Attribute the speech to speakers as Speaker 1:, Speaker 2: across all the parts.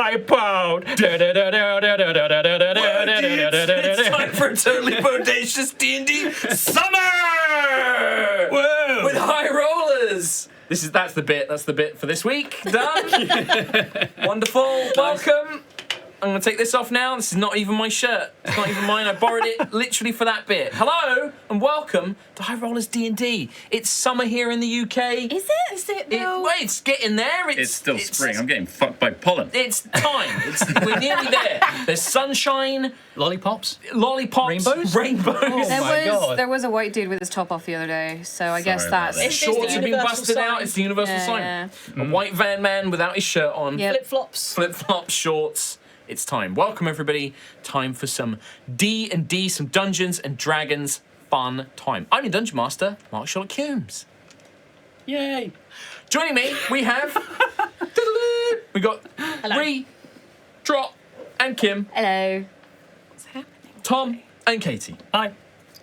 Speaker 1: Wipeout!
Speaker 2: It's time for a totally bodacious D&D summer!
Speaker 1: Whoa!
Speaker 2: With high rollers! That's the bit for this week. Done. Wonderful. Welcome. I'm going to take this off now. This is not even my shirt. It's not even mine. I borrowed it literally for that bit. Hello and welcome to High Rollers D&D. It's summer here in the UK.
Speaker 3: Is it? Is it? No.
Speaker 2: Wait, it's getting there.
Speaker 4: It's still spring. I'm getting fucked by pollen.
Speaker 2: It's time. We're nearly there. There's sunshine.
Speaker 1: Lollipops?
Speaker 2: Rainbows.
Speaker 1: God.
Speaker 3: There was a white dude with his top off the other day, so I guess
Speaker 4: Sorry
Speaker 3: that's...
Speaker 4: about that.
Speaker 2: Shorts have been busted out. It's the universal sign. A white van man without his shirt on.
Speaker 3: Yep.
Speaker 2: Flip-flops, shorts. It's time. Welcome, everybody. Time for some D&D, some Dungeons and Dragons fun time. I'm your Dungeon Master, Mark Sherlock Holmes.
Speaker 1: Yay!
Speaker 2: Joining me, we have... we got Ree, Trot, and Kim.
Speaker 3: Hello.
Speaker 2: Tom and Katie.
Speaker 1: Hi.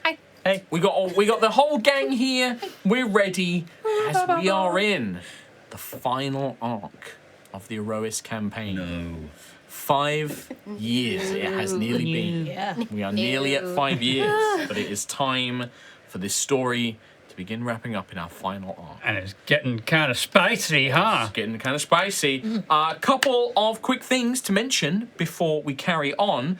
Speaker 3: Hi.
Speaker 1: Hey.
Speaker 2: We got the whole gang here. We're ready as we are in the final arc of the Aerois campaign.
Speaker 4: No.
Speaker 2: 5 years it has nearly been.
Speaker 3: Yeah.
Speaker 2: We are nearly at 5 years, but it is time for this story to begin wrapping up in our final arc.
Speaker 1: And it's getting kind of spicy, huh?
Speaker 2: It's getting kind of spicy. A couple of quick things to mention before we carry on.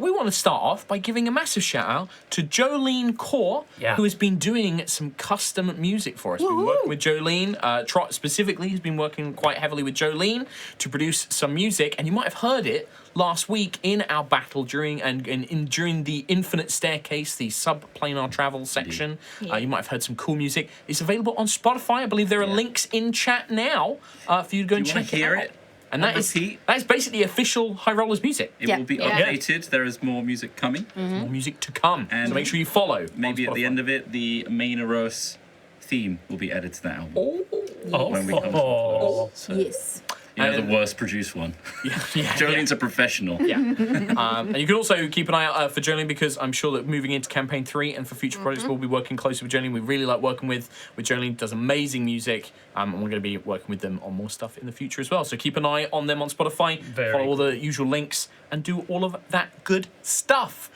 Speaker 2: We want to start off by giving a massive shout out to Jolene Core, who has been doing some custom music for us. We've been working with Jolene. Trot specifically has been working quite heavily with Jolene to produce some music, and you might have heard it last week in our battle during the Infinite Staircase, the subplanar travel section. You might have heard some cool music. It's available on Spotify. I believe there are links in chat now for you to go and check it out. And that is basically official High Rollers music.
Speaker 4: It will be updated. There is more music coming.
Speaker 2: More music to come.
Speaker 4: And
Speaker 2: so make sure you follow.
Speaker 4: Maybe at the end of it, the main Aerois theme will be added to that album. When we come to it. So,
Speaker 3: Yes.
Speaker 4: the worst produced one. Jolene's a professional.
Speaker 2: And you can also keep an eye out for Jolene, because I'm sure that moving into campaign 3 and for future projects, we'll be working closely with Jolene. We really like working with Jolene. Does amazing music, and we're going to be working with them on more stuff in the future as well. So keep an eye on them on Spotify. Follow all the usual links and do all of that good stuff.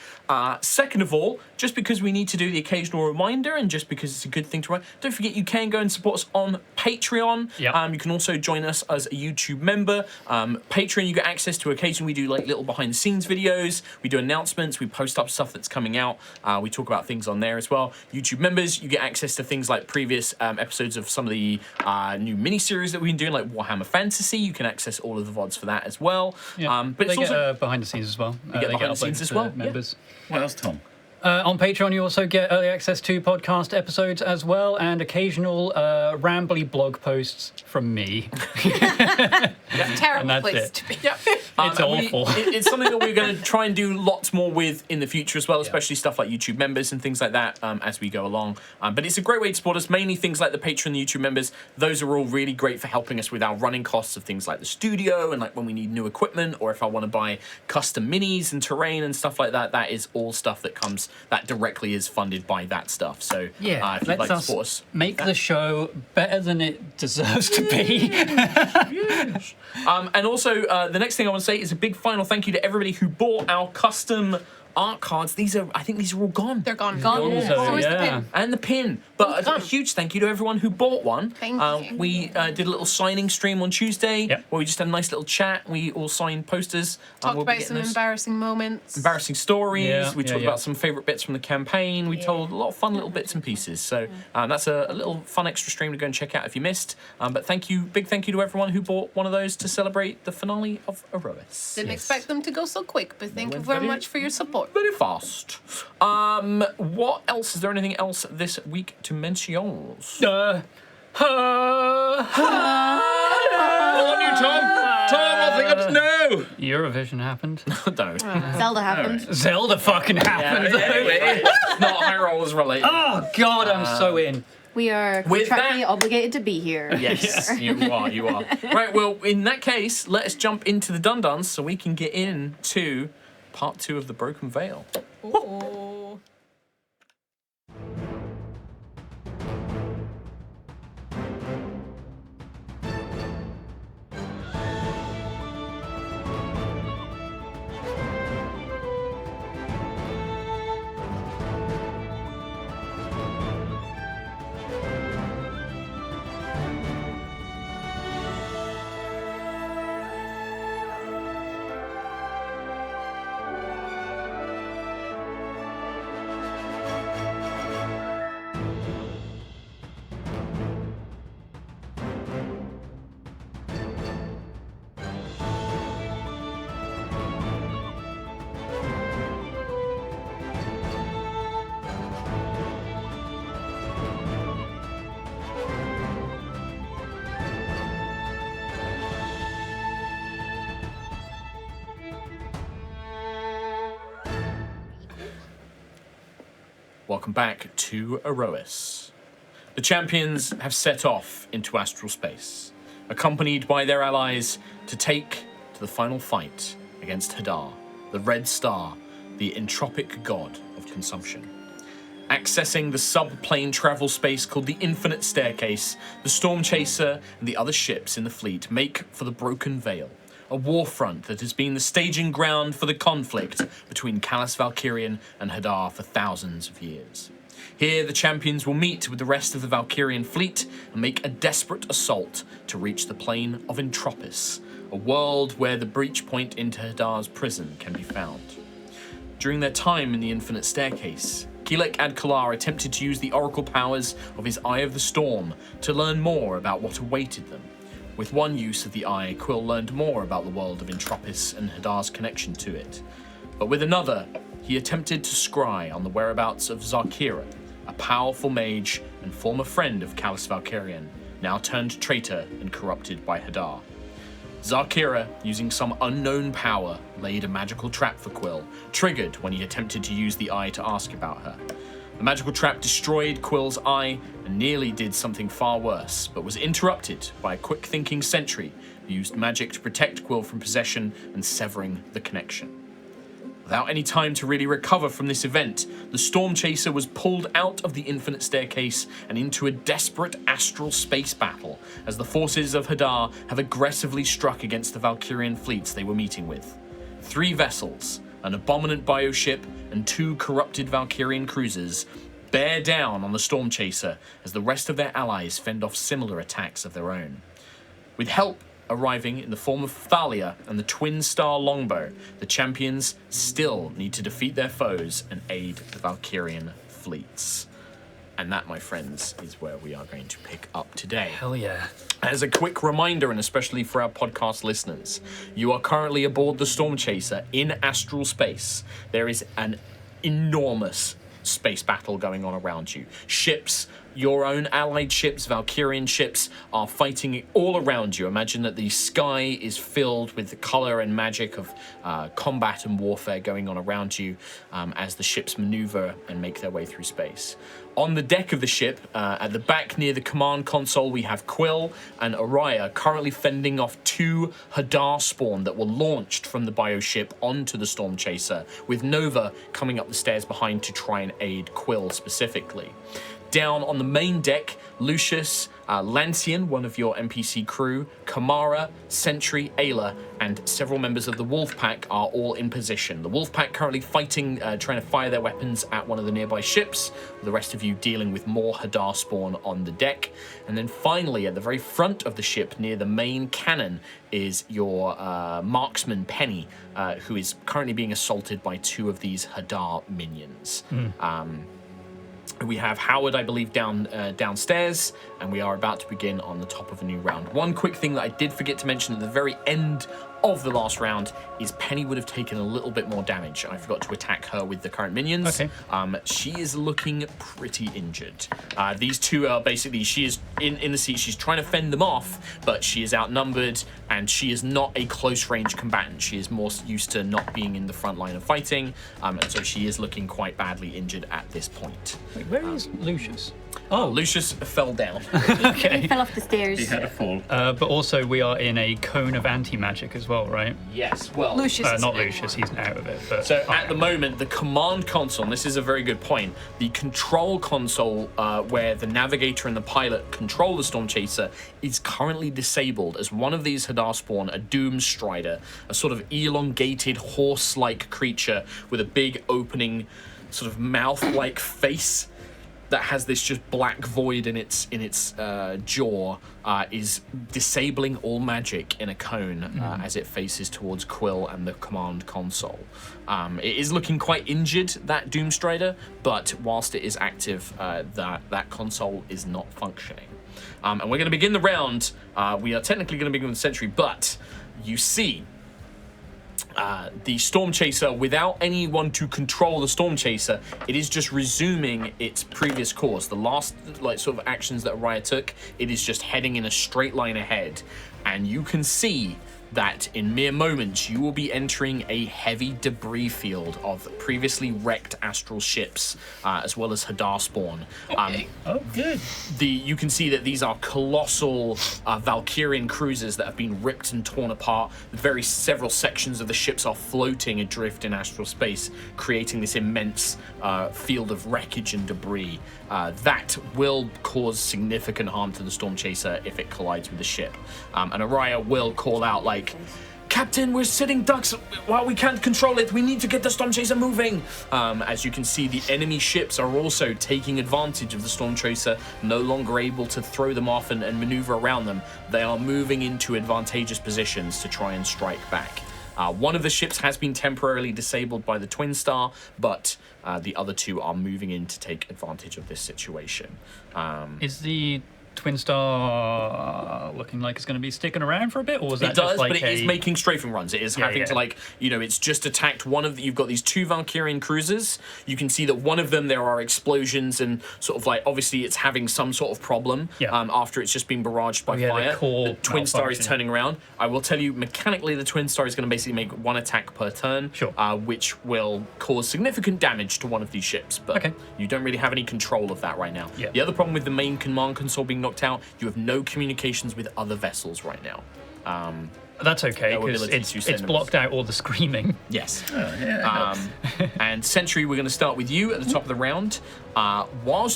Speaker 2: Second of all, just because we need to do the occasional reminder, and just because it's a good thing to write, don't forget you can go and support us on Patreon. You can also join us as a YouTube member. Patreon, you get access to occasionally we do like little behind the scenes videos, we do announcements, we post up stuff that's coming out, we talk about things on there as well. YouTube members, you get access to things like previous episodes of some of the new mini-series that we've been doing, like Warhammer Fantasy. You can access all of the VODs for that as well. But it's
Speaker 1: they
Speaker 2: also
Speaker 1: get behind the scenes as well.
Speaker 2: You get behind the scenes as well.
Speaker 1: Members.
Speaker 4: What else, Tom?
Speaker 1: On Patreon, you also get early access to podcast episodes as well, and occasional rambly blog posts from me.
Speaker 3: Terrible place to be.
Speaker 1: It's awful.
Speaker 2: It's something that we're going to try and do lots more with in the future as well, especially stuff like YouTube members and things like that as we go along. But it's a great way to support us, mainly things like the Patreon and the YouTube members. Those are all really great for helping us with our running costs of things like the studio and like when we need new equipment, or if I want to buy custom minis and terrain and stuff like that. That is all stuff that directly is funded by that stuff. So if you'd like to support us,
Speaker 1: make the show better than it deserves to be.
Speaker 2: And also, the next thing I want to say is a big final thank you to everybody who bought our custom art cards. I think these are all gone.
Speaker 3: They're gone.
Speaker 1: So,
Speaker 3: Where's the pin?
Speaker 2: And the pin. But a huge thank you to everyone who bought one.
Speaker 3: Thank you.
Speaker 2: We did a little signing stream on Tuesday where we just had a nice little chat. We all signed posters.
Speaker 5: Talked about some embarrassing moments.
Speaker 2: Embarrassing stories. We talked
Speaker 1: yeah.
Speaker 2: about some favourite bits from the campaign. We told a lot of fun little bits and pieces. So that's a little fun extra stream to go and check out if you missed. But big thank you to everyone who bought one of those to celebrate the finale of Aerois.
Speaker 5: Didn't expect them to go so quick, but thank you very much for your support.
Speaker 2: Very fast. What else? Is there anything else this week to mention?
Speaker 1: On you, Tom.
Speaker 4: I think I just know.
Speaker 1: Eurovision happened.
Speaker 2: No.
Speaker 3: Zelda happened.
Speaker 1: Zelda fucking happened.
Speaker 2: Anyway, not High Rollers related.
Speaker 1: Oh God, I'm so in.
Speaker 3: We are contractually obligated to be here.
Speaker 2: Yes, you are. Right, well, in that case, let us jump into the Dun-Duns so we can get into part 2 of the Broken Veil.
Speaker 5: Ooh.
Speaker 2: welcome back to Aerois. The champions have set off into astral space, accompanied by their allies to take to the final fight against Hadar, the Red Star, the entropic god of consumption. Accessing the sub-plane travel space called the Infinite Staircase, the Stormchaser and the other ships in the fleet make for the Broken Veil, a war front that has been the staging ground for the conflict between Callus Valkyrian and Hadar for thousands of years. Here, the champions will meet with the rest of the Valkyrian fleet and make a desperate assault to reach the plane of Entropis, a world where the breach point into Hadar's prison can be found. During their time in the Infinite Staircase, Keelek Adkalar attempted to use the oracle powers of his Eye of the Storm to learn more about what awaited them. With one use of the eye, Quill learned more about the world of Entropis and Hadar's connection to it. But with another, he attempted to scry on the whereabouts of Zarkira, a powerful mage and former friend of Callus Valkyrian, now turned traitor and corrupted by Hadar. Zarkira, using some unknown power, laid a magical trap for Quill, triggered when he attempted to use the eye to ask about her. The magical trap destroyed Quill's eye and nearly did something far worse, but was interrupted by a quick-thinking sentry who used magic to protect Quill from possession and severing the connection. Without any time to really recover from this event, the Stormchaser was pulled out of the Infinite Staircase and into a desperate astral space battle as the forces of Hadar have aggressively struck against the Valkyrian fleets they were meeting with. 3 vessels, an abominant bioship, and 2 corrupted Valkyrian cruisers bear down on the Stormchaser as the rest of their allies fend off similar attacks of their own. With help arriving in the form of Thalia and the Twin Star Longbow, the champions still need to defeat their foes and aid the Valkyrian fleets. And that, my friends, is where we are going to pick up today.
Speaker 1: Hell yeah.
Speaker 2: As a quick reminder, and especially for our podcast listeners, you are currently aboard the Stormchaser in astral space. There is an enormous space battle going on around you. Ships, your own allied ships, Valkyrian ships, are fighting all around you. Imagine that the sky is filled with the color and magic of combat and warfare going on around you as the ships maneuver and make their way through space. On the deck of the ship, at the back near the command console, we have Quill and Aerois currently fending off 2 Hadar spawn that were launched from the bioship onto the Stormchaser, with Nova coming up the stairs behind to try and aid Quill specifically. Down on the main deck, Lucius, Lancian, one of your NPC crew, Kamara, Sentry, Ayla, and several members of the Wolfpack are all in position. The Wolfpack currently fighting, trying to fire their weapons at one of the nearby ships, with the rest of you dealing with more Hadar spawn on the deck. And then finally, at the very front of the ship, near the main cannon, is your marksman, Penny, who is currently being assaulted by 2 of these Hadar minions. We have Howard, I believe, downstairs, and we are about to begin on the top of a new round. One quick thing that I did forget to mention at the very end of the last round is Penny would have taken a little bit more damage. I forgot to attack her with the current minions.
Speaker 1: Okay.
Speaker 2: She is looking pretty injured. These 2 are basically, she is in the seat, she's trying to fend them off, but she is outnumbered, and she is not a close-range combatant. She is more used to not being in the front line of fighting, and so she is looking quite badly injured at this point.
Speaker 1: Wait, where is Lucius?
Speaker 2: Oh, Lucius fell down.
Speaker 3: He fell off the stairs.
Speaker 4: He had a fall.
Speaker 1: But also we are in a cone of anti-magic as well, right?
Speaker 2: Yes, well...
Speaker 5: Lucius is
Speaker 1: Not
Speaker 5: in.
Speaker 1: Lucius, he's out of it. But
Speaker 2: So at the moment, the command console, and this is a very good point, the control console where the navigator and the pilot control the Stormchaser is currently disabled as one of these Hadar spawn, a Doomstrider, a sort of elongated horse-like creature with a big opening sort of mouth-like face that has this just black void in its jaw, is disabling all magic in a cone as it faces towards Quill and the command console. It is looking quite injured, that Doomstrider, but whilst it is active, that console is not functioning. And we're going to begin the round. We are technically going to begin with the Sentry, but you see the Stormchaser, without anyone to control the Stormchaser, it is just resuming its previous course. The last sort of actions that Aerois took, it is just heading in a straight line ahead. And you can see that in mere moments you will be entering a heavy debris field of previously wrecked astral ships, as well as Hadar spawn.
Speaker 1: Oh, good.
Speaker 2: You can see that these are colossal Valkyrian cruisers that have been ripped and torn apart. Several sections of the ships are floating adrift in astral space, creating this immense field of wreckage and debris. That will cause significant harm to the Stormchaser if it collides with the ship. And Aerois will call out like, "Captain, we're sitting ducks while we can't control it. We need to get the Stormchaser moving." As you can see, the enemy ships are also taking advantage of the Stormchaser, no longer able to throw them off and maneuver around them. They are moving into advantageous positions to try and strike back. One of the ships has been temporarily disabled by the Twin Star, but the other two are moving in to take advantage of this situation.
Speaker 1: Is the Twin Star looking like it's going to be sticking around for a bit, or was that
Speaker 2: it does,
Speaker 1: just like
Speaker 2: but it is making strafing runs. It is having to, like, it's just attacked one of you've got these two Valkyrian cruisers. You can see that one of them, there are explosions and sort of like, obviously it's having some sort of problem after it's just been barraged by fire. The Twin Star is turning around. I will tell you, mechanically, the Twin Star is going to basically make one attack per turn, which will cause significant damage to one of these ships, but you don't really have any control of that right now. The other problem with the main command console being knocked out, you have no communications with other vessels right now.
Speaker 1: That's okay, because it's blocked out all the screaming.
Speaker 2: Yes. And Sentry, we're going to start with you at the top of the round. While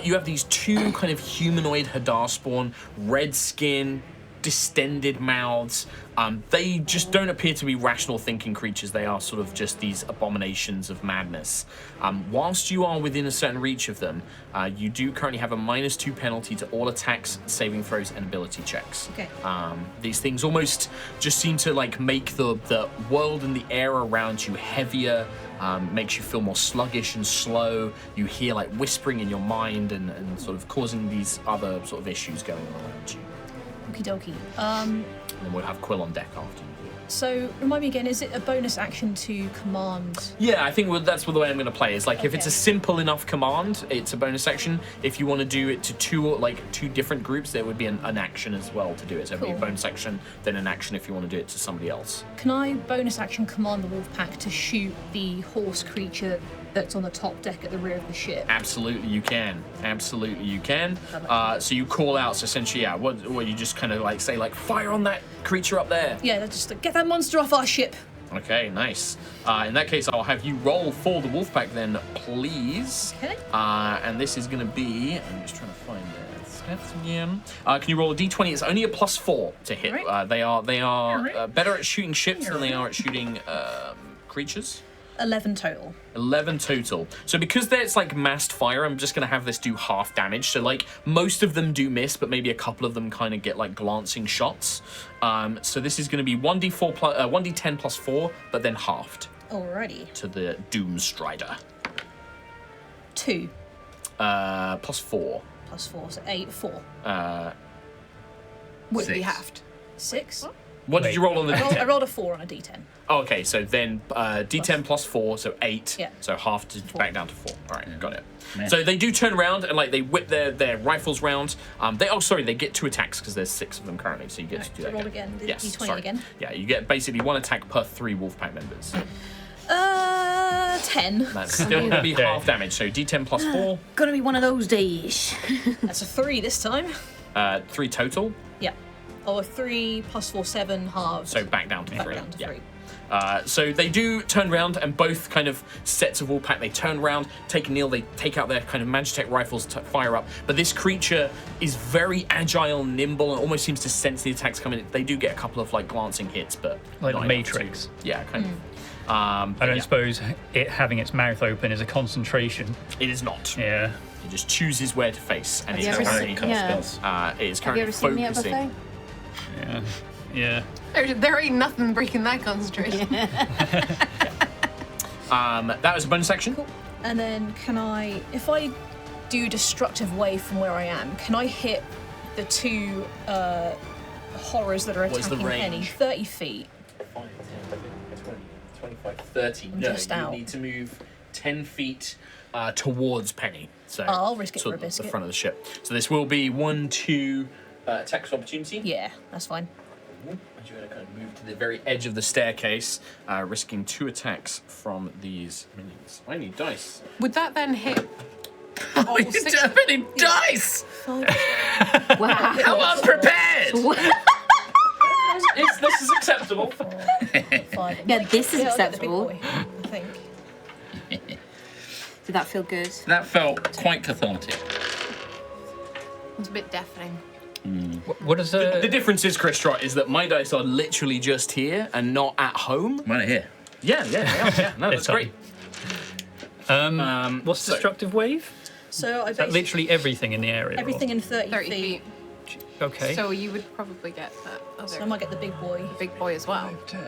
Speaker 2: you have these two kind of humanoid Hadar spawn, red skin, distended mouths, they just don't appear to be rational thinking creatures. They are sort of just these abominations of madness. Whilst you are within a certain reach of them, you do currently have a -2 penalty to all attacks, saving throws, and ability checks.
Speaker 6: Okay.
Speaker 2: These things almost just seem to like make the world and the air around you heavier, makes you feel more sluggish and slow. You hear like whispering in your mind and sort of causing these other sort of issues going on around you.
Speaker 6: Okie dokie.
Speaker 2: And then we'll have Quill on deck after you.
Speaker 6: So, remind me again, is it a bonus action to command?
Speaker 2: Yeah, I think that's the way I'm going to play. Is like if it's a simple enough command, it's a bonus action. If you want to do it to two different groups, there would be an action as well to do it. So it'd be a bonus action, then an action if you want to do it to somebody else.
Speaker 6: Can I bonus action command the wolf pack to shoot the horse creature that's on the top deck at the rear of the ship?
Speaker 2: Absolutely, you can. Absolutely, you can. So you call out. So essentially, what you just kind of like say, like, fire on that creature up there.
Speaker 6: Yeah, that's just like, get that monster off our ship.
Speaker 2: Okay, nice. In that case, I'll have you roll for the wolf pack then, please.
Speaker 6: Okay.
Speaker 2: And this is going to be. I'm just trying to find the stats again. Can you roll a d20? It's only a +4 to hit.
Speaker 6: Right.
Speaker 2: They are better at shooting ships than they are at shooting creatures.
Speaker 6: 11 total.
Speaker 2: 11 total. So because it's like massed fire, I'm just going to have this do half damage. So like most of them do miss, but maybe a couple of them kind of get like glancing shots. So this is going to be 1d10 +4, but then halved.
Speaker 6: Alrighty.
Speaker 2: To the Doom Strider.
Speaker 6: 2.
Speaker 2: +4.
Speaker 6: +4, so 8, 4.
Speaker 5: Would be halved.
Speaker 6: 6.
Speaker 2: What did you roll on the d10?
Speaker 6: I rolled a 4 on a d10.
Speaker 2: Oh, okay, so then d10 +4, so 8.
Speaker 6: Yeah.
Speaker 2: So half to back down to 4. All right, got it. Man. So they do turn around and like they whip their rifles round. They get 2 attacks because there's 6 of them currently, so you get to do that.
Speaker 6: Roll again.
Speaker 2: Yes,
Speaker 6: D20 again.
Speaker 2: Yeah, you get basically 1 attack per 3 Wolfpack members.
Speaker 6: 10.
Speaker 2: That's still going to be half damage, so d10 +4.
Speaker 3: Gonna be one of those days.
Speaker 6: That's a 3 this time.
Speaker 2: 3 total.
Speaker 6: Yeah. Oh, a 3 +4, 7 halved.
Speaker 2: So back down to 3.
Speaker 6: Back down to 3.
Speaker 2: So they do turn around, and both kind of sets of Wolfpack, they turn around, take a kneel, they take out their kind of Magitech rifles to fire up. But this creature is very agile, nimble, and almost seems to sense the attacks coming. They do get a couple of like glancing hits, but
Speaker 1: like the Matrix.
Speaker 2: Yeah, kind of.
Speaker 1: I don't suppose it having its mouth open is a concentration.
Speaker 2: It is not.
Speaker 1: Yeah.
Speaker 2: It just chooses where to face, and
Speaker 3: Have
Speaker 2: it's
Speaker 3: you ever
Speaker 2: currently
Speaker 3: seen-
Speaker 2: it is currently focusing.
Speaker 1: Yeah. Yeah.
Speaker 5: There ain't nothing breaking that concentration.
Speaker 2: That was a bonus action.
Speaker 6: Cool. And then can I, if I do destructive wave from where I am, can I hit the 2 horrors that are
Speaker 2: What's the
Speaker 6: attacking Penny?
Speaker 2: range?
Speaker 6: 30 feet.
Speaker 2: 5, 10, 20, 25, 30.
Speaker 6: I'm
Speaker 2: No,
Speaker 6: just
Speaker 2: you
Speaker 6: out.
Speaker 2: need to move 10 feet towards Penny. So
Speaker 6: I'll risk it
Speaker 2: so
Speaker 6: for a
Speaker 2: the
Speaker 6: biscuit.
Speaker 2: front of the ship. So this will be 1, 2 attacks opportunity.
Speaker 6: Yeah, that's fine.
Speaker 2: And you're going to kind of move to the very edge of the staircase, risking 2 attacks from these minions. I need dice.
Speaker 5: Would that then hit?
Speaker 4: Oh, you don't any dice!
Speaker 3: Wow.
Speaker 4: How unprepared!
Speaker 2: This is acceptable.
Speaker 6: 5.
Speaker 3: Yeah, this is
Speaker 6: Yeah, I'll get the big
Speaker 3: acceptable.
Speaker 6: boy, I think.
Speaker 3: Did that feel good?
Speaker 4: That felt quite cathartic.
Speaker 5: It's a bit deafening.
Speaker 1: What is
Speaker 2: The difference is, Chris Trott, is that my dice are literally just here and not at home.
Speaker 4: Mine are here.
Speaker 2: Yeah. No, that's
Speaker 1: It's
Speaker 2: great.
Speaker 1: what's
Speaker 2: so-
Speaker 1: destructive wave?
Speaker 6: So I
Speaker 1: Is that
Speaker 6: basically
Speaker 1: literally everything in the area? or-
Speaker 6: everything in 30,
Speaker 5: 30
Speaker 6: feet.
Speaker 5: feet.
Speaker 1: Okay.
Speaker 5: So you would probably get that
Speaker 6: So I
Speaker 5: other
Speaker 6: might get the big boy.
Speaker 5: big boy as well.
Speaker 1: 10,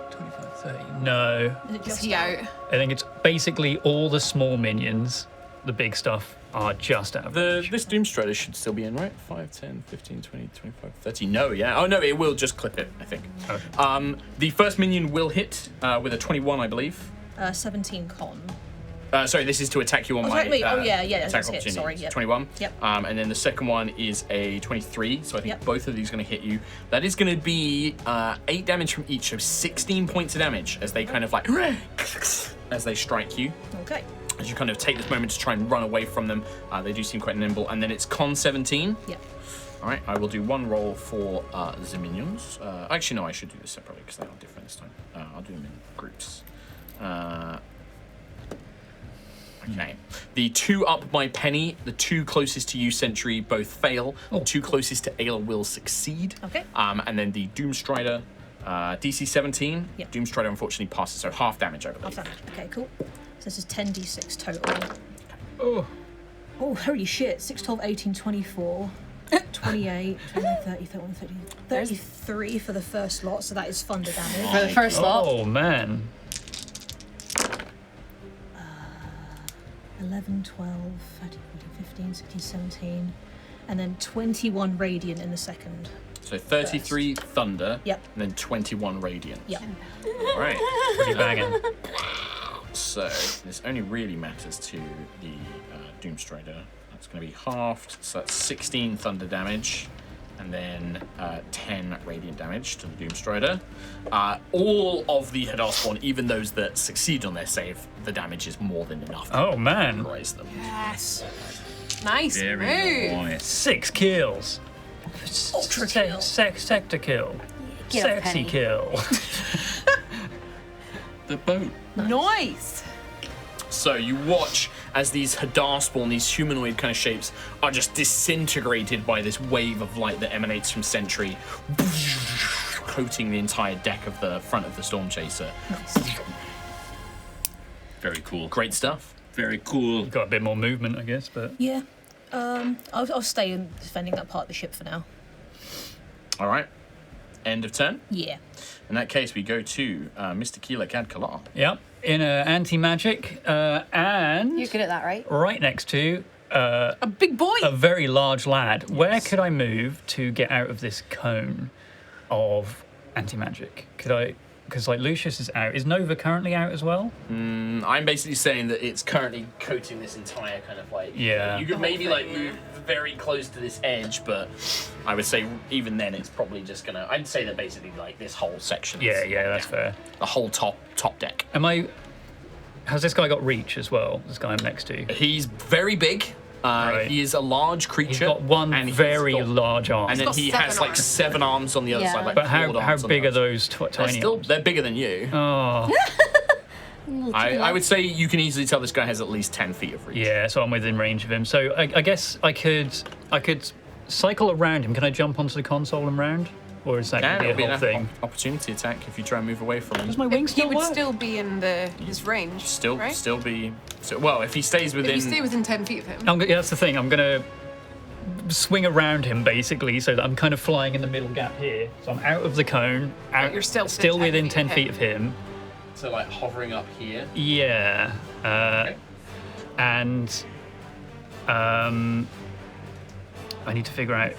Speaker 1: 25, 30. No.
Speaker 6: Is it
Speaker 5: Is
Speaker 6: just
Speaker 5: he out?
Speaker 1: I think it's basically all the small minions, the big stuff, are just out of reach.
Speaker 2: This Doomstrider should still be in, right? 5, 10, 15, 20, 25, 30. No, yeah. Oh, no, it will just clip it, I think.
Speaker 1: Okay.
Speaker 2: The first minion will hit with a 21, I believe.
Speaker 6: 17 con.
Speaker 2: Sorry, this is to attack you on
Speaker 6: Oh,
Speaker 2: my
Speaker 6: attack me. Oh, yeah,
Speaker 2: attack
Speaker 6: that's hit,
Speaker 2: opportunity.
Speaker 6: sorry,
Speaker 2: It's
Speaker 6: yep.
Speaker 2: 21.
Speaker 6: Yep.
Speaker 2: And then the second one is a 23, so I think
Speaker 6: Yep.
Speaker 2: both of these are going to hit you. That is going to be 8 damage from each, so 16 points of damage as they kind of like as they strike you.
Speaker 6: Okay.
Speaker 2: As you kind of take this moment to try and run away from them, they do seem quite nimble. And then it's con 17.
Speaker 6: Yep.
Speaker 2: All right, I will do one roll for the minions. Actually, no, I should do this separately because they are different this time. I'll do them in groups. Okay. The 2 up by Penny, the 2 closest to you, Sentry, both fail. The 2 closest to Ayla will succeed.
Speaker 6: Okay.
Speaker 2: And then the Doomstrider, DC 17.
Speaker 6: Yep.
Speaker 2: Doomstrider unfortunately passes, so half damage, I believe.
Speaker 6: Half damage. Okay, cool. So this is 10d6 total.
Speaker 1: Oh.
Speaker 6: Oh, holy shit. 6, 12, 18, 24, 28, 29, 30, 31, 30, 33 for the first lot, so that is thunder damage.
Speaker 3: For the first lot.
Speaker 1: Oh, man.
Speaker 6: 11, 12, 13, 14, 15, 16, 17, and then 21 radiant in the second.
Speaker 2: So 33 Thunder,
Speaker 6: Yep.
Speaker 2: and then 21 Radiant.
Speaker 6: Yep.
Speaker 2: All right.
Speaker 1: Pretty banging.
Speaker 2: So this only really matters to the Doomstrider. That's going to be halved, so that's 16 Thunder damage, and then 10 Radiant damage to the Doomstrider. All of the Hadar spawn, even those that succeed on their save, the damage is more than enough to
Speaker 1: Oh, man.
Speaker 2: rise them.
Speaker 5: Yes. Nice
Speaker 4: Very
Speaker 5: move.
Speaker 4: nice.
Speaker 1: 6 kills.
Speaker 6: Ultra kill.
Speaker 1: Sector kill.
Speaker 3: Get up,
Speaker 1: Sexy
Speaker 3: Penny.
Speaker 1: kill.
Speaker 4: The boat.
Speaker 5: Nice.
Speaker 2: So you watch as these Hadar spawn, these humanoid kind of shapes, are just disintegrated by this wave of light that emanates from Sentry, coating the entire deck of the front of the Stormchaser.
Speaker 4: Very cool.
Speaker 2: Great stuff.
Speaker 4: Very cool.
Speaker 1: Got a bit more movement, I guess, but
Speaker 6: Yeah. I'll stay in defending that part of the ship for now.
Speaker 2: All right. End of turn.
Speaker 6: Yeah.
Speaker 2: In that case, we go to Mr. Keela Kadkalar.
Speaker 1: yep. In anti-magic, and
Speaker 3: You're good at that, right?
Speaker 1: right next to
Speaker 5: A big boy.
Speaker 1: a very large lad. Where could I move to get out of this cone of anti-magic? Could I? Because like Lucius is out. Is Nova currently out as well?
Speaker 2: I'm basically saying that it's currently coating this entire kind of like.
Speaker 1: Yeah.
Speaker 2: You could maybe like move very close to this edge, but I would say even then it's probably just gonna. I'd say that basically like this whole section.
Speaker 1: Yeah,
Speaker 2: is,
Speaker 1: yeah, that's fair.
Speaker 2: The whole top deck.
Speaker 1: Am I? Has this guy got reach as well? This guy I'm next to.
Speaker 2: He's very big.
Speaker 1: Right.
Speaker 2: He is a large creature.
Speaker 1: He's got one
Speaker 2: and he's
Speaker 1: very
Speaker 2: got-
Speaker 1: large arm.
Speaker 2: And then
Speaker 5: got
Speaker 2: he
Speaker 5: 7
Speaker 2: has like
Speaker 5: arms.
Speaker 2: 7 arms on the other
Speaker 3: Yeah.
Speaker 2: side. Like
Speaker 1: But how
Speaker 2: clawed arms on
Speaker 1: big
Speaker 2: the
Speaker 1: are
Speaker 2: other
Speaker 1: those
Speaker 2: side.
Speaker 1: tiny arms?
Speaker 2: They're bigger than you.
Speaker 1: Oh,
Speaker 2: I would say you can easily tell this guy has at least 10 feet of reach.
Speaker 1: yeah. So I'm within range of him. So I guess I could cycle around him. Can I jump onto the console and round, or is that
Speaker 2: Yeah,
Speaker 1: going
Speaker 2: it'll
Speaker 1: to
Speaker 2: be
Speaker 1: be a
Speaker 2: an
Speaker 1: whole thing?
Speaker 2: opportunity attack if you try and move away from him.
Speaker 1: Does my wings
Speaker 5: He
Speaker 1: still
Speaker 5: would
Speaker 1: work?
Speaker 5: still be in his range. Right?
Speaker 2: Still be. So, well, if he stays
Speaker 5: If
Speaker 2: within.
Speaker 5: you stay within 10 feet of him.
Speaker 1: Yeah, that's the thing. I'm gonna swing around him basically, so that I'm kind of flying in the middle gap here. So I'm out of the cone. Out,
Speaker 5: you're still
Speaker 1: within
Speaker 5: 10
Speaker 1: 10 feet of him.
Speaker 2: So like hovering up here.
Speaker 1: Yeah. And I need to figure out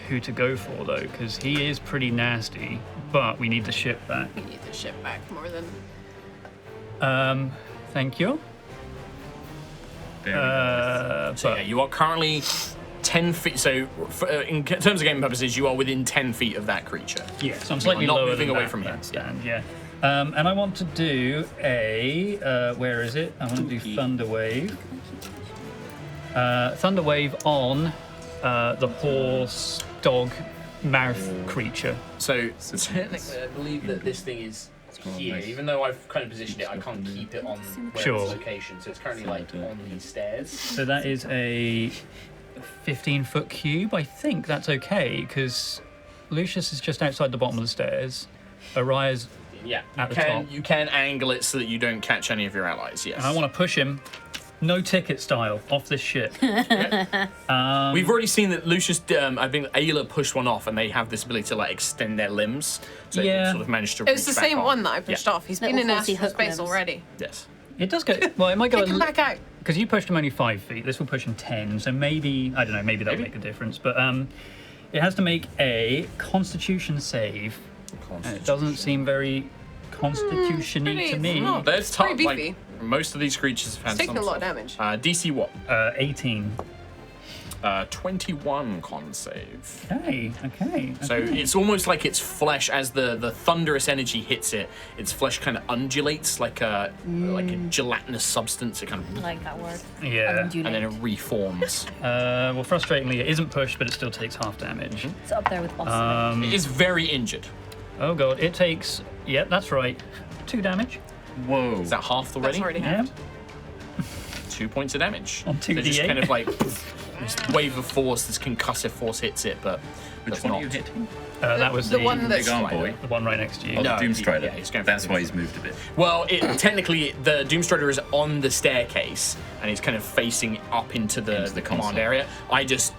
Speaker 1: who to go for though, because he is pretty nasty. But we need the ship back.
Speaker 5: We need the ship back more than.
Speaker 1: Thank you.
Speaker 4: Very nice.
Speaker 2: So yeah, you are currently 10 feet. So, in terms of game purposes, you are within 10 feet of that creature.
Speaker 1: Yeah, so I'm slightly
Speaker 2: not
Speaker 1: lower
Speaker 2: moving
Speaker 1: than
Speaker 2: away
Speaker 1: that,
Speaker 2: from
Speaker 1: that
Speaker 2: him.
Speaker 1: stand, yeah. And I want to do a, where is it? I want to do Thunder Wave. Thunder Wave on the horse, dog, mouth creature.
Speaker 2: So technically, I believe that this thing is here. Even though I've kind of positioned it, I can't keep it on where
Speaker 1: Sure.
Speaker 2: its location. So it's currently like on these stairs.
Speaker 1: So that is a 15-foot cube. I think that's okay, because Lucius is just outside the bottom of the stairs. Ariah's
Speaker 2: Yeah,
Speaker 1: at the top.
Speaker 2: you can angle it so that you don't catch any of your allies. Yes.
Speaker 1: And I want to push him, no ticket style, off this ship.
Speaker 2: We've already seen that Lucius, I think Ayla pushed one off, and they have this ability to like extend their limbs. So you
Speaker 1: Yeah.
Speaker 2: sort of managed to.
Speaker 5: It was the
Speaker 2: reach back
Speaker 5: same
Speaker 2: on.
Speaker 5: one that I pushed off. He's been
Speaker 3: Little
Speaker 5: in
Speaker 3: horsey
Speaker 5: astral
Speaker 3: hook
Speaker 5: space
Speaker 3: limbs.
Speaker 5: already.
Speaker 2: Yes.
Speaker 1: It does go. Well, it might go.
Speaker 5: Take him back out.
Speaker 1: Because you pushed him only 5 feet. This will push him 10. So maybe I don't know. Maybe that'll make a difference. But it has to make a Constitution save. And it doesn't seem very Constitution-y to me.
Speaker 5: no.
Speaker 2: That's tough.
Speaker 5: Pretty beefy.
Speaker 2: Like, most of these creatures have had
Speaker 5: It's taking
Speaker 2: some
Speaker 5: a lot of
Speaker 2: sort
Speaker 5: damage.
Speaker 2: DC what?
Speaker 1: 18.
Speaker 2: 21 con save.
Speaker 1: Okay.
Speaker 2: So it's almost like its flesh, as the thunderous energy hits it, its flesh kind of undulates like a gelatinous substance. It kind of
Speaker 3: I like that word.
Speaker 1: Yeah.
Speaker 2: and then it reforms.
Speaker 1: Well, frustratingly, it isn't pushed, but it still takes half damage.
Speaker 3: It's up there with boss.
Speaker 2: It is very injured.
Speaker 1: Oh god, it takes. Yeah, that's right. 2 damage.
Speaker 4: Whoa.
Speaker 2: Is that half already?
Speaker 5: That's already
Speaker 1: Yeah.
Speaker 5: halved.
Speaker 2: 2 points of damage.
Speaker 1: On
Speaker 2: So just
Speaker 1: 2d8.
Speaker 2: kind of like this wave of force, this concussive force hits it, but
Speaker 4: Which
Speaker 2: does
Speaker 4: one
Speaker 2: not.
Speaker 4: are you hitting?
Speaker 1: That was
Speaker 5: the one that's
Speaker 4: Big arm boy.
Speaker 1: the one right next to you.
Speaker 4: Oh,
Speaker 2: No,
Speaker 4: the Doomstrider.
Speaker 2: yeah, he's going for
Speaker 4: That's
Speaker 2: the
Speaker 4: why he's moved a bit.
Speaker 2: Well, technically, the Doomstrider is on the staircase, and it's kind of facing up into the
Speaker 4: the
Speaker 2: command
Speaker 4: console.
Speaker 2: area.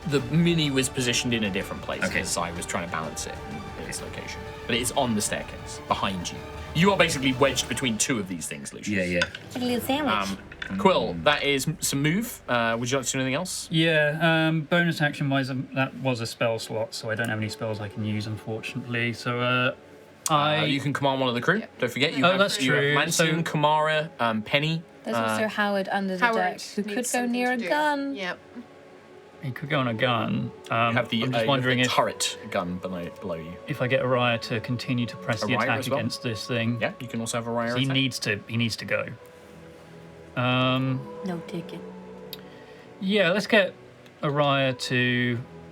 Speaker 2: The mini was positioned in a different place
Speaker 4: Okay.
Speaker 2: because I was trying to balance it in its location. But it is on the staircase, behind you. You are basically wedged between 2 of these things, Lucius.
Speaker 4: Yeah.
Speaker 3: Like a little sandwich.
Speaker 2: Quill, that is some move. Would you like to do anything else?
Speaker 1: Yeah, bonus action wise, that was a spell slot, so I don't have any spells I can use, unfortunately. So,
Speaker 2: You can command one of the crew. Don't forget, you
Speaker 1: Oh,
Speaker 2: have,
Speaker 1: that's
Speaker 2: you
Speaker 1: true.
Speaker 2: have Lansing,
Speaker 1: So-
Speaker 2: Kamara, Penny.
Speaker 3: There's also Howard under the
Speaker 5: Howard
Speaker 3: deck who could
Speaker 5: needs
Speaker 3: go
Speaker 5: something
Speaker 3: near
Speaker 5: to
Speaker 3: a
Speaker 5: do.
Speaker 3: gun.
Speaker 5: Yep.
Speaker 1: he could go on a gun.
Speaker 2: You have the,
Speaker 1: I'm just
Speaker 2: you
Speaker 1: wondering
Speaker 2: have the
Speaker 1: if,
Speaker 2: turret gun below you.
Speaker 1: if I get Ariah to continue to press the
Speaker 2: Ariah
Speaker 1: attack
Speaker 2: as well?
Speaker 1: against this thing.
Speaker 2: Yeah, you can also have a Raya
Speaker 1: He
Speaker 2: attack.
Speaker 1: needs to go.
Speaker 3: No ticket.
Speaker 1: Yeah, let's get Ariah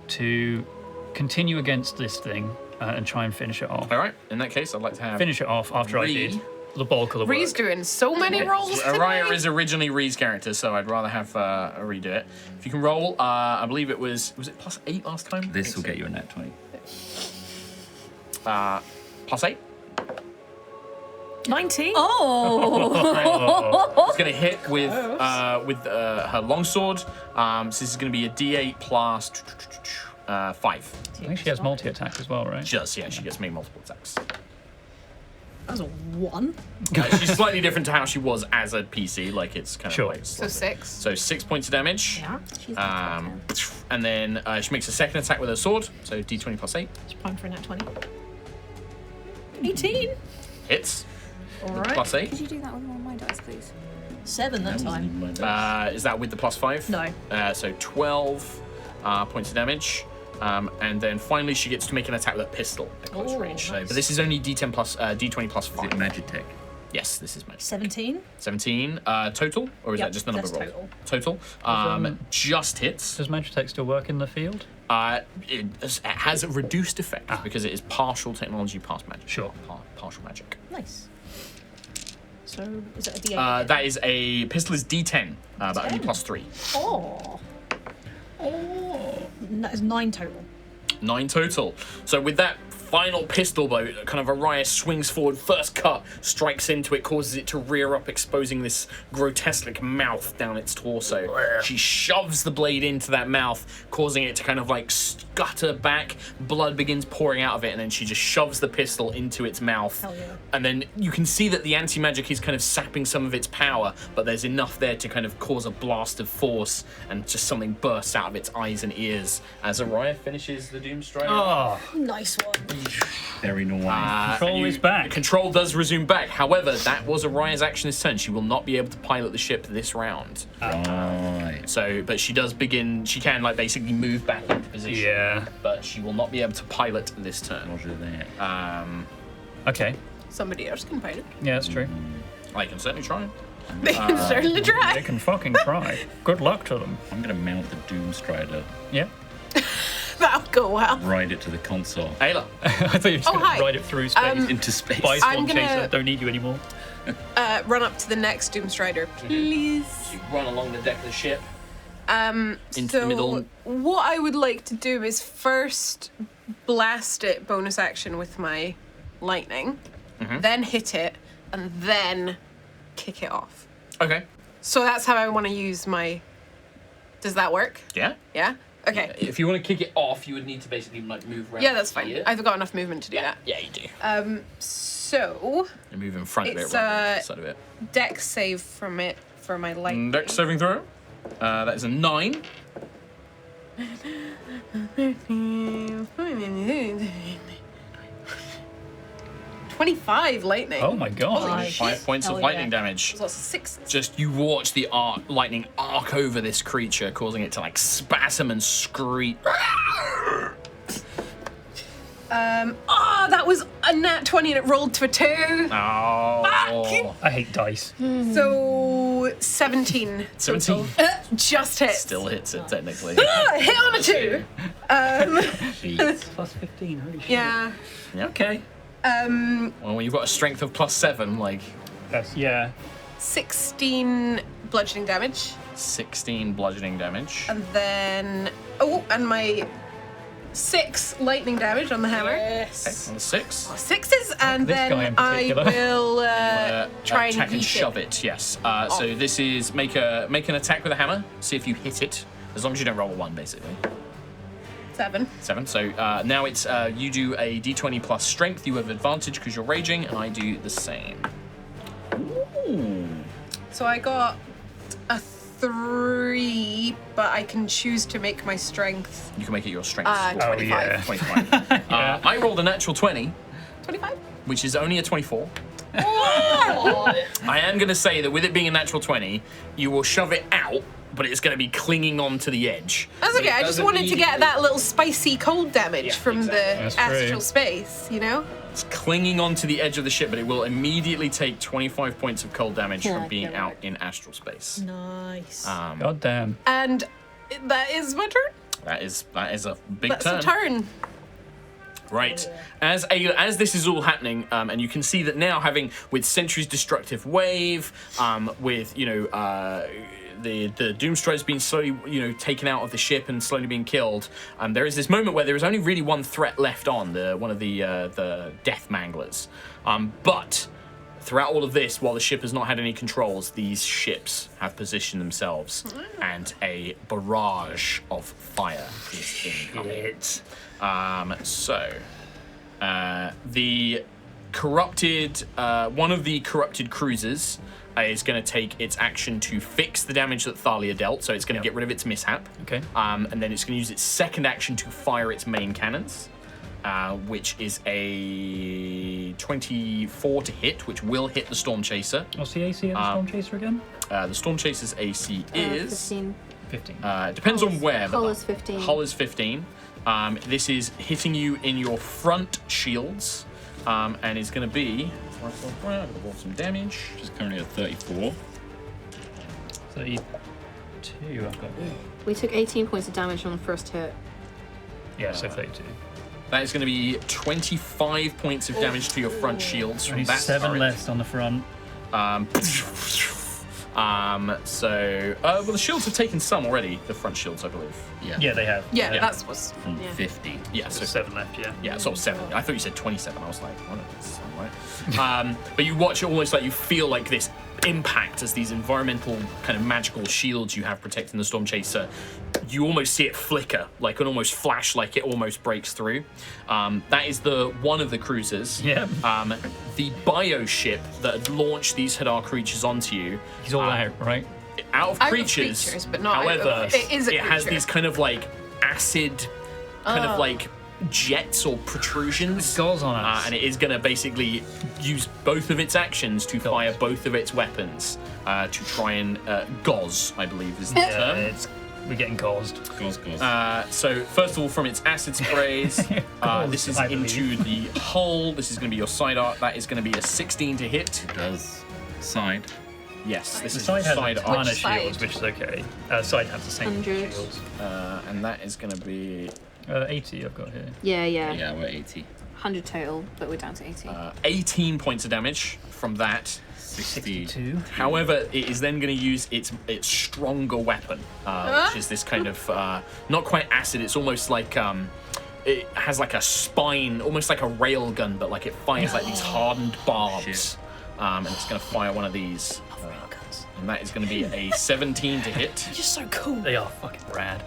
Speaker 1: to continue against this thing and try and finish it off.
Speaker 2: All right. In that case, I'd like to have
Speaker 1: Finish it off after I
Speaker 2: Ree.
Speaker 1: did the bulk of the
Speaker 5: Ree's
Speaker 1: work.
Speaker 5: doing so many rolls
Speaker 2: Araya
Speaker 5: today.
Speaker 2: is originally Ree's character, so I'd rather have Ree do it. If you can roll, I believe it was it +8 last time?
Speaker 4: This will get you a nat 20.
Speaker 2: +8.
Speaker 6: 19.
Speaker 3: Oh!
Speaker 2: It's going to hit with her longsword. So this is going to be a D8 plus 5.
Speaker 1: I think she has multi-attack as well, right?
Speaker 2: Just, yeah, she gets me multiple attacks.
Speaker 6: That was a 1.
Speaker 2: She's slightly different to how she was as a PC. Like, it's kind
Speaker 1: Sure.
Speaker 2: of like...
Speaker 5: So 6.
Speaker 2: So 6 points of damage.
Speaker 6: Yeah.
Speaker 3: She's not
Speaker 2: And then she makes a second attack with her sword. So D20 plus 8.
Speaker 6: It's prime for a nat 20. 18.
Speaker 2: Hits.
Speaker 6: All right.
Speaker 2: Plus 8.
Speaker 3: Could you do that with one of my dice, please?
Speaker 6: 7 that time.
Speaker 2: Is that with the plus 5?
Speaker 6: No.
Speaker 2: So 12 points of damage. And then finally she gets to make an attack with a pistol at close
Speaker 6: Oh,
Speaker 2: range. So,
Speaker 6: nice.
Speaker 2: but this is only D10 plus D20 plus
Speaker 4: Is
Speaker 2: 5.
Speaker 4: it Magitech?
Speaker 2: Yes, this is magic.
Speaker 6: 17.
Speaker 2: 17 total, or is
Speaker 6: Yep,
Speaker 2: that just the number
Speaker 6: that's
Speaker 2: roll?
Speaker 6: total.
Speaker 2: Just hits.
Speaker 1: Does Magitech still work in the field?
Speaker 2: It has a reduced effect because it is partial technology, past magic.
Speaker 1: Sure.
Speaker 2: Partial magic.
Speaker 6: Nice. So, is it a D8?
Speaker 2: That is a pistol is D10, but only
Speaker 6: 10.
Speaker 2: plus 3.
Speaker 6: Oh. That is 9 total.
Speaker 2: 9 total. So with that final pistol blow, kind of Aerois swings forward, first cut, strikes into it, causes it to rear up, exposing this grotesque mouth down its torso. She shoves the blade into that mouth, causing it to kind of like scutter back. Blood begins pouring out of it, and then she just shoves the pistol into its mouth.
Speaker 6: Hell yeah.
Speaker 2: And then you can see that the anti-magic is kind of sapping some of its power, but there's enough there to kind of cause a blast of force, and just something bursts out of its eyes and ears as Aerois finishes the Doomstrider.
Speaker 1: Oh,
Speaker 6: Nice one.
Speaker 4: Very normal.
Speaker 1: Control is back.
Speaker 2: Control does resume back. However, that was Aerois' action this turn. She will not be able to pilot the ship this round.
Speaker 4: Right.
Speaker 2: So, but she does begin. She can like basically move back into position.
Speaker 1: Yeah.
Speaker 2: But she will not be able to pilot this turn.
Speaker 4: Roger that.
Speaker 1: Okay.
Speaker 5: Somebody else can pilot.
Speaker 1: Yeah, that's true.
Speaker 2: I can certainly try.
Speaker 5: They can certainly
Speaker 1: They
Speaker 5: try.
Speaker 1: can fucking try. Good luck to them.
Speaker 4: I'm going to mount the Doomstrider,
Speaker 1: Yeah.
Speaker 5: That'll go well.
Speaker 4: ride it to the console,
Speaker 2: Ayla.
Speaker 1: I thought you were just
Speaker 5: Oh,
Speaker 1: going to
Speaker 5: hi.
Speaker 1: ride it through space.
Speaker 4: into space.
Speaker 1: Bye,
Speaker 5: I'm gonna-
Speaker 1: Stormchaser. Don't need you anymore.
Speaker 5: Run up to the next Doomstrider, please.
Speaker 2: You run along the deck of the ship. Into
Speaker 5: So
Speaker 2: the middle.
Speaker 5: what I would like to do is first blast it bonus action with my lightning, then hit it, and then kick it off.
Speaker 2: Okay.
Speaker 5: So that's how I want to use my. Does that work?
Speaker 2: Yeah.
Speaker 5: Yeah. Okay.
Speaker 2: If you want to kick it off, you would need to basically like move around.
Speaker 5: Yeah, that's fine.
Speaker 2: here.
Speaker 5: I've got enough movement to do that.
Speaker 2: Yeah, you do.
Speaker 5: So
Speaker 2: You move in front of it,
Speaker 5: It's,
Speaker 2: rather than the side of it.
Speaker 5: dex save from it for my lightning.
Speaker 2: Dex saving throw. That is a 9.
Speaker 5: 25 lightning.
Speaker 1: Oh my god.
Speaker 3: Nice.
Speaker 2: 5 points
Speaker 3: Hell
Speaker 2: of
Speaker 3: yeah.
Speaker 2: lightning damage.
Speaker 5: Lots of sixes.
Speaker 2: Just you watch the lightning arc over this creature, causing it to like spasm and screech.
Speaker 5: Oh, that was a nat 20 and it rolled to a 2.
Speaker 2: Oh.
Speaker 1: I hate dice.
Speaker 5: So 17.
Speaker 2: 17.
Speaker 5: Just hit.
Speaker 2: Still hits it technically.
Speaker 5: Hit on a 2.
Speaker 4: Jeez.
Speaker 1: Plus 15, holy shit.
Speaker 5: Yeah.
Speaker 2: Okay. Well, when you've got a strength of +7, like
Speaker 1: That's, yeah.
Speaker 5: 16 bludgeoning damage.
Speaker 2: 16 bludgeoning damage.
Speaker 5: And then. Oh, and my 6 lightning damage on the hammer.
Speaker 2: Okay, on the 6.
Speaker 5: 6s, and
Speaker 1: this guy
Speaker 5: then
Speaker 1: in
Speaker 5: I
Speaker 1: particular.
Speaker 5: will try and
Speaker 2: attack and
Speaker 5: yeet
Speaker 2: shove
Speaker 5: it.
Speaker 2: it. Yes. So this is make an attack with a hammer. See if you hit it. As long as you don't roll a 1, basically.
Speaker 5: 7.
Speaker 2: 7. So now it's you do a d20 plus strength. You have advantage because you're raging, and I do the same.
Speaker 4: Ooh.
Speaker 5: So I got a 3, but I can choose to make my strength
Speaker 2: You can make it your strength. score.
Speaker 5: 25.
Speaker 1: yeah.
Speaker 2: 25. I rolled a natural 20,
Speaker 5: 25?
Speaker 2: which is only a 24. I am going to say that with it being a natural 20, you will shove it out, but it's going to be clinging on to the edge.
Speaker 5: That's okay,
Speaker 2: It
Speaker 5: I just
Speaker 2: doesn't
Speaker 5: wanted to get
Speaker 2: immediately-
Speaker 5: that little spicy cold damage
Speaker 2: Yeah,
Speaker 5: from
Speaker 2: exactly.
Speaker 5: the
Speaker 1: That's
Speaker 5: astral
Speaker 1: true.
Speaker 5: space, you know?
Speaker 2: It's clinging onto the edge of the ship, but it will immediately take 25 points of cold damage
Speaker 3: Yeah,
Speaker 2: from being
Speaker 3: you're
Speaker 2: out
Speaker 3: right.
Speaker 2: in astral space.
Speaker 6: Nice.
Speaker 1: God damn.
Speaker 5: And that is my turn.
Speaker 2: That is a big
Speaker 5: That's
Speaker 2: turn.
Speaker 5: a turn.
Speaker 2: Right. As this is all happening, and you can see that now, having with Sentry's destructive wave, with the Doomstrider's been slowly taken out of the ship and slowly being killed. There is this moment where there is only really one threat left on one of the Death Manglers, but. Throughout all of this, while the ship has not had any controls, these ships have positioned themselves, and a barrage of fire is incoming. The corrupted, one of the corrupted cruisers is going to take its action to fix the damage that Thalia dealt, so it's going to get rid of its mishap.
Speaker 1: Okay.
Speaker 2: And then it's going to use its second action to fire its main cannons. Which is a 24 to hit, which will hit the Stormchaser.
Speaker 1: What's the AC of the Stormchaser again?
Speaker 2: The Stormchaser's AC is
Speaker 3: 15.
Speaker 1: 15.
Speaker 2: it depends on where.
Speaker 3: Hull
Speaker 2: but
Speaker 3: is 15.
Speaker 2: Hull is 15. This is hitting you in your front shields, and is going to be. I'm going to roll some damage.
Speaker 4: Which is currently at 34.
Speaker 1: 32, I've got.
Speaker 3: We took 18 points of damage on the first hit.
Speaker 1: Yeah, so 32.
Speaker 2: That is going to be 25 points of damage to your front shields from
Speaker 1: Only
Speaker 2: that
Speaker 1: 7
Speaker 2: turret.
Speaker 1: left on the front.
Speaker 2: Well, the shields have taken some already. The front shields, I believe.
Speaker 1: Yeah, they have.
Speaker 5: Yeah,
Speaker 2: Yeah.
Speaker 5: that's what's.
Speaker 4: From
Speaker 5: Yeah.
Speaker 4: 50.
Speaker 2: Yeah,
Speaker 1: So
Speaker 2: so
Speaker 1: 7 left, yeah.
Speaker 2: yeah, sort of 7. I thought you said 27. I was like, well, that's right. But you watch it almost like you feel like this impact as these environmental kind of magical shields you have protecting the Stormchaser. You almost see it flicker, like an almost flash, like it almost breaks through. That is one of the cruisers.
Speaker 1: Yeah.
Speaker 2: The bio ship that had launched these Hadar creatures onto you.
Speaker 1: He's all out, right?
Speaker 2: Out of
Speaker 5: Out of
Speaker 2: creatures,
Speaker 5: creatures, but not out
Speaker 2: however,
Speaker 5: of- it is a
Speaker 2: has
Speaker 5: creature.
Speaker 2: these kind of like acid, kind of like jets or protrusions.
Speaker 1: It goes on us.
Speaker 2: And it is going to basically use both of its actions to fire both of its weapons to try and gauze, I believe is the term.
Speaker 1: We're getting caused.
Speaker 2: So first of all, from its acid sprays, this is into the hull. This is going to be your side art. That is going to be a 16 to hit.
Speaker 4: It does. Side.
Speaker 2: Yes, this
Speaker 1: The
Speaker 2: is
Speaker 1: side has
Speaker 2: side
Speaker 1: a ton
Speaker 2: art.
Speaker 1: of shields, which is okay. Side has the same
Speaker 3: 100.
Speaker 1: shields.
Speaker 2: And that is going to be
Speaker 1: 80 I've got here.
Speaker 3: Yeah.
Speaker 4: Yeah, we're 80.
Speaker 3: 100 total, but we're down to 80.
Speaker 2: 18 points of damage from that.
Speaker 4: 62.
Speaker 2: However, it is then going to use its stronger weapon, which is this kind of not quite acid. It's almost like it has like a spine, almost like a rail gun, but like it fires like these hardened barbs. And it's going to fire one of these, and that is going to be a 17 to hit.
Speaker 6: They're just so cool.
Speaker 1: They are fucking rad.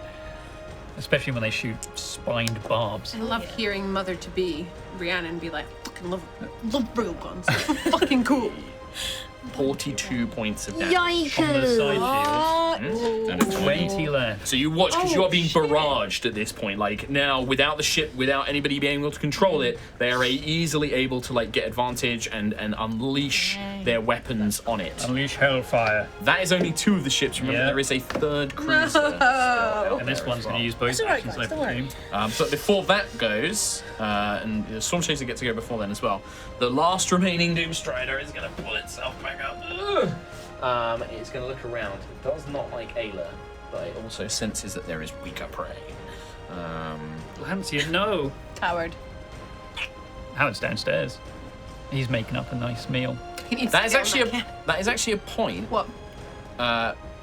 Speaker 1: Especially when they shoot spined barbs.
Speaker 5: I love hearing Mother-to-be Rhiannon be like, fucking love rail guns. Fucking cool.
Speaker 2: 42 points of damage.
Speaker 1: On the side shield.
Speaker 4: And it's
Speaker 1: 20 left.
Speaker 2: So you watch, because you are being barraged at this point. Like now, without the ship, without anybody being able to control it, they are easily able to like get advantage and unleash their weapons on it.
Speaker 1: Unleash hellfire.
Speaker 2: That is only 2 of the ships. Remember,
Speaker 1: Yeah.
Speaker 2: there is a 3rd cruiser. still out
Speaker 1: And
Speaker 2: there
Speaker 1: this
Speaker 2: as
Speaker 1: one's
Speaker 2: well.
Speaker 1: going to use both
Speaker 6: alright,
Speaker 1: actions, I
Speaker 6: guys, don't worry.
Speaker 1: presume.
Speaker 2: But before that goes, and the Stormchaser gets to go before then as well, the last remaining Doomstrider is going to pull itself back up. It's going to look around. It does not like Ayla, but it also senses that there is weaker prey.
Speaker 1: Lancia, no.
Speaker 5: Coward.
Speaker 1: Howard's downstairs. He's making up a nice meal.
Speaker 5: He needs
Speaker 2: That
Speaker 5: to
Speaker 2: is
Speaker 5: get on
Speaker 2: actually
Speaker 5: that
Speaker 2: that is actually a point.
Speaker 5: What?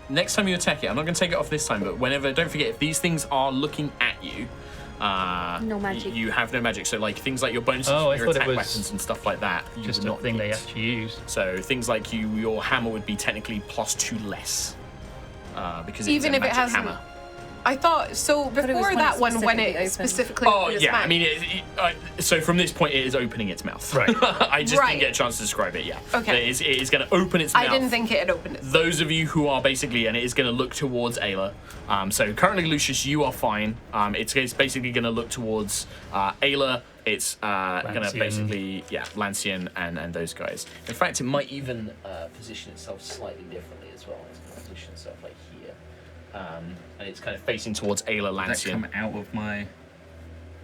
Speaker 2: Next time you attack it, I'm not going to take it off this time, but whenever, don't forget, if these things are looking at you,
Speaker 3: No magic.
Speaker 2: You have no magic. So like things like your bonuses,
Speaker 1: Oh, I
Speaker 2: your
Speaker 1: thought it
Speaker 2: attack
Speaker 1: was
Speaker 2: weapons and stuff like that, you
Speaker 1: Just
Speaker 2: would
Speaker 1: a
Speaker 2: not
Speaker 1: thing they
Speaker 2: get.
Speaker 1: actually use.
Speaker 2: So things like your hammer would be technically +2 less, because
Speaker 5: Even
Speaker 2: it's a
Speaker 5: if it
Speaker 2: magic
Speaker 5: hasn't-
Speaker 2: hammer.
Speaker 5: I thought so
Speaker 3: it was
Speaker 5: before
Speaker 3: when
Speaker 5: that
Speaker 3: it
Speaker 5: one when it
Speaker 3: specifically
Speaker 5: specifically.
Speaker 2: Oh
Speaker 5: opened its
Speaker 2: yeah, I
Speaker 5: mouth.
Speaker 2: mean, so from this point, it is opening its mouth.
Speaker 1: Right.
Speaker 2: I just
Speaker 5: Right.
Speaker 2: didn't get a chance to describe it. Yeah.
Speaker 5: Okay.
Speaker 2: It is going to open its mouth.
Speaker 5: I didn't think it had opened its.
Speaker 2: Those of you who are basically, and it is going to look towards Ayla. So currently, Lucius, you are fine. It's basically going to look towards Ayla. It's going to
Speaker 1: Lancian.
Speaker 2: basically, Lancian and those guys. In fact, it might even position itself slightly differently as well. It's going to position itself like here. And it's kind of facing towards Ayla
Speaker 4: Does that
Speaker 2: Lancian.
Speaker 4: come out of my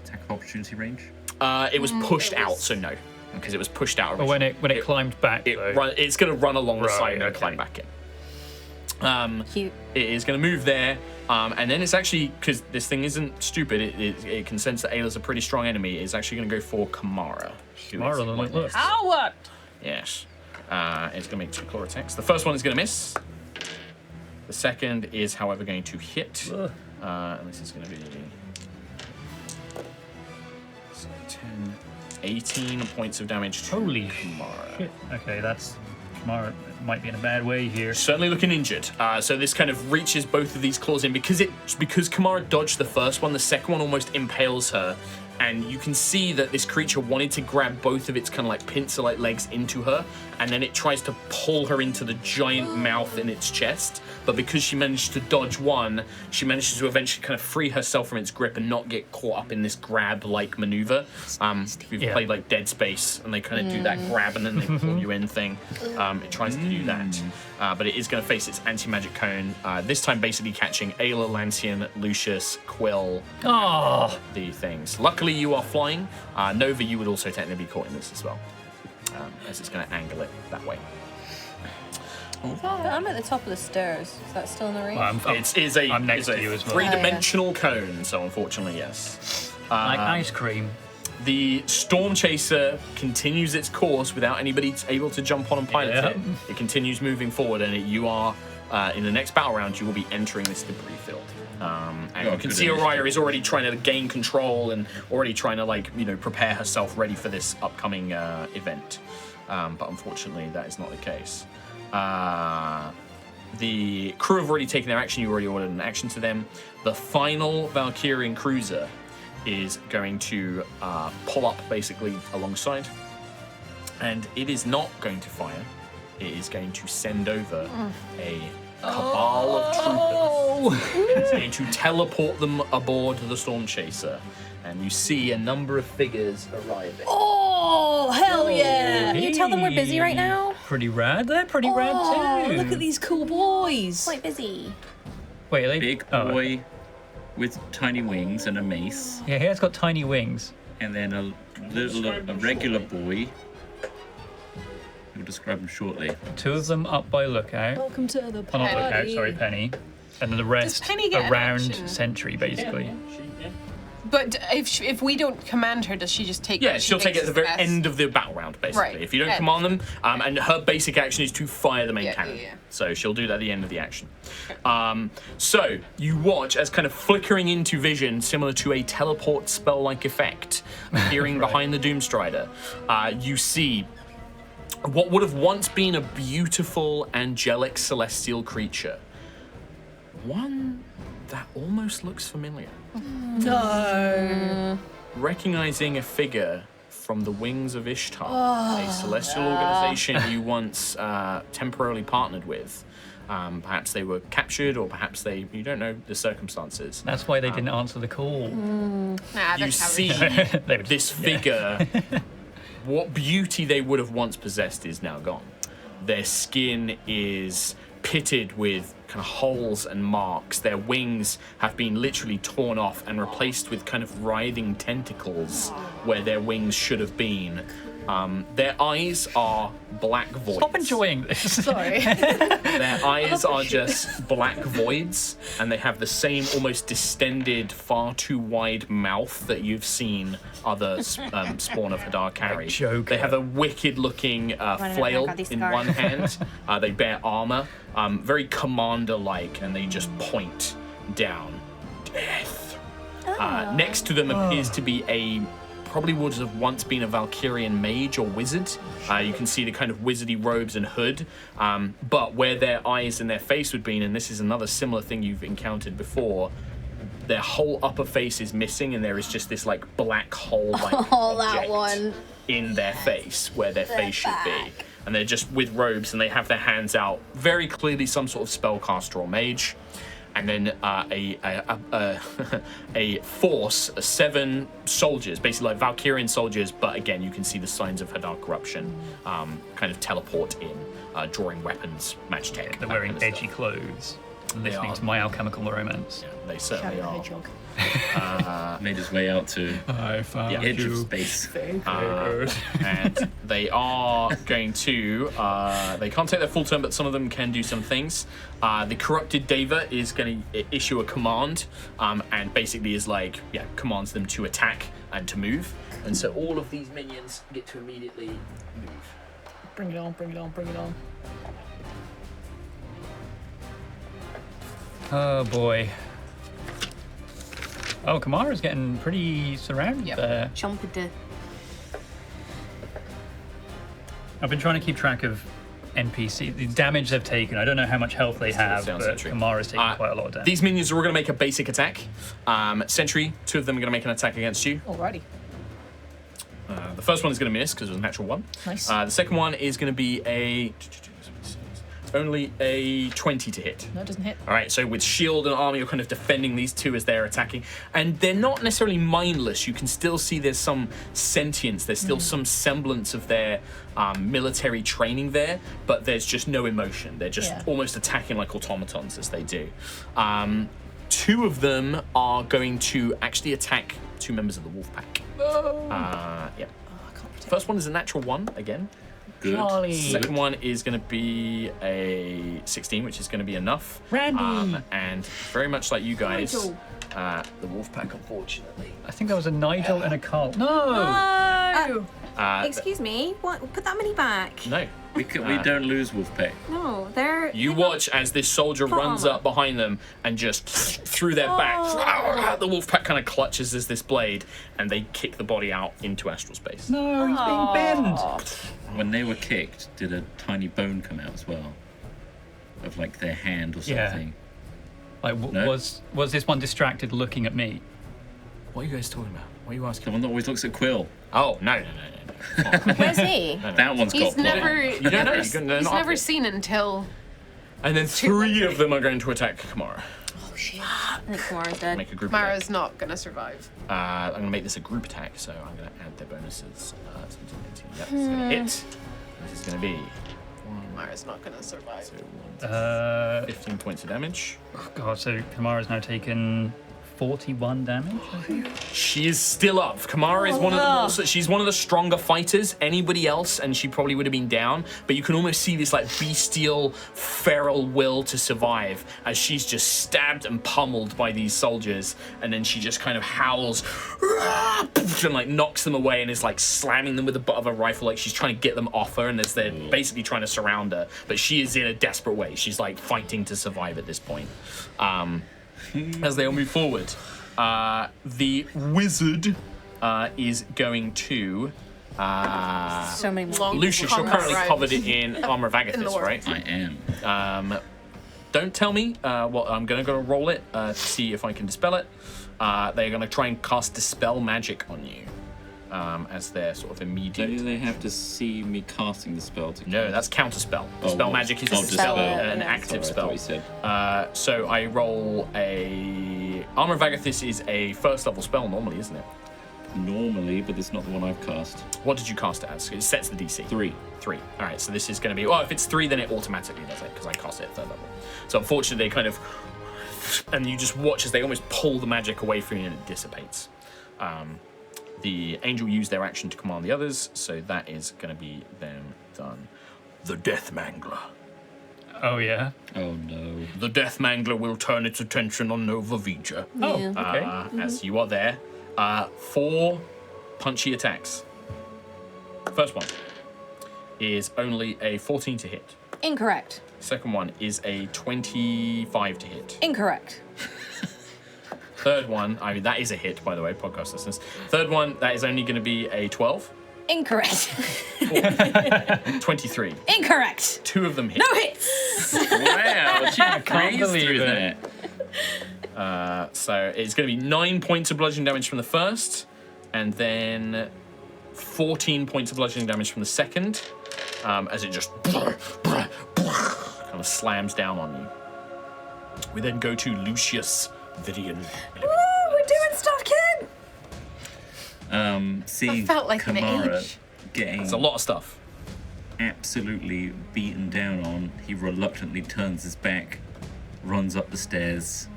Speaker 4: attack of opportunity range?
Speaker 2: It was pushed out, so no. Because it was pushed out
Speaker 1: But
Speaker 2: originally.
Speaker 1: when it climbed back, though.
Speaker 2: It's going to run along the
Speaker 1: Right,
Speaker 2: side and
Speaker 1: okay.
Speaker 2: climb back in.
Speaker 3: Cute.
Speaker 2: It is going to move there, and then it's actually, because this thing isn't stupid, it can sense that Ayla's a pretty strong enemy, it's actually going to go for Kamara. who
Speaker 1: Kamara,
Speaker 2: is
Speaker 1: look,
Speaker 2: right
Speaker 1: look.
Speaker 2: next.
Speaker 5: Howard.
Speaker 2: Yes. It's going to make 2 claw attacks. The first one is going to miss. The second is, however, going to hit. And this is going to be 10, 18 points of damage to
Speaker 1: Holy
Speaker 2: Kamara.
Speaker 1: shit. Okay, that's. Kamara might be in a bad way here.
Speaker 2: Certainly looking injured. So this kind of reaches both of these claws in because Kamara dodged the first one. The second one almost impales her, and you can see that this creature wanted to grab both of its kind of like pincer-like legs into her, and then it tries to pull her into the giant mouth in its chest. But because she managed to dodge one, she manages to eventually kind of free herself from its grip and not get caught up in this grab-like maneuver. If you've played like Dead Space and they kind of do that grab and then they pull you in thing, it tries to do that. But it is going to face its anti-magic cone, this time basically catching Ayla, Lancian, Lucius, Quill,
Speaker 1: Oh,
Speaker 2: the things. Luckily you are flying. Nova, you would also technically be caught in this as well, as it's going to angle it that way.
Speaker 3: I'm at the top of the stairs. Is that still in the range?
Speaker 2: I'm
Speaker 1: next to you as well.
Speaker 2: Three-dimensional cone, so unfortunately, yes.
Speaker 1: like ice cream.
Speaker 2: The Stormchaser continues its course without anybody able to jump on and pilot
Speaker 1: Yeah.
Speaker 2: it. It continues moving forward, and you are, in the next battle round, you will be entering this debris field. And you can
Speaker 4: good
Speaker 2: see
Speaker 4: initiative.
Speaker 2: Aerois is already trying to gain control and already trying to, prepare herself ready for this upcoming event. But unfortunately, that is not the case. The crew have already taken their action. You already ordered an action to them. The final Valkyrian cruiser is going to pull up basically alongside, and it is not going to fire. It is going to send over a cabal of troopers. It's going to teleport them aboard the Stormchaser. And you see a number of figures arriving.
Speaker 6: Oh, hell yeah!
Speaker 3: Can you tell them we're busy right now?
Speaker 1: Pretty rad. They're pretty rad too.
Speaker 6: Look at these cool boys.
Speaker 3: Quite busy.
Speaker 1: Wait, are they
Speaker 4: Big boy with tiny wings and a mace,
Speaker 1: Yeah, he has got tiny wings.
Speaker 4: and then a regular boy. We'll describe him shortly.
Speaker 1: Two of them up by Lookout.
Speaker 6: Welcome to the
Speaker 1: Oh,
Speaker 6: party.
Speaker 1: not Lookout, sorry, Penny. And then the rest
Speaker 5: Penny get an
Speaker 1: around
Speaker 5: action?
Speaker 1: Sentry, basically.
Speaker 5: But if we don't command her, does she just take?
Speaker 2: Yeah,
Speaker 5: what she
Speaker 2: she'll take it at the
Speaker 5: thinks
Speaker 2: very
Speaker 5: is best?
Speaker 2: end of the battle round, basically.
Speaker 5: Right.
Speaker 2: If you don't
Speaker 5: Yeah.
Speaker 2: command them, and her basic action is to fire the main
Speaker 5: Yeah,
Speaker 2: cannon.
Speaker 5: yeah, yeah.
Speaker 2: So she'll do that at the end of the action. So you watch as kind of flickering into vision, similar to a teleport spell-like effect, appearing behind the Doomstrider. You see what would have once been a beautiful, angelic, celestial creature. One that almost looks familiar.
Speaker 6: No.
Speaker 2: Recognizing a figure from the Wings of Ishtar, a celestial organization you once temporarily partnered with. Perhaps they were captured, or perhaps you don't know the circumstances.
Speaker 1: That's why they didn't answer the call.
Speaker 5: Nah, they're
Speaker 2: You
Speaker 5: cowards.
Speaker 2: see
Speaker 1: They were
Speaker 2: this figure, what beauty they would have once possessed is now gone. Their skin is pitted with kind of holes and marks. Their wings have been literally torn off and replaced with kind of writhing tentacles where their wings should have been. Their eyes are black voids.
Speaker 1: Stop enjoying this.
Speaker 6: Sorry.
Speaker 2: Their eyes are just black voids, and they have the same almost distended, far too wide mouth that you've seen other Spawn of Hadar carry.
Speaker 1: Joker.
Speaker 2: They have a wicked-looking flail
Speaker 3: got these
Speaker 2: in
Speaker 3: scars.
Speaker 2: one hand. They bear armor, very commander-like, and they just point down. Death. Next to them appears to be probably would have once been a Valkyrian mage or wizard. You can see the kind of wizardy robes and hood, but where their eyes and their face would be, and this is another similar thing you've encountered before, their whole upper face is missing, and there is just this like black hole-like
Speaker 3: Oh, that
Speaker 2: object
Speaker 3: one.
Speaker 2: in their face where their face should be. And they're just with robes, and they have their hands out, very clearly some sort of spellcaster or mage. And then a force, 7 soldiers, basically like Valkyrian soldiers, but again, you can see the signs of Hadar corruption kind of teleport in, drawing weapons, match tech.
Speaker 1: They're
Speaker 2: that
Speaker 1: wearing
Speaker 2: kind of
Speaker 1: edgy
Speaker 2: stuff.
Speaker 1: clothes. And
Speaker 2: They
Speaker 1: listening
Speaker 2: are.
Speaker 1: to My Alchemical Romance.
Speaker 2: Yeah, they certainly
Speaker 6: Shadow
Speaker 2: are.
Speaker 6: Hedgehog.
Speaker 4: Made his way out to
Speaker 1: I found
Speaker 4: the edge of space.
Speaker 2: And they are going to, they can't take their full turn, but some of them can do some things. The corrupted Deva is going to issue a command, and basically is like, commands them to attack and to move. And so all of these minions get to immediately move.
Speaker 6: Bring it on, bring it on, bring it on.
Speaker 1: Oh boy. Oh, Kamara's getting pretty surrounded there.
Speaker 3: Chomped to.
Speaker 1: I've been trying to keep track of NPC, the damage they've taken. I don't know how much health they have,
Speaker 2: Sounds
Speaker 1: but
Speaker 2: true.
Speaker 1: Kamara's taken quite a lot of damage.
Speaker 2: These minions are all going to make a basic attack. Sentry, 2 of them are going to make an attack against you.
Speaker 6: Alrighty.
Speaker 2: The first one is going to miss because it was a natural 1.
Speaker 6: Nice.
Speaker 2: The second one is going to be only a 20 to hit.
Speaker 6: No, it doesn't hit.
Speaker 2: All right, so with shield and armor, you're kind of defending these 2 as they're attacking. And they're not necessarily mindless. You can still see there's some sentience. There's still some semblance of their military training there, but there's just no emotion. They're just almost attacking like automatons as they do. 2 of them are going to actually attack 2 members of the wolf pack. First one is a natural 1 again.
Speaker 4: Good.
Speaker 6: Charlie.
Speaker 2: Second one is going to be a 16, which is going to be enough.
Speaker 6: Randy.
Speaker 2: And very much like you guys, the wolf pack, unfortunately.
Speaker 1: I think that was a Nigel and a Carl. No!
Speaker 6: Oh!
Speaker 3: Excuse me. What? Put that many back.
Speaker 2: No.
Speaker 4: We don't lose Wolfpack.
Speaker 3: No, they're.
Speaker 2: You watch as this soldier runs up behind them and just through their back, the wolf pack kind of clutches as this blade, and they kick the body out into astral space.
Speaker 1: No, he's being bent.
Speaker 4: When they were kicked, did a tiny bone come out as well? Of like their hand or
Speaker 1: Yeah.
Speaker 4: something?
Speaker 1: Like,
Speaker 4: No.
Speaker 1: was this one distracted looking at me?
Speaker 2: What are you guys talking about? What are you asking?
Speaker 4: The one that always looks at Quill.
Speaker 2: Oh, no.
Speaker 3: Where's he?
Speaker 4: That one's
Speaker 5: He's
Speaker 4: got blood.
Speaker 5: never.
Speaker 2: You don't know.
Speaker 5: He's
Speaker 2: They're not
Speaker 5: never
Speaker 2: obvious.
Speaker 5: seen until
Speaker 2: And then 3 of them are going to attack Kamara.
Speaker 3: Oh shit. I think Kamara's dead.
Speaker 2: Make a group
Speaker 5: Mara's not gonna survive.
Speaker 2: attack. I'm going to make this a group attack, so I'm going to add their bonuses. 17, 18. Yep, it's going to hit. This is going to be
Speaker 5: Mara's not gonna survive.
Speaker 2: so 15 points of damage.
Speaker 1: Oh god, so Kamara's now taken 41 damage, I think?
Speaker 2: She is still up. Kamara is one of the she's one of the stronger fighters. Anybody else, and she probably would have been down. But you can almost see this like bestial, feral will to survive as she's just stabbed and pummeled by these soldiers, and then she just kind of howls and like knocks them away and is like slamming them with the butt of a rifle, like she's trying to get them off her, and as they're basically trying to surround her. But she is in a desperate way. She's like fighting to survive at this point. As they all move forward, the wizard is going to.
Speaker 3: So many more.
Speaker 2: Lucius, you're
Speaker 5: combat
Speaker 2: currently
Speaker 5: rounds.
Speaker 2: covered in Armor of
Speaker 5: In the
Speaker 2: Agathis,
Speaker 5: world.
Speaker 2: right?
Speaker 4: I am.
Speaker 2: Don't tell me what I'm going to roll it to see if I can dispel it. They're going to try and cast Dispel Magic on you as their sort of immediate.
Speaker 4: Do they have to see me casting the spell to
Speaker 2: No, that's counterspell. Dispel
Speaker 4: what?
Speaker 2: Magic is
Speaker 3: Dispel it,
Speaker 2: an
Speaker 3: yeah.
Speaker 2: active
Speaker 4: Sorry, I thought
Speaker 2: spell.
Speaker 4: you said.
Speaker 2: So I roll a Armor of Agathis is a 1st level spell normally, isn't it?
Speaker 4: Normally, but it's not the one I've cast.
Speaker 2: What did you cast it as? It sets the DC.
Speaker 4: 3.
Speaker 2: 3. All right, so this is going to be. Well, if it's 3, then it automatically does it because I cast it at 3rd level. So unfortunately, they kind of, and you just watch as they almost pull the magic away from you and it dissipates. The angel used their action to command the others, so that is going to be them done. The Death Mangler.
Speaker 1: Oh yeah.
Speaker 4: Oh no.
Speaker 2: The Death Mangler will turn its attention on Nova Vija.
Speaker 1: Oh,
Speaker 3: Yeah.
Speaker 1: okay.
Speaker 2: As you are there. 4 punchy attacks. First one is only a 14 to hit.
Speaker 3: Incorrect.
Speaker 2: Second one is a 25 to hit.
Speaker 3: Incorrect.
Speaker 2: Third one, I mean, that is a hit, by the way, podcast listeners. Third one, that is only going to be a 12.
Speaker 3: Incorrect.
Speaker 2: 23.
Speaker 3: Incorrect.
Speaker 2: 2 of them hit.
Speaker 3: No hits.
Speaker 4: Wow, she
Speaker 1: can't believe it.
Speaker 2: So it's going to be 9 points of bludgeoning damage from the first, and then 14 points of bludgeoning damage from the second, as it just kind of slams down on you. We then go to Lucius Vidian.
Speaker 3: Woo, we're doing stuff, kid.
Speaker 4: Seeing
Speaker 5: I felt like an
Speaker 4: Kamara
Speaker 5: age.
Speaker 4: getting
Speaker 2: It's a lot of stuff.
Speaker 4: absolutely beaten down on, he reluctantly turns his back, runs up the stairs,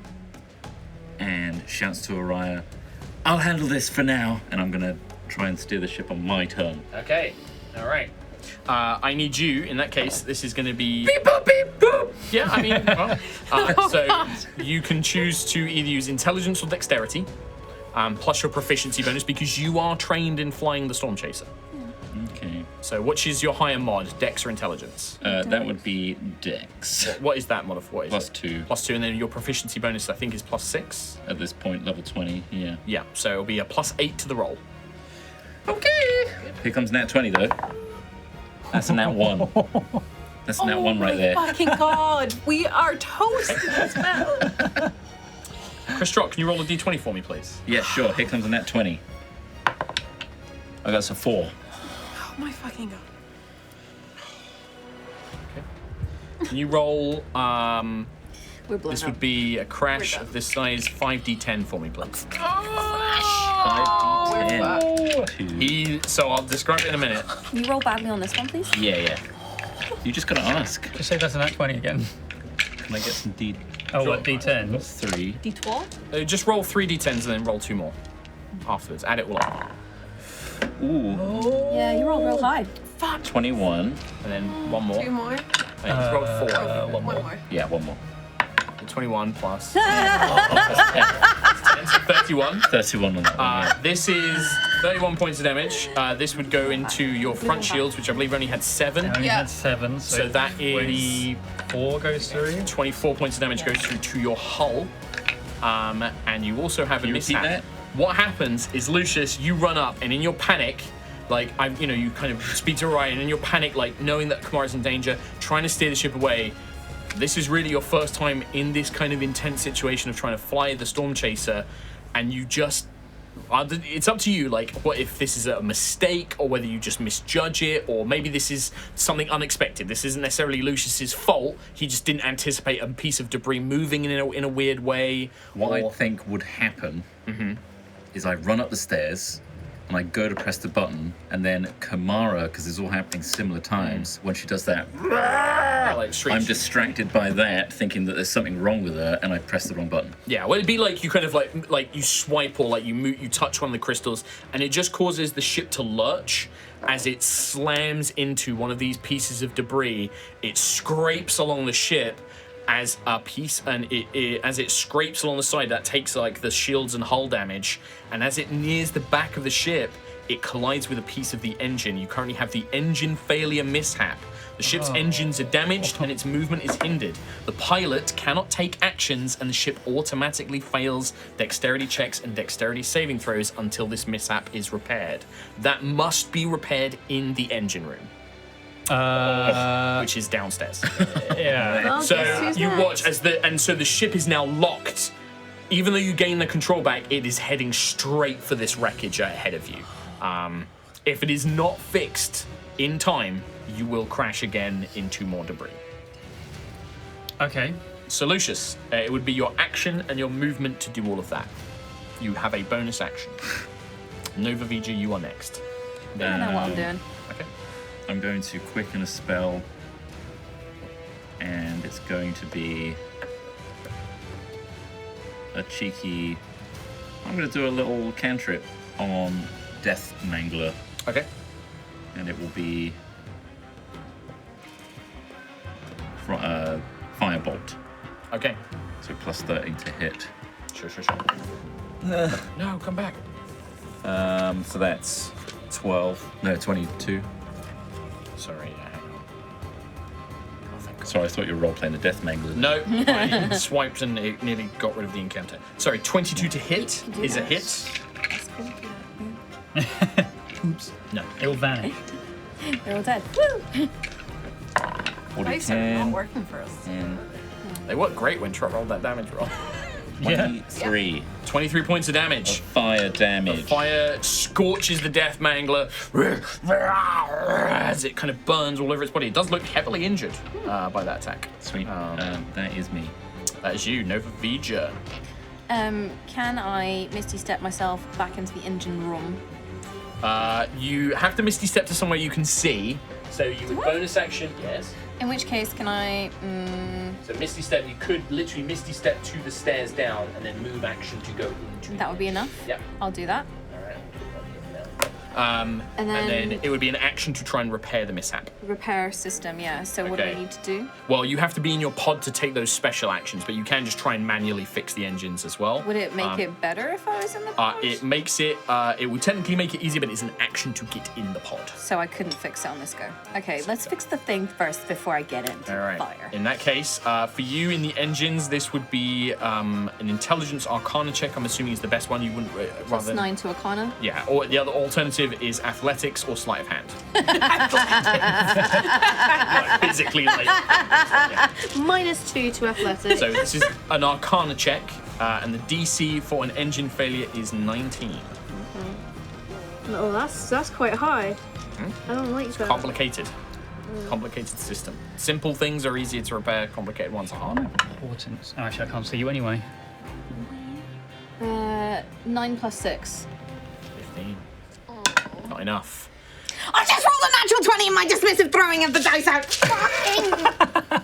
Speaker 4: and shouts to Aerois, "I'll handle this for now," and I'm gonna try and steer the ship on my turn.
Speaker 2: Okay, all right. I need you, in that case, this is going to be... Beep, boop, beep, boop. Yeah, I mean, well, so you can choose to either use intelligence or dexterity, plus your proficiency bonus, because you are trained in flying the Stormchaser.
Speaker 4: Okay.
Speaker 2: So which is your higher mod, dex or intelligence?
Speaker 4: That would be Dex.
Speaker 2: What is that mod of what is
Speaker 4: Plus
Speaker 2: it?
Speaker 4: 2.
Speaker 2: Plus 2, and then your proficiency bonus, I think, is plus 6.
Speaker 4: At this point, level 20, yeah.
Speaker 2: Yeah, so it'll be a plus 8 to the roll.
Speaker 4: Okay. Here comes Nat 20, though. That's a Nat 1. That's a Nat 1 right there.
Speaker 5: Fucking god, we are toast in this battle.
Speaker 2: Chris Strock, can you roll a d20 for me, please?
Speaker 4: Yeah, sure. Here comes a Nat 20. I got a 4.
Speaker 5: Oh my fucking god.
Speaker 2: Can you roll,
Speaker 3: We're blown
Speaker 2: this
Speaker 3: up.
Speaker 2: would be a crash
Speaker 5: We're done.
Speaker 2: of this size, 5d10 for me, please.
Speaker 4: 5d10.
Speaker 2: So I'll describe it in a minute.
Speaker 3: Can you roll badly on this one, please?
Speaker 4: Yeah. You just gotta ask.
Speaker 1: Just say that's a nat 20 again.
Speaker 4: Can I get some D?
Speaker 1: Oh, what, D10?
Speaker 4: 3.
Speaker 3: D12?
Speaker 2: Just roll 3 d10s and then roll 2 more afterwards. Add it all up.
Speaker 4: Ooh.
Speaker 3: Yeah, you rolled real high.
Speaker 4: 21.
Speaker 2: And then 1 more.
Speaker 5: 2 more.
Speaker 2: And you rolled 4.
Speaker 5: One more.
Speaker 4: Yeah, 1 more.
Speaker 2: 21 plus 10, so 31.
Speaker 4: 31 on that one.
Speaker 2: This is 31 points of damage. This would go into your front shields, which I believe only had 7.
Speaker 1: I only
Speaker 5: Yeah.
Speaker 1: had 7,
Speaker 2: So that is
Speaker 1: 24 goes through.
Speaker 2: 24 points of damage goes through to your hull. And you also have a
Speaker 4: Can you repeat
Speaker 2: mishap.
Speaker 4: that?
Speaker 2: What happens is, Lucius, you run up, and in your panic, like, you kind of speak to Orion, and in your panic, like, knowing that Kamara's in danger, trying to steer the ship away. This is really your first time in this kind of intense situation of trying to fly the Stormchaser, and you just It's up to you, like, what if this is a mistake, or whether you just misjudge it, or maybe this is something unexpected. This isn't necessarily Lucius's fault. He just didn't anticipate a piece of debris moving in a weird way.
Speaker 4: What I think would happen is I run up the stairs, and I go to press the button, and then Kamara, because it's all happening similar times, when she does that,
Speaker 2: Like,
Speaker 4: I'm distracted by that, thinking that there's something wrong with her, and I press the wrong button.
Speaker 2: Yeah, well, it'd be like you kind of like you swipe or like you touch one of the crystals, and it just causes the ship to lurch as it slams into one of these pieces of debris. It scrapes along the ship as a piece, and as it scrapes along the side, that takes like the shields and hull damage, and as it nears the back of the ship, it collides with a piece of the engine. You currently have the engine failure mishap. The ship's engines are damaged and its movement is hindered. The pilot cannot take actions, and the ship automatically fails dexterity checks and dexterity saving throws until this mishap is repaired. That must be repaired in the engine room, which is downstairs.
Speaker 1: Yeah.
Speaker 3: Well,
Speaker 2: So
Speaker 3: guess who's
Speaker 2: you
Speaker 3: next?
Speaker 2: watch as so the ship is now locked. Even though you gain the control back, it is heading straight for this wreckage ahead of you. If it is not fixed in time, you will crash again into more debris.
Speaker 1: Okay.
Speaker 2: So Lucius, it would be your action and your movement to do all of that. You have a bonus action. Nova Vija, you are next.
Speaker 3: I don't know what I'm doing.
Speaker 2: Okay.
Speaker 4: I'm going to quicken a spell, and it's going to be a cheeky... I'm going to do a little cantrip on Death Mangler,
Speaker 2: Okay.
Speaker 4: and it will be Firebolt.
Speaker 2: Okay.
Speaker 4: So plus 13 to hit.
Speaker 2: Sure. No, come back.
Speaker 4: So that's 22.
Speaker 2: Sorry, hang on. Oh, thank God.
Speaker 4: Sorry, I thought you were role-playing the Death Mangler.
Speaker 2: No, I swiped and it nearly got rid of the encounter. Sorry, 22 to hit
Speaker 3: do
Speaker 2: is a
Speaker 3: that.
Speaker 2: hit.
Speaker 3: That's cool. Yeah.
Speaker 1: Oops.
Speaker 2: No.
Speaker 1: It will vanish.
Speaker 3: They're all dead. Woo!
Speaker 5: Dice are not
Speaker 4: 10,
Speaker 5: working for us.
Speaker 4: and
Speaker 2: They work great when Trot rolled that damage roll.
Speaker 4: 23
Speaker 2: 23 points of damage.
Speaker 4: fire damage.
Speaker 2: Fire scorches the Death Mangler as it kind of burns all over its body. It does look heavily injured by that attack.
Speaker 4: Sweet. That is me.
Speaker 2: That is you, Nova Vija.
Speaker 3: Can I Misty Step myself back into the engine room?
Speaker 2: You have to Misty Step to somewhere you can see. So you would bonus action, yes.
Speaker 3: In which case, can I?
Speaker 2: So Misty Step, you could literally Misty Step to the stairs down and then move action to go into.
Speaker 3: That would be enough.
Speaker 2: Yep.
Speaker 3: I'll do that.
Speaker 2: Alright.
Speaker 3: And
Speaker 2: And
Speaker 3: then-
Speaker 2: then it would be an action to try and repair the mishap.
Speaker 3: Repair system. Yeah. So what do I
Speaker 2: Okay.
Speaker 3: need to do?
Speaker 2: Well, you have to be in your pod to take those special actions, but you can just try and manually fix the engines as well.
Speaker 3: Would it make it better if I was in the pod?
Speaker 2: It makes it, it would technically make it easier, but it's an action to get in the pod.
Speaker 3: So I couldn't fix it on this go. Okay, let's fix the thing first before I get into
Speaker 2: All right.
Speaker 3: fire.
Speaker 2: In that case, for you in the engines, this would be an intelligence arcana check. I'm assuming is the best one. You wouldn't
Speaker 3: Plus
Speaker 2: rather.
Speaker 3: 9 to Arcana.
Speaker 2: Yeah, or the other alternative is athletics or sleight of hand. Like, physically, like.
Speaker 3: Minus 2 to Athletics.
Speaker 2: So this is an arcana check, and the DC for an engine failure is 19.
Speaker 7: Oh, that's quite high. I don't like that.
Speaker 2: Complicated. Complicated system. Simple things are easier to repair, complicated ones are harder.
Speaker 1: Importance. Oh, actually, I can't see you anyway.
Speaker 3: 9 plus 6.
Speaker 2: 15. Not enough.
Speaker 3: I just rolled a natural 20 in my dismissive throwing of the dice out. Fucking.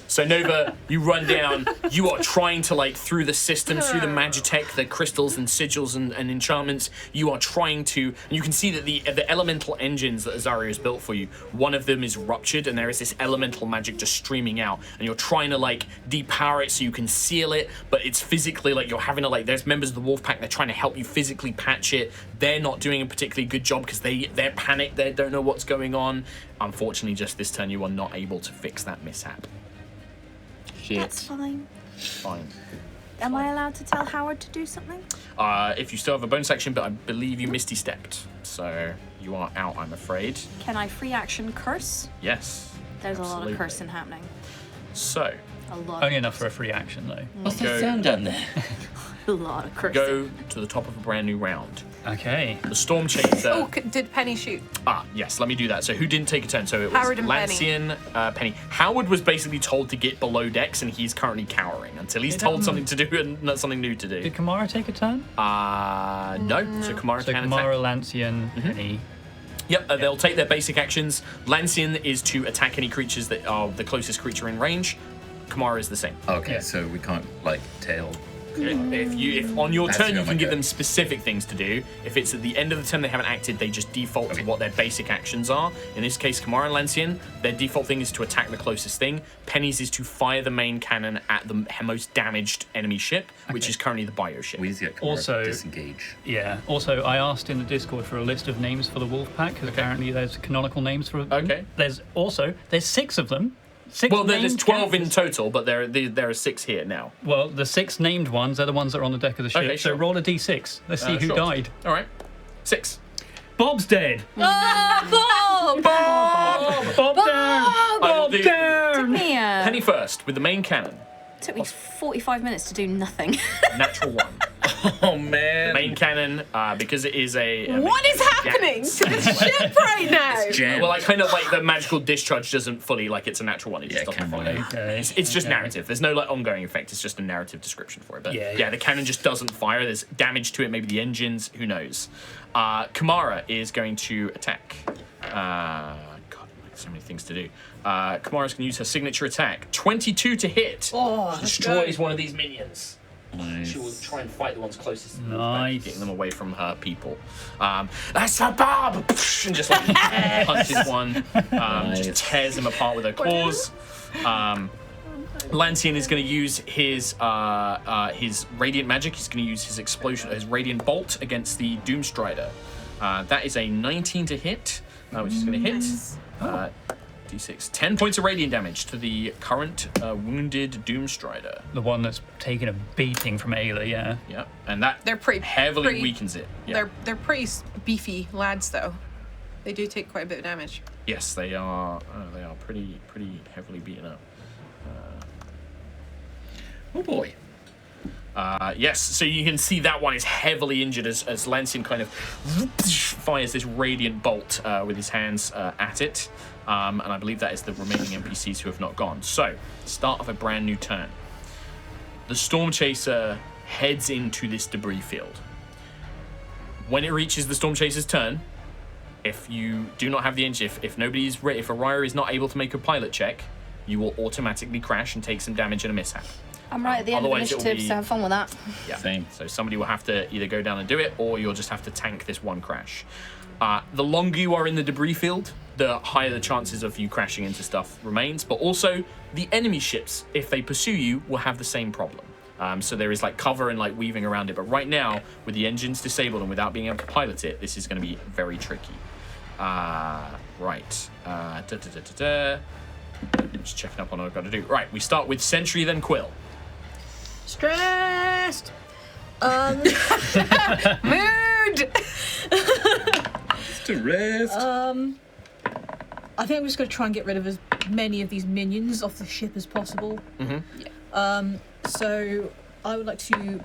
Speaker 2: So Nova, you run down. You are trying to, like, through the systems, through the magitech, the crystals and sigils and enchantments. You are trying to. And you can see that the elemental engines that Azaria has built for you, one of them is ruptured, and there is this elemental magic just streaming out. And you're trying to, like, depower it so you can seal it, but it's physically like you're having to, like. There's members of the wolf pack. They're trying to help you physically patch it. They're not doing a particularly good job because they're panicked. They don't know what's going on. Unfortunately, just this turn, you are not able to fix that mishap.
Speaker 3: That's fine.
Speaker 2: Fine.
Speaker 3: Am I allowed to tell Howard to do something?
Speaker 2: If you still have a bonus action, but I believe you misty stepped, so you are out, I'm afraid.
Speaker 3: Can I free action curse?
Speaker 2: Yes.
Speaker 3: There's a lot
Speaker 2: absolutely.
Speaker 3: of cursing happening.
Speaker 2: So,
Speaker 3: A lot.
Speaker 1: Only enough for a free action, though.
Speaker 4: What's
Speaker 2: Go.
Speaker 4: that sound down there?
Speaker 7: A lot of cursing.
Speaker 2: Go to the top of a brand new round.
Speaker 1: Okay.
Speaker 2: The Stormchaser.
Speaker 5: Oh, did Penny shoot?
Speaker 2: Yes, let me do that. So who didn't take a turn? So it was
Speaker 5: Howard and
Speaker 2: Lancian, Penny. Howard was basically told to get below decks, and he's currently cowering until he's told something to do and not something new to do.
Speaker 1: Did Kamara take a turn?
Speaker 2: No. So Kamara
Speaker 1: So
Speaker 2: can
Speaker 1: Kamara,
Speaker 2: attack.
Speaker 1: Lancian, Penny.
Speaker 2: Yep, they'll take their basic actions. Lancian is to attack any creatures that are the closest creature in range. Kamara is the same.
Speaker 4: Okay,
Speaker 1: Yeah.
Speaker 4: so we can't like tail.
Speaker 2: If on your
Speaker 4: That's
Speaker 2: turn
Speaker 4: the
Speaker 2: you
Speaker 4: one
Speaker 2: can
Speaker 4: I
Speaker 2: give
Speaker 4: go.
Speaker 2: them specific things to do. If it's at the end of the turn they haven't acted, they just default to what their basic actions are. In this case, Kamara and Lancian, their default thing is to attack the closest thing. Penny's is to fire the main cannon at the most damaged enemy ship, which is currently the bio ship.
Speaker 4: We need to get Kamara
Speaker 1: Also-
Speaker 4: to disengage.
Speaker 1: Yeah. Also, I asked in the Discord for a list of names for the wolf pack because apparently there's canonical names for them.
Speaker 2: Okay.
Speaker 1: There's 6 of them. 6
Speaker 2: Well, there's
Speaker 1: named
Speaker 2: 12 in
Speaker 1: characters.
Speaker 2: total, but there are 6 here now.
Speaker 1: Well, the 6 named ones are the ones that are on the deck of the ship.
Speaker 2: Okay,
Speaker 1: So
Speaker 2: sure.
Speaker 1: roll a d6. Let's see who
Speaker 2: Sure.
Speaker 1: died.
Speaker 2: All right. 6.
Speaker 1: Bob's dead.
Speaker 6: Bob!
Speaker 1: Bob down. Bob
Speaker 2: the-
Speaker 1: down.
Speaker 7: Me,
Speaker 2: Penny first with the main cannon.
Speaker 7: took me 45 minutes to do nothing.
Speaker 2: Natural 1.
Speaker 4: Oh man.
Speaker 2: Main cannon, because it is a.
Speaker 5: What is happening to this ship right now?
Speaker 4: Jam.
Speaker 2: Well, I kind of like the magical discharge doesn't fully like it's a natural one. It just
Speaker 4: Yeah,
Speaker 2: doesn't
Speaker 4: cannon,
Speaker 2: follow.
Speaker 1: Okay.
Speaker 2: It's just
Speaker 1: Okay.
Speaker 2: narrative. There's no like ongoing effect. It's just a narrative description for it. But
Speaker 1: Yeah,
Speaker 2: yeah,
Speaker 1: yeah.
Speaker 2: the cannon just doesn't fire. There's damage to it. Maybe the engines. Who knows? Kamara is going to attack. God, so many things to do. Kamara's going to use her signature attack. 22 to hit.
Speaker 5: Oh,
Speaker 2: Destroys one of these minions.
Speaker 4: Nice.
Speaker 2: She will try and fight the ones closest to the
Speaker 1: Nice.
Speaker 2: wolfpack, getting them away from her people. That's a Bob! And just like punches one,
Speaker 4: Nice.
Speaker 2: just tears him apart with her claws. Lancian is going to use his radiant magic. He's going to use his explosion, his radiant bolt against the Doomstrider. That is a 19 to hit, which is going to hit. D6, 10 points of radiant damage to the current wounded Doomstrider.
Speaker 1: The one that's taken a beating from Ayla, yeah.
Speaker 2: Yep, and that
Speaker 5: They're pretty
Speaker 2: heavily weakens it. Yeah.
Speaker 5: They're pretty beefy lads, though. They do take quite a bit of damage.
Speaker 2: Yes, they are. They are pretty heavily beaten up.
Speaker 4: Oh boy.
Speaker 2: Yes, so you can see that one is heavily injured as Lancian kind of fires this radiant bolt with his hands at it. And I believe that is the remaining NPCs who have not gone. So, start of a brand new turn. The Stormchaser heads into this debris field. When it reaches the Stormchaser's turn, if you do not have the engine, if Aerois is not able to make a pilot check, you will automatically crash and take some damage and a mishap.
Speaker 7: I'm right at the end of
Speaker 2: Otherwise it'll
Speaker 7: initiative,
Speaker 2: be-
Speaker 7: so have fun with that.
Speaker 2: Yeah.
Speaker 4: Same.
Speaker 2: So somebody will have to either go down and do it, or you'll just have to tank this one crash. The longer you are in the debris field, the higher the chances of you crashing into stuff remains. But also, the enemy ships, if they pursue you, will have the same problem. So there is like cover and like weaving around it. But right now, with the engines disabled and without being able to pilot it, this is going to be very tricky. Right. Just checking up on what I've got to do. Right, we start with Sentry, then Quill.
Speaker 6: Stressed!
Speaker 5: Mood!
Speaker 4: Just to rest.
Speaker 6: I think I'm just going to try and get rid of as many of these minions off the ship as possible. So I would like to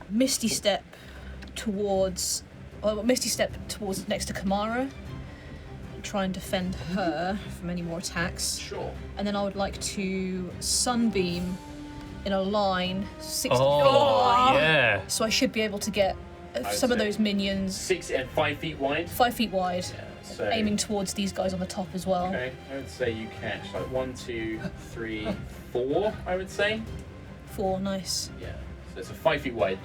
Speaker 6: Misty Step towards next to Kamara. Try and defend her from any more attacks.
Speaker 2: Sure.
Speaker 6: And then I would like to Sunbeam in a line 60 feet
Speaker 1: Oh,
Speaker 6: wide.
Speaker 1: yeah.
Speaker 6: So I should be able to get some of
Speaker 2: say-
Speaker 6: those minions
Speaker 2: 6 and 5 feet wide.
Speaker 6: 5 feet wide,
Speaker 2: So
Speaker 6: aiming towards these guys on the top as well.
Speaker 2: Okay, I would say you catch like 1, 2, 3, 4. I would say.
Speaker 6: 4, nice.
Speaker 2: Yeah. So it's a 5 feet wide.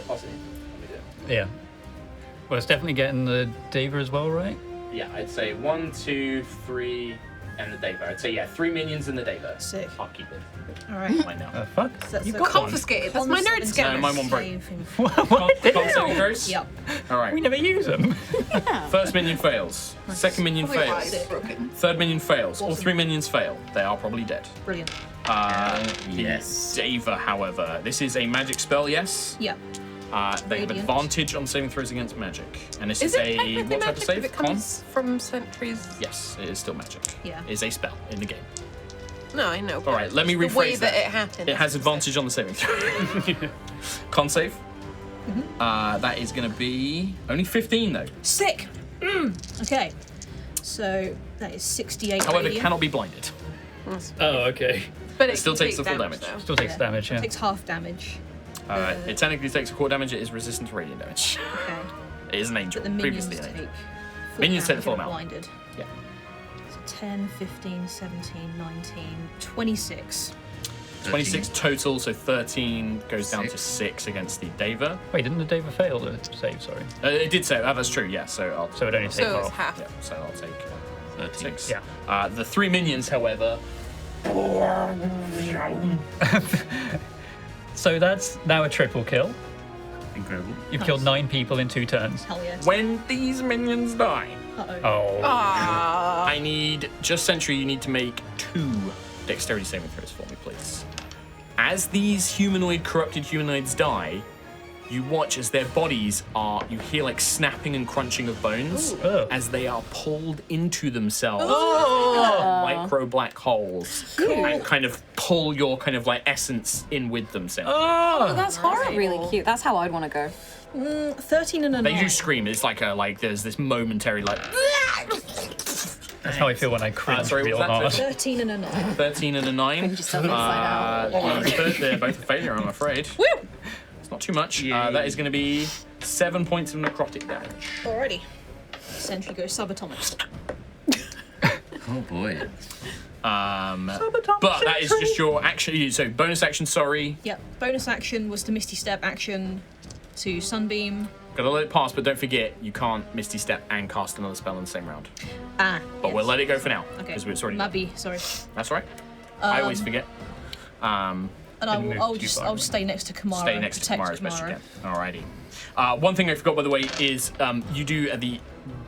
Speaker 2: Pass it in. Let me do it.
Speaker 1: Yeah. Well, it's definitely getting the Dava as well, right?
Speaker 2: Yeah, I'd say 1, 2, 3, and the Dava. I'd say yeah, 3 minions and the Dava.
Speaker 6: Sick.
Speaker 2: I'll keep it.
Speaker 6: Alright.
Speaker 2: Mine now.
Speaker 1: Fuck.
Speaker 6: That's
Speaker 1: You've
Speaker 6: a
Speaker 1: got one.
Speaker 5: Confiscated. That's my nerd
Speaker 2: No,
Speaker 5: scanner.
Speaker 2: mine won't break.
Speaker 6: Saving.
Speaker 1: What the
Speaker 2: Can't
Speaker 1: hell?
Speaker 2: save gross?
Speaker 6: Yep.
Speaker 2: All right.
Speaker 1: We never use them.
Speaker 2: First minion fails. Second minion fails.
Speaker 5: Broken.
Speaker 2: Third minion fails. All 3 minions fail. They are probably dead.
Speaker 6: Brilliant.
Speaker 4: Yes.
Speaker 2: Dava, however, this is a magic spell, yes?
Speaker 6: Yep.
Speaker 2: They have
Speaker 6: Radiant.
Speaker 2: advantage on saving throws against magic. And this
Speaker 5: Is
Speaker 2: is
Speaker 5: it
Speaker 2: a
Speaker 5: technically
Speaker 2: what type
Speaker 5: magic
Speaker 2: of save?
Speaker 5: if it comes from sentries?
Speaker 2: Yes, it is still magic.
Speaker 6: Yeah.
Speaker 2: It is a spell in the game.
Speaker 5: No, I know.
Speaker 2: All right, let me
Speaker 5: The way
Speaker 2: rephrase
Speaker 5: that
Speaker 2: that.
Speaker 5: it happened.
Speaker 2: It has advantage on the saving throw. Con save? That is going to be only 15 though.
Speaker 6: Sick. Okay. So that is 68.
Speaker 2: However, it
Speaker 6: radiant.
Speaker 2: cannot be blinded.
Speaker 1: Oh, okay.
Speaker 5: But
Speaker 2: It still
Speaker 5: can
Speaker 2: takes
Speaker 5: take
Speaker 2: the full damage.
Speaker 5: though.
Speaker 1: Still takes damage, yeah.
Speaker 6: Takes half damage.
Speaker 2: It technically takes a core damage. It is resistant to radiant damage.
Speaker 6: Okay.
Speaker 2: It is an angel.
Speaker 6: But the minions
Speaker 2: Previously an
Speaker 6: take.
Speaker 2: angel.
Speaker 6: full
Speaker 2: Minions take
Speaker 6: damage
Speaker 2: the full
Speaker 6: if
Speaker 2: amount.
Speaker 6: Blinded.
Speaker 2: Yeah.
Speaker 6: So 10, 15, 17, 19, 26.
Speaker 2: 26 total, so 13 goes down to 6 against the Deva.
Speaker 1: Wait, didn't the Deva fail to save? Sorry.
Speaker 2: It did say, that's true, yeah, so I'll
Speaker 1: So it only takes
Speaker 5: So it's
Speaker 1: half.
Speaker 5: half.
Speaker 2: yeah, so I'll take
Speaker 4: 13.
Speaker 2: 6.
Speaker 1: Yeah.
Speaker 2: The 3 minions, however,
Speaker 1: So that's now a triple kill.
Speaker 4: Incredible.
Speaker 1: You've killed 9 people in 2 turns.
Speaker 6: Hell yeah.
Speaker 2: when these minions die,
Speaker 6: Uh-oh.
Speaker 1: Oh.
Speaker 2: I need, just Sentry, you need to make 2 dexterity saving throws for me, please. As these corrupted humanoids die, you watch as their bodies you hear like snapping and crunching of bones
Speaker 1: Oh.
Speaker 2: as they are pulled into themselves. Micro black holes. And kind of pull your kind of like essence in with themselves.
Speaker 3: Oh, that's really cute. That's how I'd want to go.
Speaker 6: 13 and a 9.
Speaker 2: They do scream. It's like there's this momentary like
Speaker 1: That's how I feel when I cringe
Speaker 2: sorry,
Speaker 1: real
Speaker 2: what was that?
Speaker 1: hard.
Speaker 6: 13 and a 9.
Speaker 2: 13 and a 9.
Speaker 3: Just inside out.
Speaker 2: They're both a failure, I'm afraid.
Speaker 6: Woo!
Speaker 2: It's not too much. That is going to be 7 points of necrotic damage.
Speaker 6: Alrighty. Sentry goes subatomic.
Speaker 4: Oh boy.
Speaker 2: But that is just your action. So bonus action, sorry.
Speaker 6: Yep. Bonus action was to Misty Step, action to Sunbeam.
Speaker 2: Gotta let it pass, but don't forget, you can't Misty Step and cast another spell in the same round.
Speaker 6: Ah.
Speaker 2: But we'll let it go for now.
Speaker 6: Okay.
Speaker 2: Because it's already.
Speaker 6: Mabby, sorry.
Speaker 2: That's right. I always forget.
Speaker 6: And
Speaker 1: Didn't move
Speaker 6: I'll
Speaker 1: too
Speaker 6: just
Speaker 1: far,
Speaker 6: I'll just stay next to Kamara.
Speaker 2: Stay
Speaker 6: and
Speaker 2: next to
Speaker 6: protect
Speaker 2: Kamara as best you can. Alrighty. One thing I forgot, by the way, is you do at the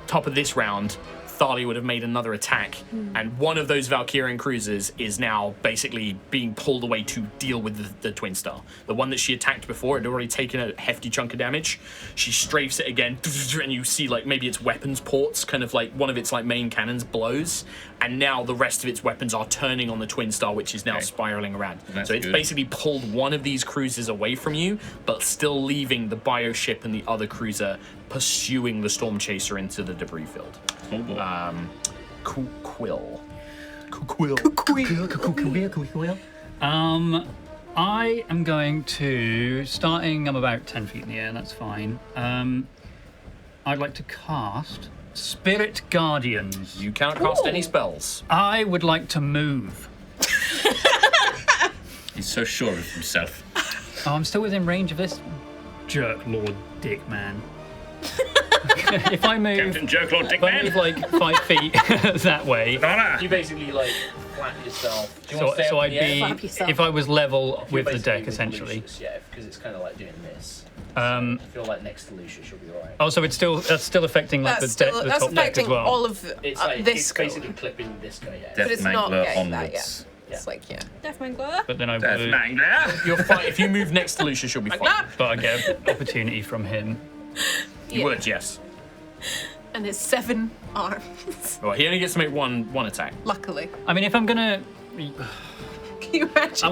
Speaker 2: top of this round, Thalia would have made another attack, and one of those Valkyrian cruisers is now basically being pulled away to deal with the Twin Star. The one that she attacked before had already taken a hefty chunk of damage. She strafes it again, and you see like maybe its weapons ports, kind of like one of its like main cannons blows, and now the rest of its weapons are turning on the Twin Star, which is now spiraling around.
Speaker 4: That's
Speaker 2: so it's
Speaker 4: good.
Speaker 2: basically pulled one of these cruisers away from you, but still leaving the bioship and the other cruiser pursuing the Stormchaser into the debris field.
Speaker 4: Oh boy.
Speaker 2: Quill.
Speaker 1: I am going to, I'm about 10 feet in the air, and that's fine. I'd like to cast Spirit Guardians.
Speaker 2: You cannot cast any spells.
Speaker 1: I would like to move.
Speaker 4: He's so sure of himself.
Speaker 1: Oh, I'm still within range of this jerk lord dick man. If I move,
Speaker 4: Captain Jerklord
Speaker 1: if I move like 5 feet that way,
Speaker 2: You basically like flatten yourself. Do you want
Speaker 1: so,
Speaker 2: to stay
Speaker 1: so
Speaker 2: up
Speaker 1: I'd
Speaker 2: in the air?
Speaker 3: Flap
Speaker 1: be,
Speaker 3: yourself.
Speaker 1: if I was level
Speaker 2: You're
Speaker 1: with the
Speaker 2: basically
Speaker 1: deck essentially.
Speaker 2: Lucius, yeah, because it's kind of like doing this.
Speaker 1: I
Speaker 2: feel like next to Lucius, you'll be alright.
Speaker 1: Oh, so that's still affecting like
Speaker 5: That's
Speaker 1: the deck,
Speaker 5: still
Speaker 1: the
Speaker 5: that's
Speaker 1: top deck as
Speaker 5: affecting
Speaker 1: well.
Speaker 5: all of
Speaker 2: It's like
Speaker 5: this
Speaker 2: it's
Speaker 5: code.
Speaker 2: basically clipping this guy. Yeah.
Speaker 5: But it's not
Speaker 4: Death
Speaker 5: getting that
Speaker 4: onwards.
Speaker 5: yet. It's like, yeah.
Speaker 6: Death Mangler.
Speaker 1: But then I
Speaker 4: Death
Speaker 1: would,
Speaker 4: Mangler.
Speaker 2: You're fine. If you move next to Lucius, you'll be fine.
Speaker 1: but I get an opportunity from him.
Speaker 2: You would, yes.
Speaker 5: And it's 7 arms.
Speaker 2: Well, he only gets to make one attack.
Speaker 5: Luckily.
Speaker 1: I mean, if I'm gonna,
Speaker 5: Can you imagine?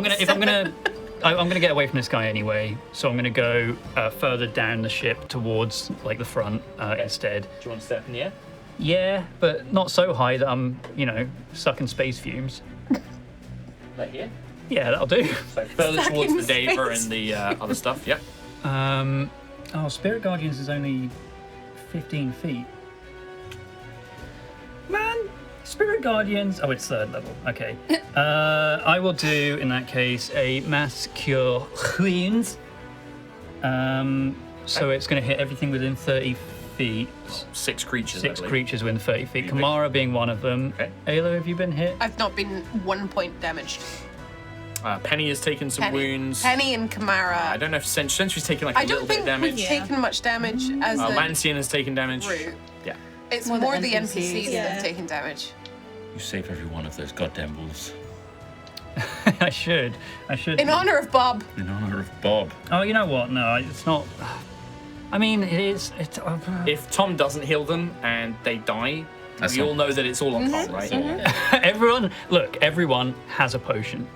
Speaker 1: I'm gonna get away from this guy anyway. So I'm gonna go further down the ship towards like the front instead.
Speaker 2: Do you want to step in the air?
Speaker 1: Yeah, but not so high that I'm, sucking space fumes.
Speaker 2: Like here?
Speaker 1: Yeah, that'll do.
Speaker 2: So further towards the
Speaker 5: Sucking
Speaker 2: Deva
Speaker 5: space.
Speaker 2: and the other stuff. Yep.
Speaker 1: Spirit Guardians is only 15 feet. Man, Spirit Guardians. Oh, it's 3rd level. Okay. I will do in that case a mass cure wounds. So it's going to hit everything within 30 feet.
Speaker 2: 6 creatures. I
Speaker 1: 6
Speaker 2: believe.
Speaker 1: creatures within 30 feet.
Speaker 2: You
Speaker 1: Kamara being one of them.
Speaker 2: Okay.
Speaker 1: Ayla, have you been hit?
Speaker 5: I've not been 1 point damaged.
Speaker 2: Penny has taken some wounds.
Speaker 5: Penny and Kamara.
Speaker 2: I don't know if Sentry's taken like a
Speaker 5: I
Speaker 2: little
Speaker 5: don't
Speaker 2: bit of
Speaker 5: think we've
Speaker 2: damage.
Speaker 5: taken much damage as a
Speaker 2: Lancian has taken damage.
Speaker 5: root.
Speaker 2: Yeah.
Speaker 5: It's
Speaker 3: More
Speaker 5: more
Speaker 3: the
Speaker 5: the
Speaker 3: NPCs.
Speaker 5: NPCs that
Speaker 6: Yeah.
Speaker 5: have taken damage.
Speaker 4: You save every one of those goddamn wolves.
Speaker 1: I should.
Speaker 5: In honor of Bob.
Speaker 4: In honor of Bob.
Speaker 1: Oh, you know what? No, it's not. I mean, it is. It's.
Speaker 2: If Tom doesn't heal them and they die,
Speaker 4: That's
Speaker 2: we
Speaker 4: not-
Speaker 2: all know that it's all on Tom, right?
Speaker 1: Everyone has a potion.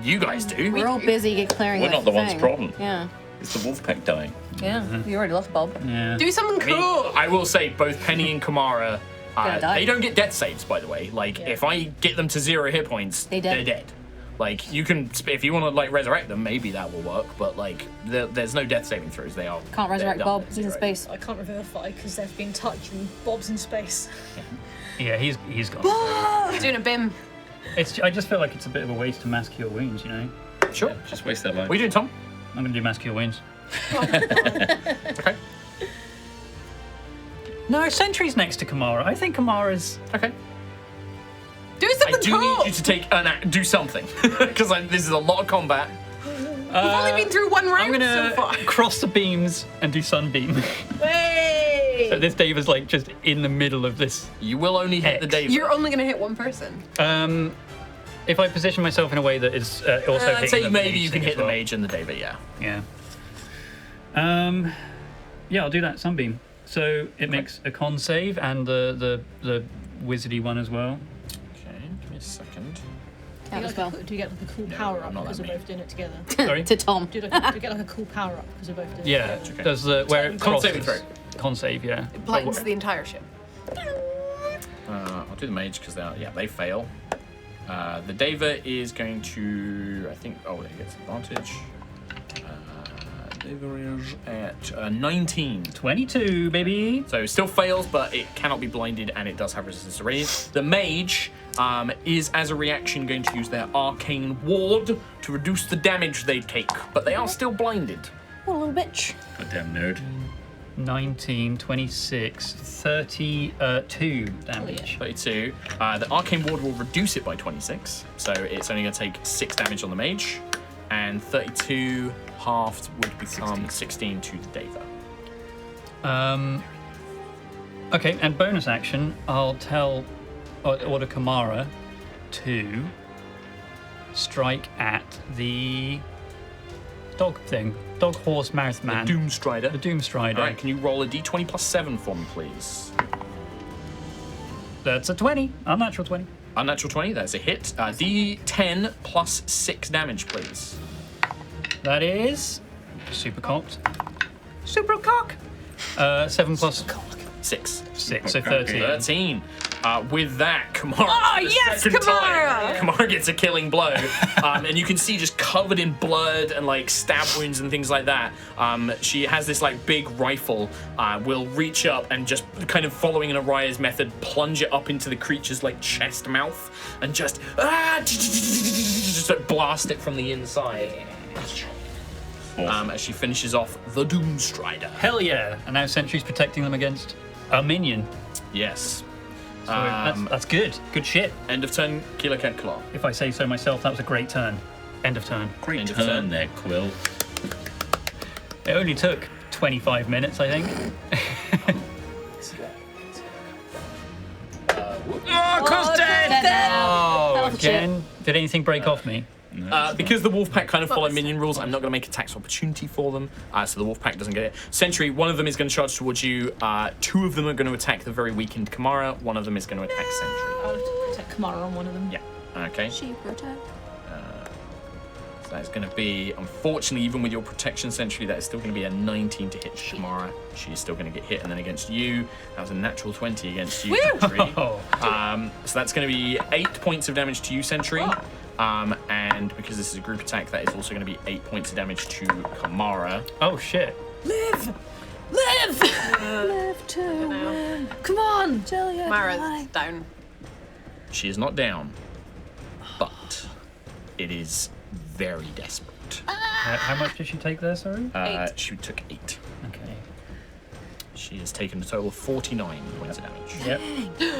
Speaker 2: You guys do.
Speaker 3: We're all busy clearing
Speaker 4: We're
Speaker 3: the
Speaker 4: not the ones
Speaker 3: thing.
Speaker 4: problem.
Speaker 3: Yeah.
Speaker 4: It's the wolf pack dying.
Speaker 8: Yeah, you already lost Bob.
Speaker 1: Yeah.
Speaker 5: Do something
Speaker 2: I mean,
Speaker 5: cool.
Speaker 2: I will say both Penny and Kamara,
Speaker 8: Gonna die.
Speaker 2: they don't get death saves, by the way. Like, if I get them to 0 hit points,
Speaker 8: They dead.
Speaker 2: they're dead. Like, you can, if you want to, like, resurrect them, maybe that will work, but, like, there's no death saving throws. They are.
Speaker 8: Can't resurrect
Speaker 2: they're
Speaker 8: Bob.
Speaker 2: done at
Speaker 8: He's in
Speaker 2: 0.
Speaker 8: space.
Speaker 6: I can't revivify because they've been touched and Bob's in space.
Speaker 1: Yeah, he's gone.
Speaker 5: Doing a bim.
Speaker 1: I just feel like it's a bit of a waste to mass cure wounds, you know?
Speaker 2: Sure.
Speaker 4: Just waste that life.
Speaker 2: What are you doing, Tom?
Speaker 1: I'm going to do mass cure wounds.
Speaker 2: Okay.
Speaker 1: No, Sentry's next to Kamara. I think Kamara's...
Speaker 2: Okay.
Speaker 5: Do
Speaker 2: I
Speaker 5: something
Speaker 2: do
Speaker 5: cool.
Speaker 2: need you to do something, because this is a lot of combat.
Speaker 5: We've only been through one round
Speaker 1: I'm going
Speaker 5: so
Speaker 1: to
Speaker 5: far.
Speaker 1: cross the beams and do Sunbeam.
Speaker 6: Hey!
Speaker 1: So this Dave is like just in the middle of this.
Speaker 2: You will only hit the
Speaker 1: X.
Speaker 2: Dave.
Speaker 5: You're only going to hit one person.
Speaker 1: If I position myself in a way that is also
Speaker 2: I'd
Speaker 1: hitting
Speaker 2: say
Speaker 1: the
Speaker 2: maybe
Speaker 1: mage
Speaker 2: you can
Speaker 1: thing
Speaker 2: hit
Speaker 1: as
Speaker 2: the
Speaker 1: well.
Speaker 2: mage and the David, yeah.
Speaker 1: Yeah. Yeah, I'll do that Sunbeam. So it makes a con save and the wizardy one as well.
Speaker 2: Okay, give me a second.
Speaker 8: Count the spell.
Speaker 6: Do you get like a cool power up
Speaker 2: not
Speaker 6: because
Speaker 2: that
Speaker 6: we're
Speaker 2: mean.
Speaker 6: both doing it together?
Speaker 1: Sorry.
Speaker 8: To Tom.
Speaker 6: Do you get like a cool power up because we're both doing it
Speaker 1: Yeah.
Speaker 6: together?
Speaker 1: Does the where it
Speaker 2: Con saving
Speaker 1: crosses- Con save, yeah.
Speaker 5: It blinds the entire ship.
Speaker 2: I'll do the mage because they fail. The Deva is going to, I think, he gets advantage. Deva is at 19.
Speaker 1: 22, baby.
Speaker 2: So it still fails, but it cannot be blinded and it does have resistance to radiant. The mage is, as a reaction, going to use their arcane ward to reduce the damage they take, but they are still blinded.
Speaker 8: What a little bitch.
Speaker 4: Goddamn nerd.
Speaker 1: 19, 26, 32 damage.
Speaker 2: 32. The arcane ward will reduce it by 26, so it's only going to take 6 damage on the mage, and 32 halved would become 16 to the Deva.
Speaker 1: Okay, and bonus action, I'll order Kamara to strike at the dog thing. Dog, horse, mouth man.
Speaker 2: The Doomstrider.
Speaker 1: The Doomstrider.
Speaker 2: All right, can you roll a d20 plus 7 for me, please?
Speaker 1: That's a 20. Unnatural 20.
Speaker 2: Unnatural 20, that's a hit. D10 plus 6 damage, please.
Speaker 1: That is super cocked. Super cock. 7 plus
Speaker 2: 6.
Speaker 1: 6, so
Speaker 4: Okay.
Speaker 1: 13.
Speaker 2: 13. With that, Kamara.
Speaker 5: Oh,
Speaker 2: for the
Speaker 5: yes,
Speaker 2: second
Speaker 5: Kamara!
Speaker 2: time, Kamara gets a killing blow. And you can see just covered in blood and like stab wounds and things like that. She has this like big rifle, will reach up and just kind of following an Aerois method, plunge it up into the creature's like chest mouth and just like, blast it from the inside. As she finishes off the Doomstrider.
Speaker 1: Hell yeah. And now Sentry's protecting them against a minion.
Speaker 2: Yes.
Speaker 1: So that's good. Good shit.
Speaker 2: End of turn, Keeler Kent Claw.
Speaker 1: If I say so myself, that was a great turn. End of turn.
Speaker 4: Great
Speaker 2: End of
Speaker 4: turn
Speaker 2: turn.
Speaker 4: there, Quill.
Speaker 1: It only took 25 minutes, I think. Oh, again. Did anything break off me?
Speaker 2: Because the Wolfpack kind of follow minion rules, I'm not going to make a tax opportunity for them, so the Wolfpack doesn't get it. Sentry, one of them is going to charge towards you. 2 of them are going to attack the very weakened Kamara. 1 of them is going to attack Sentry.
Speaker 6: I'll have to protect Kamara on one of them.
Speaker 2: Yeah. Okay.
Speaker 8: She protect.
Speaker 2: So that's going to be, unfortunately, even with your protection Sentry, that is still going to be a 19 to hit Kamara. She's still going to get hit, and then against you, that was a natural 20 against you, Sentry.
Speaker 1: Oh.
Speaker 2: So that's going to be 8 points of damage to you, Sentry. And because this is a group attack, that is also going to be 8 points of damage to Kamara.
Speaker 1: Oh, shit.
Speaker 6: Live! Live to win. Come on, Julia.
Speaker 5: Mara's down.
Speaker 2: She is not down, but it is very desperate.
Speaker 1: How much did she take there, sorry?
Speaker 5: 8.
Speaker 2: She took 8.
Speaker 1: Okay.
Speaker 2: She has taken a total of 49 points of damage.
Speaker 1: Yep.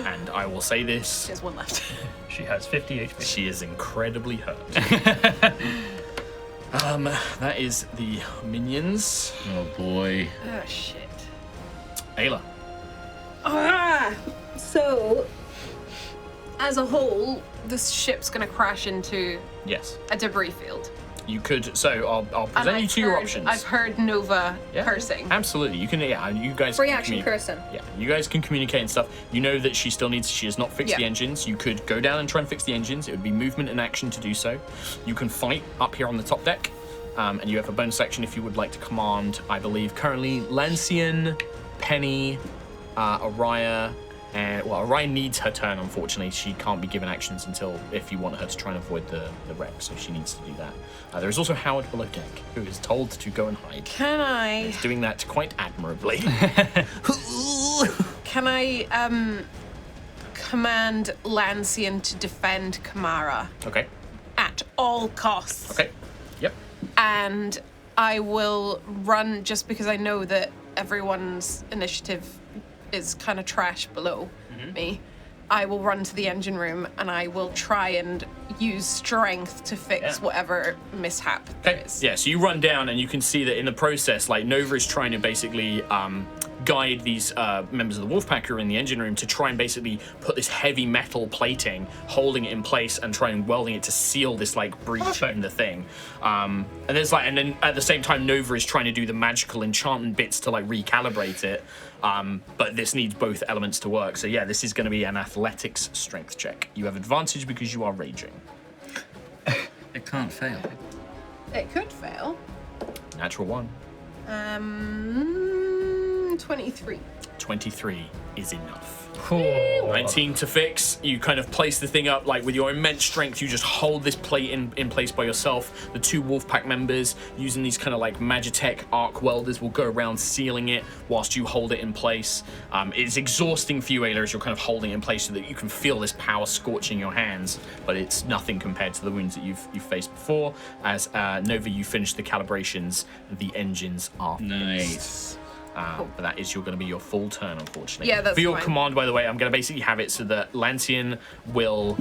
Speaker 2: And I will say this,
Speaker 5: There's one left.
Speaker 1: She has 50 HP.
Speaker 2: she is incredibly hurt. That is the minions.
Speaker 4: Oh boy.
Speaker 5: Oh, shit.
Speaker 2: Ayla.
Speaker 5: So, as a whole, this ship's going to crash into
Speaker 2: Yes.
Speaker 5: a debris field.
Speaker 2: You could, so I'll
Speaker 5: And
Speaker 2: present you
Speaker 5: I've
Speaker 2: 2 your
Speaker 5: heard-
Speaker 2: options.
Speaker 5: I've heard Nova
Speaker 2: Yeah,
Speaker 5: cursing.
Speaker 2: Absolutely. You can, you guys
Speaker 5: Free
Speaker 2: can
Speaker 5: action
Speaker 2: communi-
Speaker 5: cursing.
Speaker 2: Yeah, you guys can communicate and stuff. You know that she has not fixed the
Speaker 5: Yeah.
Speaker 2: engines. You could go down and try and fix the engines. It would be movement and action to do so. You can fight up here on the top deck. and you have a bonus action if you would like to command, I believe, currently Lancian, Penny, Aerois, and well, Aerois needs her turn, unfortunately. She can't be given actions until if you want her to try and avoid the wreck, so she needs to do that. There is also Howard below deck, who is told to go and hide.
Speaker 5: Can I?
Speaker 2: He's doing that quite admirably.
Speaker 5: Can I command Lancian to defend Kamara
Speaker 2: Okay.
Speaker 5: at all costs?
Speaker 2: Okay. Yep.
Speaker 5: And I will run just because I know that everyone's initiative is kind of trash below me. I will run to the engine room and I will try and use strength to fix whatever mishap there is.
Speaker 2: Yeah, so you run down and you can see that in the process, like, Nova is trying to basically guide these members of the Wolfpack who are in the engine room to try and basically put this heavy metal plating, holding it in place and trying welding it to seal this, like, breach in the thing. And then at the same time, Nova is trying to do the magical enchantment bits to, like, recalibrate it. But this needs both elements to work. So yeah, this is going to be an athletics strength check. You have advantage because you are raging.
Speaker 4: It can't fail.
Speaker 5: It could fail.
Speaker 2: Natural 1.
Speaker 5: 23.
Speaker 2: 23 is enough.
Speaker 1: Cool.
Speaker 2: 19 to fix. You kind of place the thing up, like, with your immense strength. You just hold this plate in place by yourself. The 2 Wolfpack members, using these kind of like Magitech arc welders, will go around sealing it whilst you hold it in place. It's exhausting for you, Ayla, as you're kind of holding it in place so that you can feel this power scorching your hands, but it's nothing compared to the wounds that you've faced before. As Nova, you finish the calibrations, the engines are fixed.
Speaker 4: Nice.
Speaker 2: But that is going to be your full turn, unfortunately.
Speaker 5: Yeah, that's
Speaker 2: For your
Speaker 5: fine.
Speaker 2: command, by the way, I'm going to basically have it so that Lancian will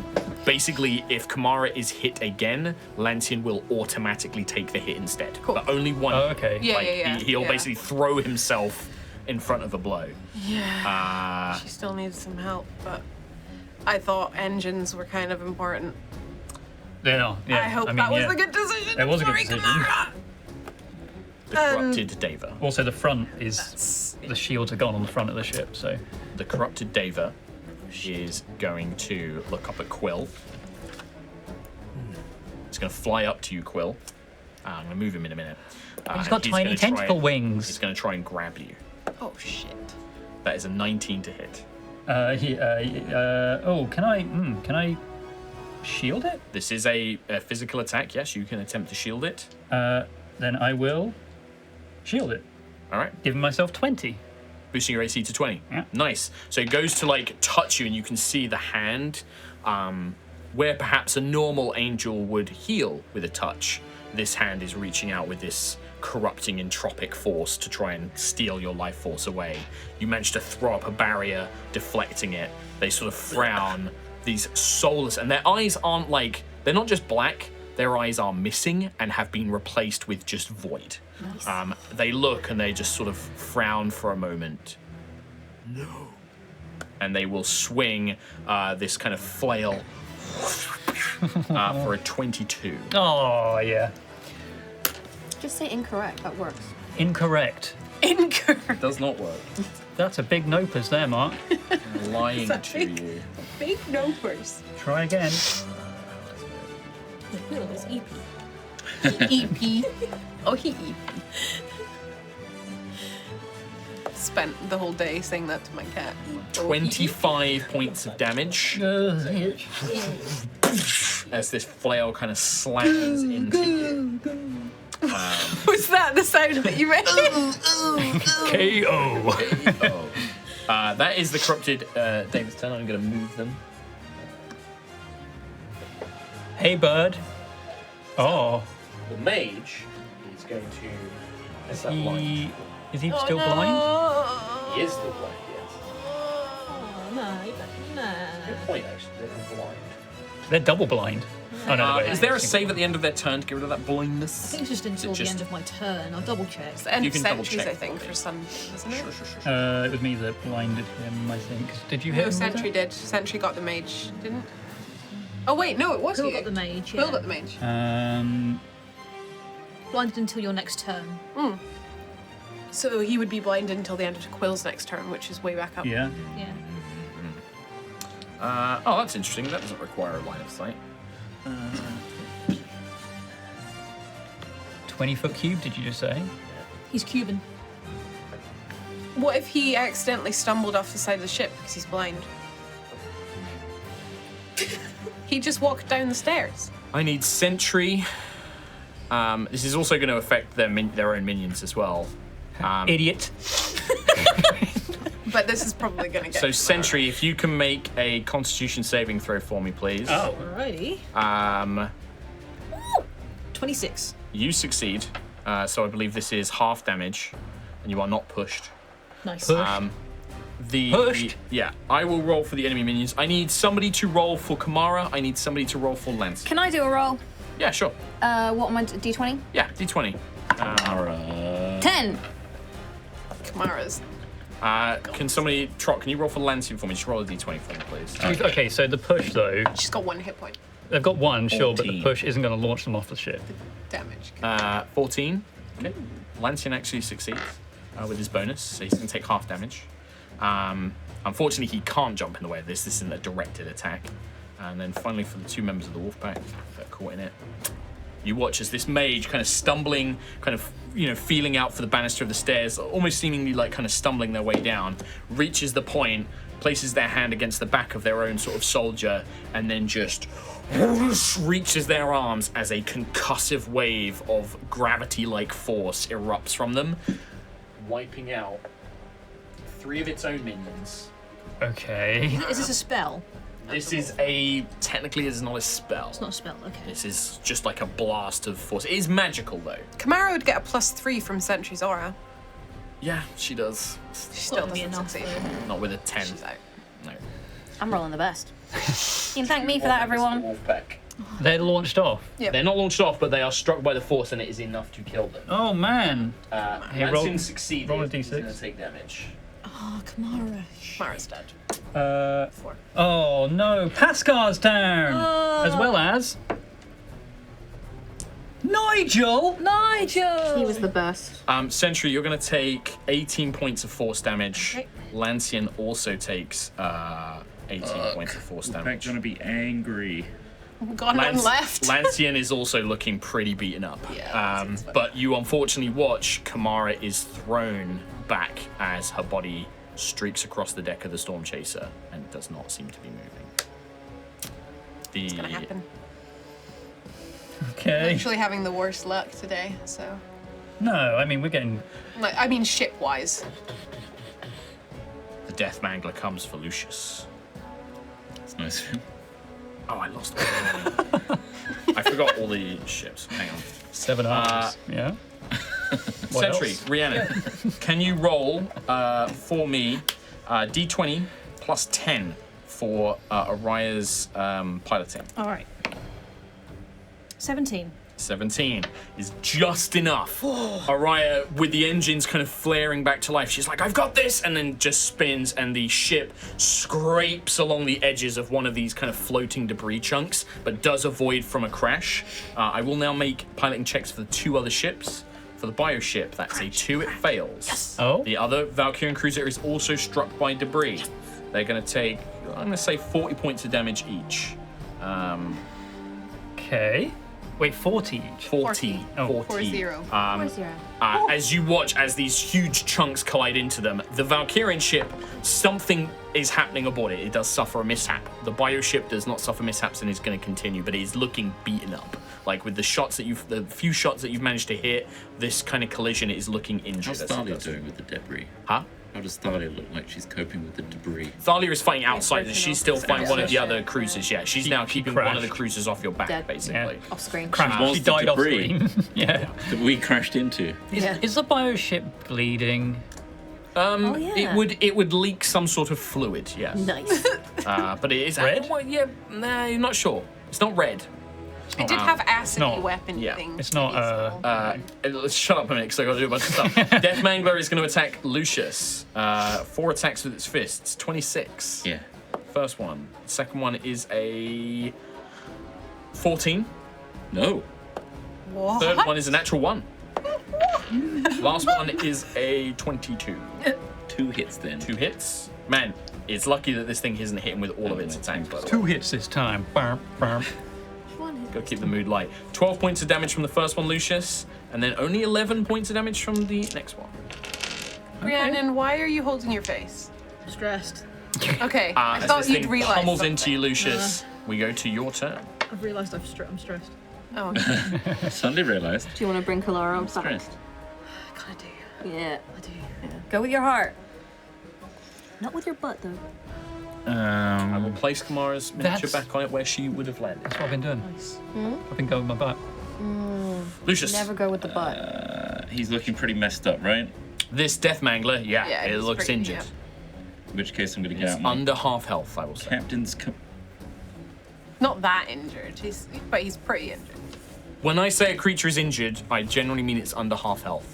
Speaker 2: basically, if Kamara is hit again, Lancian will automatically take the hit instead.
Speaker 5: Cool.
Speaker 2: But only one.
Speaker 1: Oh, okay.
Speaker 5: Yeah,
Speaker 2: Like,
Speaker 5: yeah.
Speaker 2: He'll basically throw himself in front of a blow.
Speaker 5: Yeah. She still needs some help, but I thought engines were kind of important.
Speaker 1: Yeah,
Speaker 5: I hope that was a good decision.
Speaker 1: It was a good
Speaker 5: Sorry,
Speaker 1: decision.
Speaker 5: Kamara.
Speaker 2: The corrupted Deva.
Speaker 1: Also, the front is the shields are gone on the front of the ship, so
Speaker 2: The corrupted Deva is going to look up at Quill. It's going to fly up to you, Quill. I'm going to move him in a minute.
Speaker 1: he's got tiny
Speaker 2: gonna try
Speaker 1: tentacle
Speaker 2: and-
Speaker 1: wings.
Speaker 2: He's going to try and grab you.
Speaker 5: Oh shit.
Speaker 2: That is a 19 to hit.
Speaker 1: Can I shield it?
Speaker 2: This is a physical attack. Yes, you can attempt to shield it.
Speaker 1: Then I will shield it,
Speaker 2: All right.
Speaker 1: giving myself 20.
Speaker 2: Boosting your AC to 20.
Speaker 1: Yeah.
Speaker 2: Nice. So it goes to, like, touch you, and you can see the hand where perhaps a normal angel would heal with a touch. This hand is reaching out with this corrupting entropic force to try and steal your life force away. You manage to throw up a barrier, deflecting it. They sort of frown, these soulless, and their eyes aren't like, they're not just black, their eyes are missing and have been replaced with just void. Nice. They look and they just sort of frown for a moment. No. And they will swing this kind of flail for a 22.
Speaker 1: Oh, yeah.
Speaker 8: Just say incorrect. That works.
Speaker 1: Incorrect.
Speaker 5: Incorrect.
Speaker 2: Does not work.
Speaker 1: That's a big nopers there, Mark.
Speaker 2: I'm lying to you.
Speaker 5: Big nopers.
Speaker 1: Try again.
Speaker 6: The quill is EP.
Speaker 5: EP. Oh, he EP. Spent the whole day saying that to my cat.
Speaker 2: 25 points of damage as this flail kind of slams into you.
Speaker 5: Was that the sound that you made?
Speaker 1: KO.
Speaker 2: That is the corrupted David's turn. I'm going to move them.
Speaker 1: Hey, bird. Oh.
Speaker 2: The mage is going to. Is that blind?
Speaker 1: Is he still blind?
Speaker 2: He is still blind, yes.
Speaker 6: Oh, no.
Speaker 2: Good point, actually. They're blind.
Speaker 1: They're double blind. Oh, no, wait.
Speaker 2: Is there a save at the end of their turn to get rid of that
Speaker 6: I
Speaker 2: blindness?
Speaker 6: think it's just until the end of my turn. I'll double check.
Speaker 5: It's the end
Speaker 2: You
Speaker 5: of
Speaker 2: can double
Speaker 5: Sentries,
Speaker 2: check
Speaker 5: I think,
Speaker 2: for
Speaker 5: for some, isn't it?
Speaker 2: Sure.
Speaker 1: It was me that blinded him, I think. Did you hit
Speaker 5: No,
Speaker 1: him with
Speaker 5: Sentry
Speaker 1: that?
Speaker 5: did. Sentry got the mage, didn't? Oh wait, no, it was
Speaker 6: Quill
Speaker 5: you.
Speaker 6: got the mage,
Speaker 5: Quill
Speaker 6: yeah.
Speaker 5: got the mage.
Speaker 6: Blinded until your next turn.
Speaker 5: So he would be blinded until the end of Quill's next turn, which is way back up.
Speaker 1: Yeah.
Speaker 6: Yeah.
Speaker 2: Oh, that's interesting. That doesn't require a line of sight.
Speaker 1: 20-foot cube, did you just say?
Speaker 6: He's Cuban.
Speaker 5: What if he accidentally stumbled off the side of the ship because he's blind? He just walked down the stairs.
Speaker 2: I need Sentry. This is also going to affect their own minions as well.
Speaker 1: Idiot.
Speaker 5: But this is probably going to get...
Speaker 2: So Sentry, if you can make a Constitution saving throw for me, please.
Speaker 1: Oh.
Speaker 6: Alrighty. 26.
Speaker 2: You succeed. So I believe this is half damage, and you are not pushed.
Speaker 6: Nice.
Speaker 1: Pushed?
Speaker 2: Yeah, I will roll for the enemy minions. I need somebody to roll for Kamara. I need somebody to roll for Lance.
Speaker 8: Can I do a roll?
Speaker 2: Yeah, sure.
Speaker 8: What am I? D20?
Speaker 2: Yeah, D20.
Speaker 8: 10.
Speaker 5: Kamara's.
Speaker 2: Can somebody, Trot, can you roll for Lancian for me? Just roll a D20 for me, please.
Speaker 1: Okay, so the push though,
Speaker 5: She's got 1 hit point.
Speaker 1: they've got one, sure, but the
Speaker 4: 14.
Speaker 1: push isn't going to launch them off the ship.
Speaker 5: Damage.
Speaker 2: 14. Okay. Lancian actually succeeds with his bonus, so he's going to take half damage. Unfortunately, he can't jump in the way of this. This isn't a directed attack. And then finally, for the 2 members of the wolf pack that are caught in it, you watch as this mage kind of stumbling, kind of, feeling out for the banister of the stairs, almost seemingly like kind of stumbling their way down, reaches the point, places their hand against the back of their own sort of soldier, and then just whoosh, reaches their arms as a concussive wave of gravity-like force erupts from them, wiping out 3 of its own minions.
Speaker 1: Okay.
Speaker 6: Is this a spell?
Speaker 2: This is technically it's not a spell.
Speaker 6: It's not a spell, okay.
Speaker 2: This is just like a blast of force. It is magical though.
Speaker 5: Kamara would get a +3 from Sentry's aura.
Speaker 2: Yeah, she does.
Speaker 5: She still
Speaker 6: Wouldn't be
Speaker 5: doesn't
Speaker 6: enough,
Speaker 5: succeed.
Speaker 6: though.
Speaker 2: Not with a 10.
Speaker 5: She's out.
Speaker 2: No.
Speaker 8: I'm rolling the best. You can thank me for that, everyone.
Speaker 2: Wolfpack.
Speaker 1: They're launched off.
Speaker 5: Yep.
Speaker 2: They're not launched off, but they are struck by the force, and it is enough to kill them.
Speaker 1: Oh man. Hey, roll-
Speaker 2: Lancian succeeded.
Speaker 1: roll a
Speaker 2: He's
Speaker 1: D6.
Speaker 2: gonna take damage.
Speaker 6: Oh, Kamara.
Speaker 5: Kamara's dead.
Speaker 1: 4. Oh no, Pascar's down, as well as Nigel.
Speaker 6: Nigel!
Speaker 8: He was the best.
Speaker 2: Sentry, you're gonna take 18 points of force damage.
Speaker 6: Okay.
Speaker 2: Lancian also takes 18 points of force
Speaker 4: Wolfpack
Speaker 2: damage.
Speaker 4: gonna be angry.
Speaker 5: We've got one left.
Speaker 2: Lancian is also looking pretty beaten up.
Speaker 5: Yeah, Lancian's fine.
Speaker 2: But you unfortunately watch Kamara is thrown back as her body streaks across the deck of the Stormchaser and does not seem to be moving.
Speaker 5: It's gonna happen. I'm
Speaker 1: Okay.
Speaker 5: actually having the worst luck today, so.
Speaker 1: No, I mean we're getting.
Speaker 5: I mean, ship-wise.
Speaker 2: The Death Mangler comes for Lucius.
Speaker 4: It's nice of him.
Speaker 2: Oh, I lost all I forgot all the ships. Hang on.
Speaker 1: 7 arms. Yeah. What
Speaker 2: Sentry,
Speaker 1: else?
Speaker 2: Rhiannon, can you roll for me D20 plus 10 for Aerois' piloting?
Speaker 6: Alright. 17.
Speaker 2: 17 is just enough. Aerois, with the engines kind of flaring back to life, she's like, I've got this, and then just spins, and the ship scrapes along the edges of one of these kind of floating debris chunks, but does avoid from a crash. I will now make piloting checks for the 2 other ships. For the bioship, that's a 2, it fails. Yes.
Speaker 1: Oh.
Speaker 2: The other Valkyrian cruiser is also struck by debris. They're going to take, I'm going to say 40 points of damage each.
Speaker 1: Okay. Wait, 40 each.
Speaker 2: 40.
Speaker 1: Oh.
Speaker 2: 40.
Speaker 5: 4-0.
Speaker 2: As you watch as these huge chunks collide into them, the Valkyrian ship, something is happening aboard it. It does suffer a mishap. The bioship does not suffer mishaps and is going to continue, but it is looking beaten up. Like with the few shots that you've managed to hit, this kind of collision is looking injured.
Speaker 4: How's
Speaker 2: as it
Speaker 4: Thalia
Speaker 2: does.
Speaker 4: doing with the debris?
Speaker 2: Huh?
Speaker 4: How does Thalia look like she's coping with the debris?
Speaker 2: Thalia is fighting outside. She's still fighting one of the
Speaker 5: Yeah.
Speaker 2: other cruisers. Yeah, she's now keeping one of the cruisers off your back,
Speaker 8: Dead.
Speaker 2: basically.
Speaker 8: Off screen.
Speaker 1: Crashed.
Speaker 4: Was
Speaker 1: She
Speaker 4: the
Speaker 1: died off
Speaker 4: debris.
Speaker 1: screen. Yeah.
Speaker 4: That we crashed into.
Speaker 1: Is the bioship bleeding?
Speaker 2: It would leak some sort of fluid, yes.
Speaker 8: Nice.
Speaker 2: But it is
Speaker 1: Red?
Speaker 2: Well, yeah, nah, you're not sure. It's not red.
Speaker 5: It did have acid
Speaker 1: not-
Speaker 5: weapon
Speaker 2: yeah.
Speaker 5: things.
Speaker 1: It's not.
Speaker 2: Let's shut up a minute because I got to do a bunch of stuff. Death Mangler is going to attack Lucius. 4 attacks with its fists. 26.
Speaker 4: Yeah.
Speaker 2: First one. Second one is a 14.
Speaker 4: No.
Speaker 5: What?
Speaker 2: Third one is a natural 1. Last one is a 22.
Speaker 4: 2 hits then.
Speaker 2: 2 hits. Man, it's lucky that this thing isn't hitting with all of its attacks, by the way.
Speaker 1: 2 hits this time. Bam, bam.
Speaker 2: Gotta keep the mood light. 12 points of damage from the first one, Lucius, and then only 11 points of damage from the next one.
Speaker 5: Rhiannon, why are you holding your face?
Speaker 6: Stressed.
Speaker 5: Okay, I
Speaker 2: As
Speaker 5: thought
Speaker 2: this
Speaker 5: you'd
Speaker 2: thing
Speaker 5: realize
Speaker 2: pummels
Speaker 5: something.
Speaker 2: into you, Lucius, we go to your turn.
Speaker 6: I've realised I'm stressed.
Speaker 5: Oh, okay.
Speaker 4: Suddenly realised.
Speaker 8: Do you want to bring Kalara back?
Speaker 4: Stressed.
Speaker 6: I kind of do.
Speaker 8: Yeah.
Speaker 6: I do.
Speaker 8: Go with your heart. Not with your butt, though.
Speaker 2: I will place Kamara's miniature
Speaker 1: That's-
Speaker 2: back on it where she would have landed.
Speaker 1: That's what I've been doing.
Speaker 6: Nice.
Speaker 1: I've been going with my butt.
Speaker 2: Lucius,
Speaker 8: Never go with the butt.
Speaker 4: He's looking pretty messed up, right?
Speaker 2: this Death Mangler,
Speaker 5: Yeah,
Speaker 2: it
Speaker 5: he's
Speaker 2: looks
Speaker 5: pretty-
Speaker 2: injured.
Speaker 4: In which case I'm going to get
Speaker 2: It's
Speaker 4: out my
Speaker 2: under half health, I will say.
Speaker 4: captain's...
Speaker 5: Not that injured, but he's pretty injured.
Speaker 2: When I say a creature is injured, I generally mean it's under half health.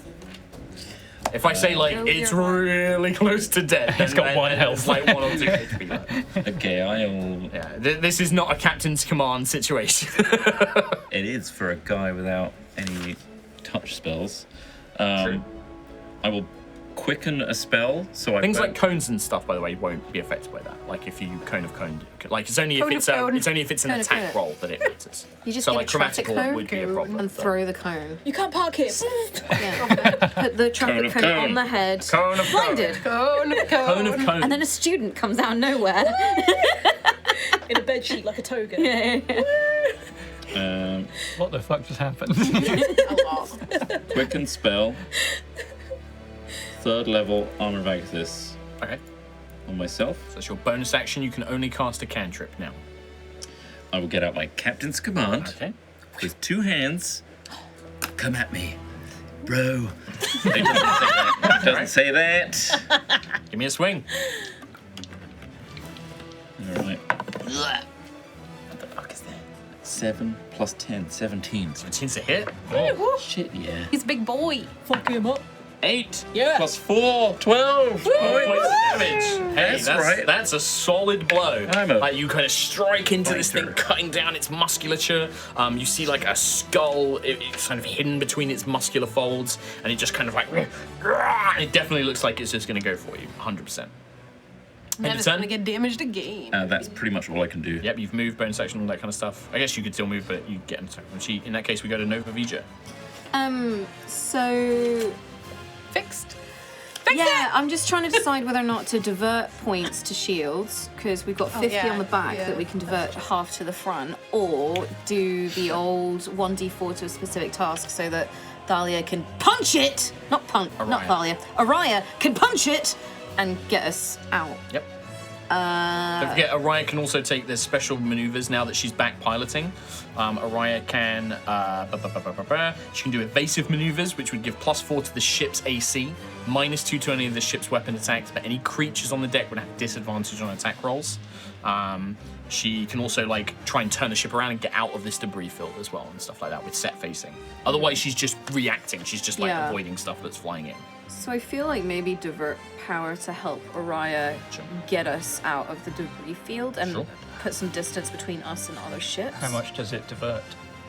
Speaker 2: If I say like
Speaker 5: Go
Speaker 2: it's
Speaker 5: your heart.
Speaker 2: really close to death,
Speaker 1: It's got one
Speaker 2: then
Speaker 1: health.
Speaker 2: it's like 1 or 2 HP left.
Speaker 4: Okay, I'll...
Speaker 2: Yeah, this is not a captain's command situation.
Speaker 4: It is for a guy without any touch spells.
Speaker 2: True.
Speaker 4: I will quicken a spell, so I...
Speaker 2: Things like cones and stuff, by the way, won't be affected by that. Like if you cone of coned, like it's only if
Speaker 5: Cone of
Speaker 2: it's
Speaker 5: cone.
Speaker 2: it's only if it's an
Speaker 8: Cone of
Speaker 2: attack
Speaker 8: cone.
Speaker 2: roll that it matters.
Speaker 8: You just
Speaker 2: So
Speaker 8: get
Speaker 2: like
Speaker 8: a traffic
Speaker 2: grammatical
Speaker 8: cone
Speaker 2: would be a problem.
Speaker 8: and
Speaker 2: but-
Speaker 8: throw the cone.
Speaker 6: You can't park here.
Speaker 8: Yeah. Put the traffic
Speaker 4: of
Speaker 8: cone
Speaker 4: cone.
Speaker 8: on the head.
Speaker 2: Cone of cone.
Speaker 8: Blinded.
Speaker 5: Cone of
Speaker 2: Cone of cone.
Speaker 8: And then a student comes out of nowhere.
Speaker 6: In a bed sheet like a toga.
Speaker 1: What the fuck just happened?
Speaker 5: a lot.
Speaker 4: Quicken spell. 3rd level Armor of Agathis
Speaker 2: Okay,
Speaker 4: on myself.
Speaker 2: so that's your bonus action. You can only cast a cantrip now.
Speaker 4: I will get out my captain's command
Speaker 2: Okay.
Speaker 4: with 2 hands. Come at me, bro. It doesn't say that. It doesn't say that.
Speaker 2: Give me a swing.
Speaker 4: All right. What the fuck is that? 7 plus 10, 17.
Speaker 2: 17's a hit.
Speaker 4: Shit, yeah.
Speaker 5: He's a big boy.
Speaker 6: Fuck him up.
Speaker 4: 8
Speaker 6: Yeah.
Speaker 4: plus 4, 12
Speaker 2: Points of damage. Hey,
Speaker 4: That's right.
Speaker 2: That's a solid blow.
Speaker 4: I'm a
Speaker 2: Like you kind of strike into this thing,
Speaker 4: fighter.
Speaker 2: cutting down its musculature. You see like a skull, it's kind of hidden between its muscular folds, and it just kind of like. It definitely looks like it's just going to go for you, 100%.
Speaker 5: Then
Speaker 2: End
Speaker 5: it's
Speaker 2: of
Speaker 5: gonna
Speaker 2: turn?
Speaker 5: get damaged again.
Speaker 4: That's pretty much all I can do.
Speaker 2: Yep, you've moved, bonus action, all that kind of stuff. I guess you could still move, but you get an attack. In that case, we go to Nova Vija.
Speaker 8: So
Speaker 5: Fixed.
Speaker 8: yeah, I'm just trying to decide whether or not to divert points to shields because we've got 50
Speaker 5: yeah,
Speaker 8: on the back
Speaker 5: yeah.
Speaker 8: that we can divert half to the front, or do the old 1d4 to a specific task so that Thalia can punch it, not
Speaker 2: Aerois.
Speaker 8: Thalia, Aerois can punch it and get us out.
Speaker 2: Yep. Don't forget, Aerois can also take the special maneuvers now that she's back piloting. Aerois can she can do evasive maneuvers, which would give +4 to the ship's AC, -2 to any of the ship's weapon attacks, but any creatures on the deck would have disadvantage on attack rolls. She can also like try and turn the ship around and get out of this debris field as well and stuff like that with set facing. Otherwise, she's just reacting. She's just like
Speaker 8: Yeah.
Speaker 2: avoiding stuff that's flying in.
Speaker 8: So I feel like maybe divert power to help Aerois
Speaker 2: Sure.
Speaker 8: get us out of the debris field and
Speaker 2: Sure.
Speaker 8: put some distance between us and other ships.
Speaker 1: How much does it divert?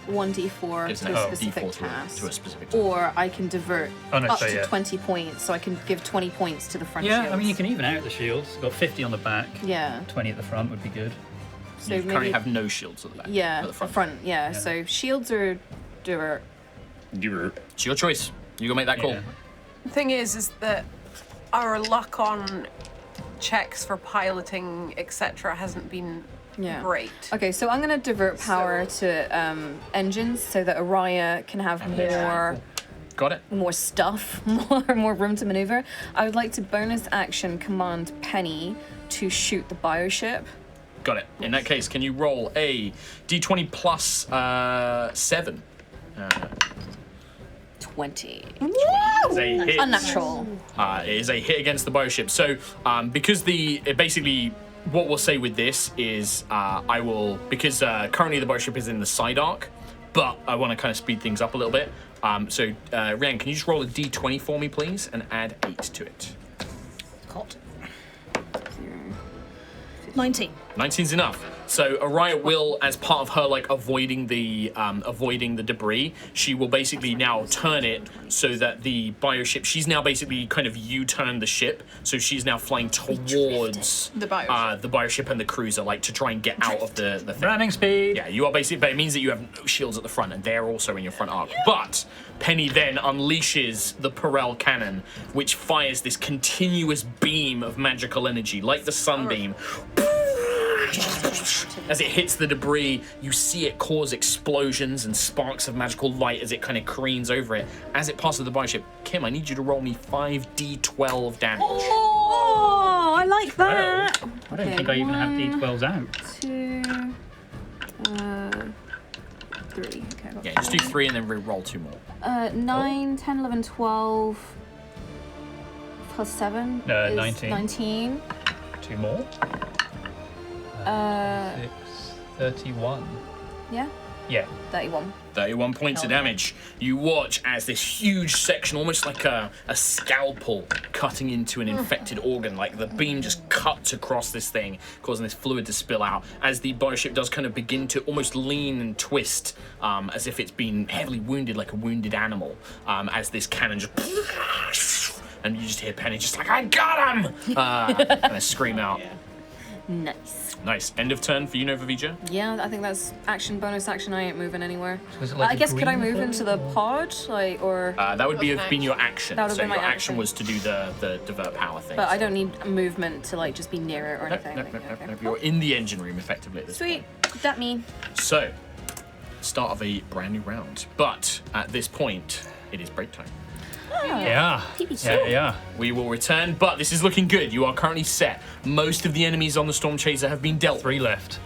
Speaker 8: 1d4
Speaker 2: It's
Speaker 8: to
Speaker 2: an
Speaker 8: a
Speaker 2: D4
Speaker 8: specific
Speaker 2: to a
Speaker 8: task.
Speaker 2: specific task.
Speaker 8: Or I can divert
Speaker 1: Oh, no,
Speaker 8: up
Speaker 1: so
Speaker 8: to
Speaker 1: yeah.
Speaker 8: 20 points, so I can give 20 points to the front
Speaker 1: Yeah,
Speaker 8: shields.
Speaker 1: I mean, you can even out the shields. Got 50 on the back,
Speaker 8: Yeah.
Speaker 1: 20 at the front would be good.
Speaker 8: So
Speaker 2: You
Speaker 8: maybe
Speaker 2: currently have no shields at the back.
Speaker 8: yeah,
Speaker 2: at the front.
Speaker 8: yeah. So shields are divert.
Speaker 2: It's your choice. You go make that call.
Speaker 1: Yeah.
Speaker 5: The thing is that our luck on checks for piloting, etc., hasn't been
Speaker 8: Yeah.
Speaker 5: great.
Speaker 8: Okay, so I'm gonna divert power to engines so that Aerois can have
Speaker 2: Got it.
Speaker 8: more stuff, more room to maneuver. I would like to bonus action command Penny to shoot the bioship.
Speaker 2: Got it. In that case, can you roll a d20 plus 7?
Speaker 8: 20.
Speaker 2: It's a hit.
Speaker 8: Unnatural.
Speaker 2: It is a hit against the bioship. So, because basically, what we'll say with this is, because currently the bioship is in the side arc, but I want to kind of speed things up a little bit. Rhiannon, can you just roll a d20 for me, please, and add 8 to it?
Speaker 6: Hot. 19.
Speaker 2: 19's enough. So Aerois will, as part of her like avoiding the debris, she will basically now turn it so that the bioship. She's now basically kind of U-turned the ship, so she's now flying towards
Speaker 5: The bioship.
Speaker 2: the bioship and the cruiser, like to try and get out of the thing.
Speaker 1: Running speed.
Speaker 2: Yeah, you are basically, but it means that you have no shields at the front, and they're also in your front arc. But Penny then unleashes the Perel cannon, which fires this continuous beam of magical energy, like the sunbeam. As it hits the debris, you see it cause explosions and sparks of magical light as it kind of careens over it. As it passes the bioship, Kim, I need you to roll me 5d12 damage.
Speaker 7: Oh, I like that.
Speaker 1: I don't think I even have D12s out.
Speaker 8: 2, 3. Okay, I got
Speaker 2: Yeah, just do 3 and then re-roll 2 more.
Speaker 8: 9, 10, 11, 12. Plus 7 is
Speaker 1: 19.
Speaker 8: 19.
Speaker 1: 2 more. 6, 31.
Speaker 8: Yeah,
Speaker 1: Yeah.
Speaker 8: 31.
Speaker 2: 31 points of damage. You watch as this huge section, almost like a scalpel cutting into an infected organ, like the beam just cuts across this thing, causing this fluid to spill out, as the bioship does kind of begin to almost lean and twist, as if it's been heavily wounded, like a wounded animal, as this cannon just... And you just hear Penny just like, I got him! And I scream out.
Speaker 8: Nice.
Speaker 2: Nice. End of turn for you, Nova Vija.
Speaker 8: Yeah, I think that's action, bonus action. I ain't moving anywhere.
Speaker 1: Was it like
Speaker 8: I
Speaker 1: a
Speaker 8: guess could I
Speaker 1: green
Speaker 8: move into the pod, like, or?
Speaker 2: That would have been your action.
Speaker 8: That would have
Speaker 2: So
Speaker 8: been my
Speaker 2: your action
Speaker 8: action.
Speaker 2: was to do the divert power thing.
Speaker 8: But I don't need movement to like just be near it or anything.
Speaker 2: Nope.
Speaker 8: Okay.
Speaker 2: You're in the engine room effectively at this
Speaker 8: Sweet,
Speaker 2: point.
Speaker 8: that me.
Speaker 2: So, start of a brand new round. But at this point, it is break time.
Speaker 1: Yeah. Yeah.
Speaker 2: We will return, but this is looking good. You are currently set. Most of the enemies on the Stormchaser have been dealt with.
Speaker 1: 3 left.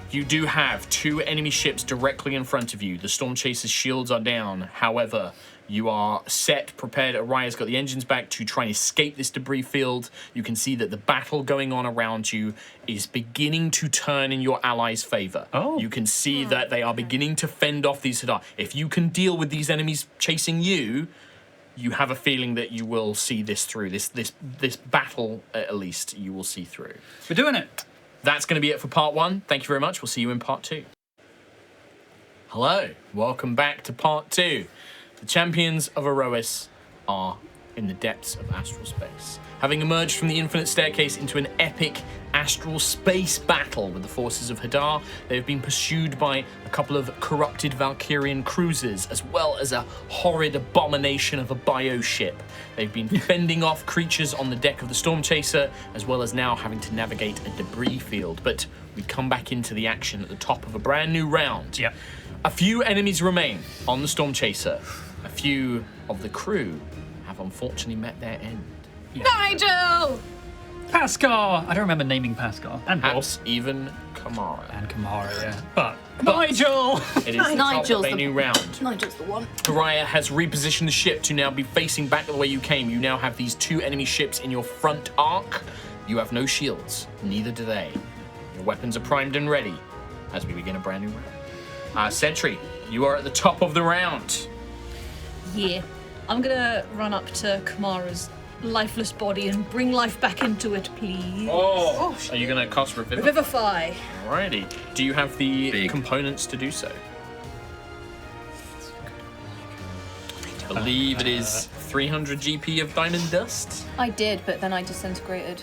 Speaker 2: You do have 2 enemy ships directly in front of you. The Stormchaser's shields are down. However, you are set, prepared. Aerois got the engines back to try and escape this debris field. You can see that the battle going on around you is beginning to turn in your allies' favor.
Speaker 1: Oh.
Speaker 2: You can see that they are beginning to fend off these Hadar. If you can deal with these enemies chasing you, you have a feeling that you will see this through. This battle, at least, you will see through.
Speaker 1: We're doing it.
Speaker 2: That's going to be it for part 1. Thank you very much. We'll see you in part 2. Hello. Welcome back to part 2. The champions of Aerois are in the depths of astral space, having emerged from the infinite staircase into an epic astral space battle with the forces of Hadar. They have been pursued by a couple of corrupted Valkyrian cruisers, as well as a horrid abomination of a bioship. They've been fending off creatures on the deck of the Stormchaser, as well as now having to navigate a debris field. But we come back into the action at the top of a brand new round.
Speaker 1: Yep.
Speaker 2: A few enemies remain on the Stormchaser. A few of the crew have unfortunately met their end.
Speaker 5: Nigel!
Speaker 1: Pascal. I don't remember naming Pascal. And Bob.
Speaker 2: Perhaps even Kamara.
Speaker 1: And Kamara, yeah. But Nigel!
Speaker 2: It is the top
Speaker 8: Nigel's
Speaker 2: of a
Speaker 8: the-
Speaker 2: new round.
Speaker 8: Nigel's the one.
Speaker 2: Aerois has repositioned the ship to now be facing back the way you came. You now have these 2 enemy ships in your front arc. You have no shields, neither do they. Your weapons are primed and ready as we begin a brand new round. Sentry, you are at the top of the round.
Speaker 6: Yeah. I'm gonna run up to Kamara's lifeless body and bring life back into it, please.
Speaker 2: Oh, are you going to cast Revivify?
Speaker 6: Revivify.
Speaker 2: Alrighty. Do you have the
Speaker 4: Big.
Speaker 2: components to do so? I believe it is 300 GP of diamond dust.
Speaker 8: I did, but then I disintegrated.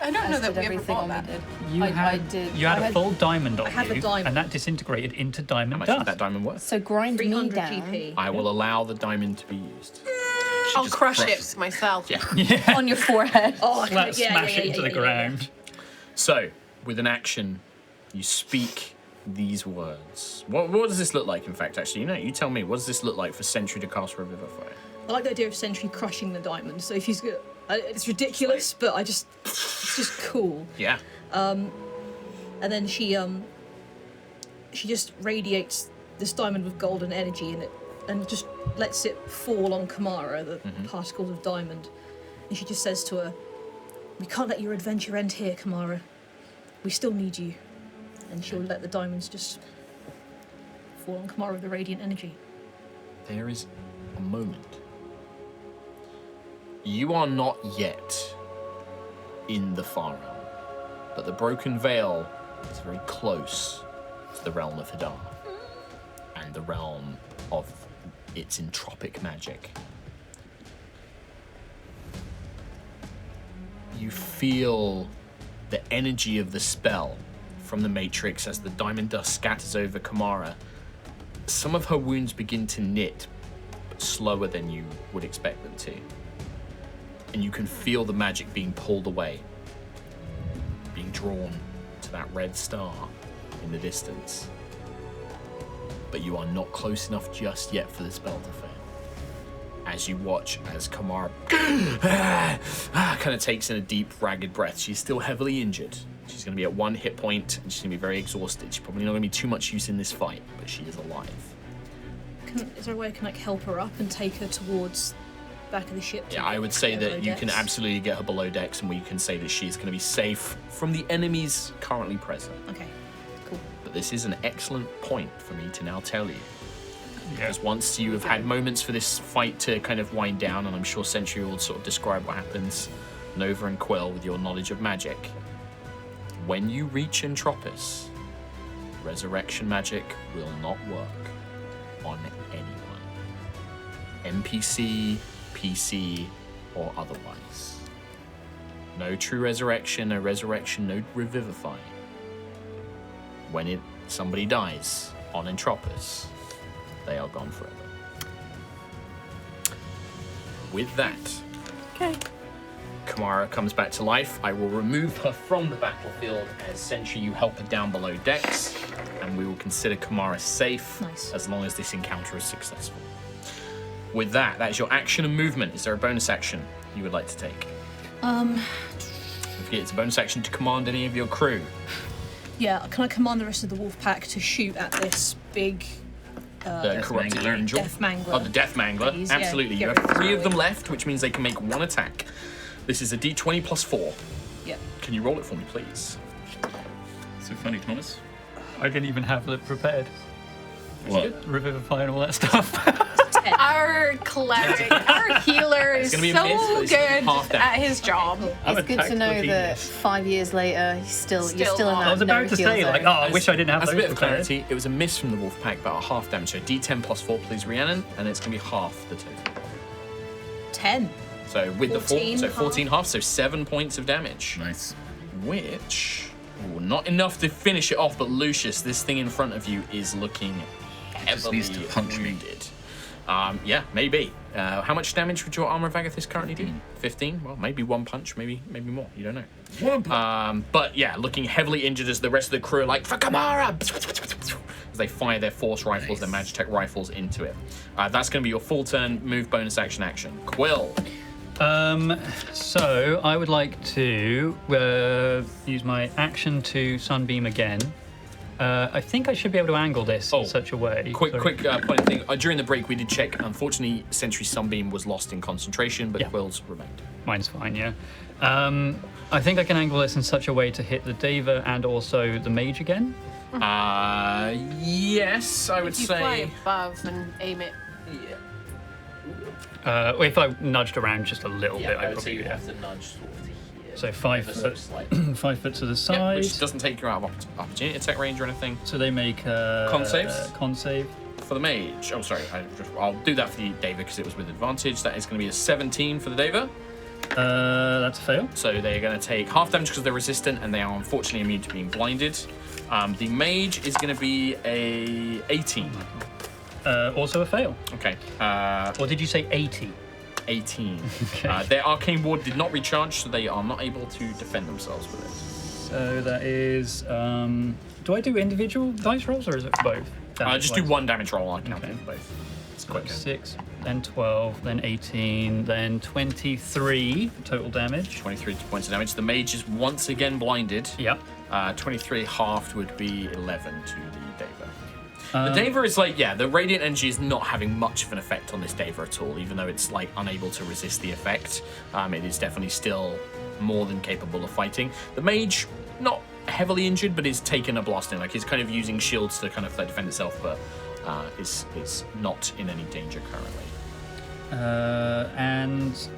Speaker 5: I don't know
Speaker 8: As
Speaker 5: that
Speaker 8: did
Speaker 5: we ever
Speaker 8: everything
Speaker 5: bought
Speaker 8: on me
Speaker 5: that.
Speaker 8: did.
Speaker 1: You
Speaker 8: I
Speaker 1: had,
Speaker 8: did.
Speaker 1: You had
Speaker 8: I
Speaker 1: a full diamond on
Speaker 6: have a
Speaker 1: you,
Speaker 6: diamond.
Speaker 1: and that disintegrated into
Speaker 2: How
Speaker 1: diamond
Speaker 2: much
Speaker 1: dust.
Speaker 2: is that diamond worth?
Speaker 8: So grind me
Speaker 6: 300
Speaker 8: down.
Speaker 6: GP.
Speaker 2: I will allow the diamond to be used.
Speaker 5: I'll
Speaker 2: just
Speaker 5: crush
Speaker 2: crushes.
Speaker 5: it myself.
Speaker 2: Yeah.
Speaker 8: On your forehead.
Speaker 6: Oh, okay.
Speaker 1: Let's
Speaker 6: yeah,
Speaker 1: smash
Speaker 6: yeah,
Speaker 1: it into
Speaker 6: yeah,
Speaker 1: the
Speaker 6: yeah, yeah.
Speaker 1: ground.
Speaker 2: So, with an action, you speak these words. What does this look like, in fact, actually? You tell me. What does this look like for Sentry to cast Revivify?
Speaker 6: I like the idea of Sentry crushing the diamond. So if he's good, it's ridiculous, but it's just cool.
Speaker 2: Yeah.
Speaker 6: And then she just radiates this diamond with golden energy in it, and just lets it fall on Kamara, the particles of diamond. And she just says to her, "We can't let your adventure end here, Kamara. We still need you." And she'll let the diamonds just fall on Kamara with the radiant energy.
Speaker 2: There is a moment. You are not yet in the far realm, but the broken veil is very close to the realm of Hadar and the realm of its entropic magic. You feel the energy of the spell from the Matrix as the diamond dust scatters over Kamara. Some of her wounds begin to knit, but slower than you would expect them to. And you can feel the magic being pulled away, being drawn to that red star in the distance. But you are not close enough just yet for the spell to fail. As you watch as Kamara kind of takes in a deep, ragged breath. She's still heavily injured. She's going to be at 1 hit point, and she's going to be very exhausted. She's probably not going to be too much use in this fight, but she is alive.
Speaker 6: Is there a way I can help her up and take her towards back of the ship?
Speaker 2: Yeah, I would say that you can
Speaker 6: decks?
Speaker 2: absolutely get her below decks, and we can say that she's going to be safe from the enemies currently present.
Speaker 6: Okay, cool.
Speaker 2: But this is an excellent point for me to now tell you.
Speaker 1: Yeah.
Speaker 2: Because once you have had moments for this fight to kind of wind down, and I'm sure Sentry will sort of describe what happens, Nova and Quill, with your knowledge of magic, when you reach Entropis, resurrection magic will not work on anyone. NPC, PC, or otherwise. No true resurrection, no resurrection, no revivify. When somebody dies on Entropis, they are gone forever. With that, Kamara comes back to life. I will remove her from the battlefield as Sentry, you help her down below decks, and we will consider Kamara safe as long as this encounter is successful. With that, that is your action and movement. Is there a bonus action you would like to take? Don't forget, it's a bonus action to command any of your crew.
Speaker 6: Yeah, can I command the rest of the wolf pack to shoot at this big
Speaker 2: The corrupted
Speaker 4: Mangler.
Speaker 2: angel.
Speaker 6: Death Mangler?
Speaker 2: Oh, the Death Mangler.
Speaker 6: Please, yeah,
Speaker 2: Absolutely.
Speaker 6: get
Speaker 2: You
Speaker 6: rid
Speaker 2: have
Speaker 6: of
Speaker 2: 3 of them
Speaker 6: Zoe.
Speaker 2: left, which means they can make 1 attack. This is a d20 plus 4.
Speaker 6: Yeah.
Speaker 2: Can you roll it for me, please?
Speaker 4: So funny, Thomas.
Speaker 1: I didn't even have it prepared.
Speaker 4: What?
Speaker 1: Revivify and all that stuff.
Speaker 5: Our cleric, our healer is
Speaker 2: gonna be a
Speaker 5: so
Speaker 2: miss, but it's
Speaker 5: good
Speaker 2: gonna be half damage.
Speaker 5: at his job.
Speaker 1: I'm
Speaker 8: It's
Speaker 1: a
Speaker 8: good to know
Speaker 1: tactical
Speaker 8: that
Speaker 1: genius.
Speaker 8: 5 years later, you're still in
Speaker 5: Still
Speaker 8: that
Speaker 1: I was about to
Speaker 8: no-heal
Speaker 1: say, like,
Speaker 8: zone.
Speaker 1: oh, I wish I didn't have
Speaker 2: As a
Speaker 1: those
Speaker 2: bit of
Speaker 1: prepared.
Speaker 2: clarity, it was a miss from the wolf pack, about a half damage. So d10 plus 4, please, Rhiannon, and it's going to be half the total.
Speaker 6: 10.
Speaker 2: So with the 4,
Speaker 6: 14
Speaker 2: so
Speaker 6: half.
Speaker 2: 14 half, so 7 points of damage.
Speaker 4: Nice.
Speaker 2: Which, not enough to finish it off, but Lucius, this thing in front of you is looking heavily
Speaker 4: needs to punch me.
Speaker 2: wounded. Yeah, maybe. How much damage would your Armor of Agathis currently do? 15? Well, maybe 1 punch, maybe more. You don't know.
Speaker 4: 1 punch.
Speaker 2: But yeah, looking heavily injured as the rest of the crew are like, for Kamara! As they fire their Force rifles, their Magitech rifles into it. That's going to be your full turn, move, bonus action. Quill.
Speaker 1: So I would like to use my action to Sunbeam again. I think I should be able to angle this in such a way.
Speaker 2: Quick
Speaker 1: Sorry.
Speaker 2: point of thing. During the break, we did check. Unfortunately, Sentry Sunbeam was lost in concentration, but
Speaker 1: Yeah.
Speaker 2: Quill's remained.
Speaker 1: Mine's fine, yeah. I think I can angle this in such a way to hit the Deva and also the Mage again.
Speaker 2: Yes, I would
Speaker 5: You fly
Speaker 2: say.
Speaker 5: above and aim it.
Speaker 1: If I nudged around just a little bit,
Speaker 2: I
Speaker 1: I'd
Speaker 2: would say
Speaker 1: probably
Speaker 2: you
Speaker 1: be
Speaker 2: have to nudge sort of to here.
Speaker 1: So 5
Speaker 2: Ever so
Speaker 1: foot,
Speaker 2: slightly.
Speaker 1: 5 foot to the
Speaker 2: Yeah,
Speaker 1: side.
Speaker 2: which doesn't take you out of opportunity attack range or anything.
Speaker 1: So they make
Speaker 2: Con saves?
Speaker 1: Con save.
Speaker 2: For the mage, oh sorry, I'll do that for the Deva because it was with advantage. That is going to be a 17 for the Deva.
Speaker 1: That's a fail.
Speaker 2: So they're going to take half damage because they're resistant and they are unfortunately immune to being blinded. The mage is going to be a 18.
Speaker 1: Also a fail.
Speaker 2: Okay.
Speaker 1: Or did you say 80?
Speaker 2: 18.
Speaker 1: Okay.
Speaker 2: Their arcane ward did not recharge, so they are not able to defend themselves with it.
Speaker 1: So that is. Do I do individual dice rolls or is it both?
Speaker 2: Just do 1 damage roll. I count
Speaker 1: Okay.
Speaker 2: it both. It's quicker.
Speaker 1: 6, then 12, then 18, then 23 total damage.
Speaker 2: 23 points of damage. The mage is once again blinded.
Speaker 1: Yep.
Speaker 2: 23 halved would be 11 to the Deva. The Deva is like, the radiant energy is not having much of an effect on this Deva at all, even though it's like unable to resist the effect. It is definitely still more than capable of fighting. The mage, not heavily injured, but is taking a blasting. Like, he's kind of using shields to kind of defend itself, but is not in any danger currently.
Speaker 1: And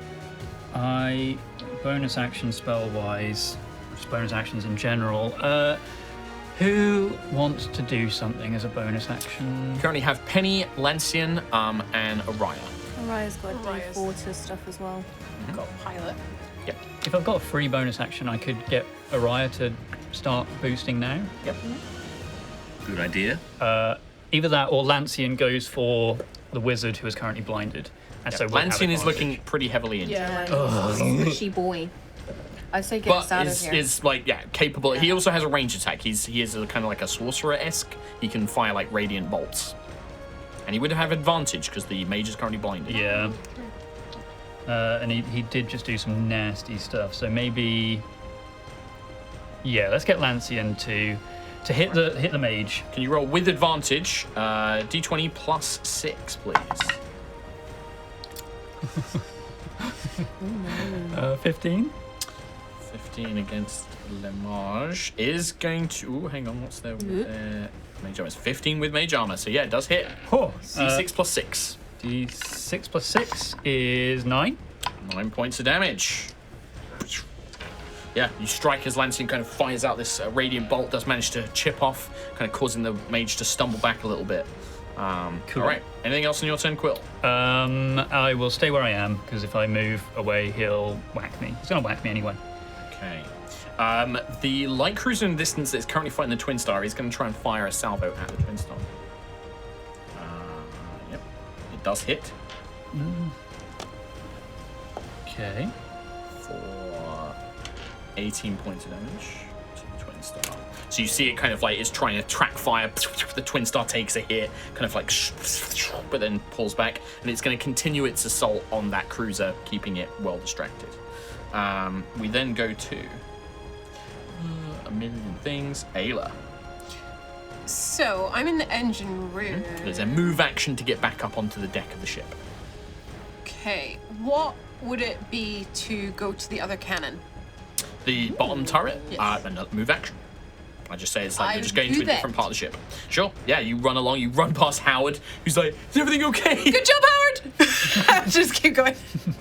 Speaker 1: I bonus action spell wise, just bonus actions in general. Who wants to do something as a bonus action?
Speaker 2: You currently have Penny, Lancian, and Aerois.
Speaker 8: Ariah's got a
Speaker 5: Ariah's-
Speaker 8: D4 to stuff as well.
Speaker 5: Got pilot.
Speaker 2: Yep.
Speaker 1: If I've got a free bonus action, I could get Aerois to start boosting now.
Speaker 2: Yep.
Speaker 4: Good idea.
Speaker 1: Either that or Lancian goes for the wizard who is currently blinded. And so we'll have
Speaker 2: Lancian is
Speaker 1: advantage.
Speaker 2: looking pretty heavily injured.
Speaker 8: Squishy boy. I say get us
Speaker 2: But
Speaker 8: out of
Speaker 2: is,
Speaker 8: here.
Speaker 2: is like, yeah, capable. He also has a range attack. He is a, kind of like a sorcerer-esque. He can fire like radiant bolts. And he would have advantage because the mage is currently blinded.
Speaker 1: Yeah. And he did just do some nasty stuff. So maybe, yeah, let's get Lancian to hit the mage.
Speaker 2: Can you roll with advantage? D20 plus 6, please.
Speaker 1: 15.
Speaker 2: 15 against Lemage is going to. Ooh, hang on, what's their mage armor? It's 15 with mage armor, so yeah, it does hit.
Speaker 1: Oh,
Speaker 2: D6 plus 6.
Speaker 1: D6 plus 6 is 9.
Speaker 2: 9 points of damage. Yeah, you strike as Lancian kind of fires out this radiant bolt, does manage to chip off, kind of causing the mage to stumble back a little bit.
Speaker 1: Cool.
Speaker 2: All right, anything else on your turn, Quill?
Speaker 1: I will stay where I am because if I move away, he'll whack me. He's gonna whack me anyway.
Speaker 2: Okay. The light cruiser in the distance that's currently fighting the Twin Star is going to try and fire a salvo at the Twin Star. Yep, it does hit.
Speaker 1: Okay.
Speaker 2: For 18 points of damage to the Twin Star. So you see it kind of like it's trying to track fire. The Twin Star takes a hit, kind of like, but then pulls back, and it's going to continue its assault on that cruiser, keeping it well distracted. We then go to a million things. Ayla.
Speaker 5: So I'm in the engine room.
Speaker 2: There's a move action to get back up onto the deck of the ship.
Speaker 5: Okay, what would it be to go to the other cannon?
Speaker 2: The bottom turret,
Speaker 5: Yes.
Speaker 2: another move action. I just say it's like
Speaker 5: I
Speaker 2: you're just going to
Speaker 5: do
Speaker 2: a
Speaker 5: that.
Speaker 2: different part of the ship. Sure, yeah, you run along, you run past Howard, who's like, is everything okay?
Speaker 5: Good job, Howard! Just keep going.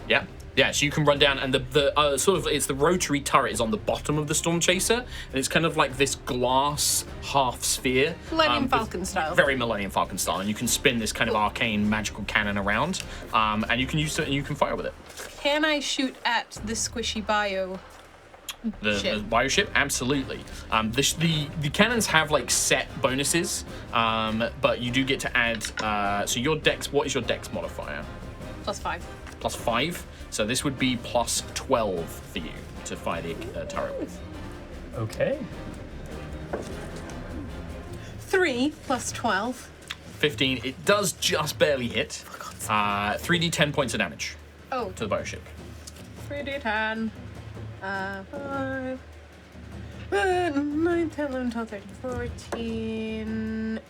Speaker 2: Yeah, yeah, so you can run down, and the sort of, it's the rotary turret is on the bottom of the Stormchaser, and it's kind of like this glass half sphere.
Speaker 5: Millennium Falcon style.
Speaker 2: Very Millennium Falcon style, and you can spin this kind of arcane magical cannon around, and you can use it and you can fire with it.
Speaker 5: Can I shoot at the squishy bio?
Speaker 2: The
Speaker 5: Ship.
Speaker 2: bioship, absolutely. The cannons have like set bonuses, but you do get to add. So your dex, what is your dex modifier?
Speaker 5: +5.
Speaker 2: +5. So this would be +12 for you to fire the turret with.
Speaker 1: Okay.
Speaker 5: 3 + 12.
Speaker 2: 15. It does just barely hit. 3d10 points of damage
Speaker 5: Oh,
Speaker 2: to the bioship.
Speaker 5: 3d10. 5. 9, 10, 11, 12, 13, 14.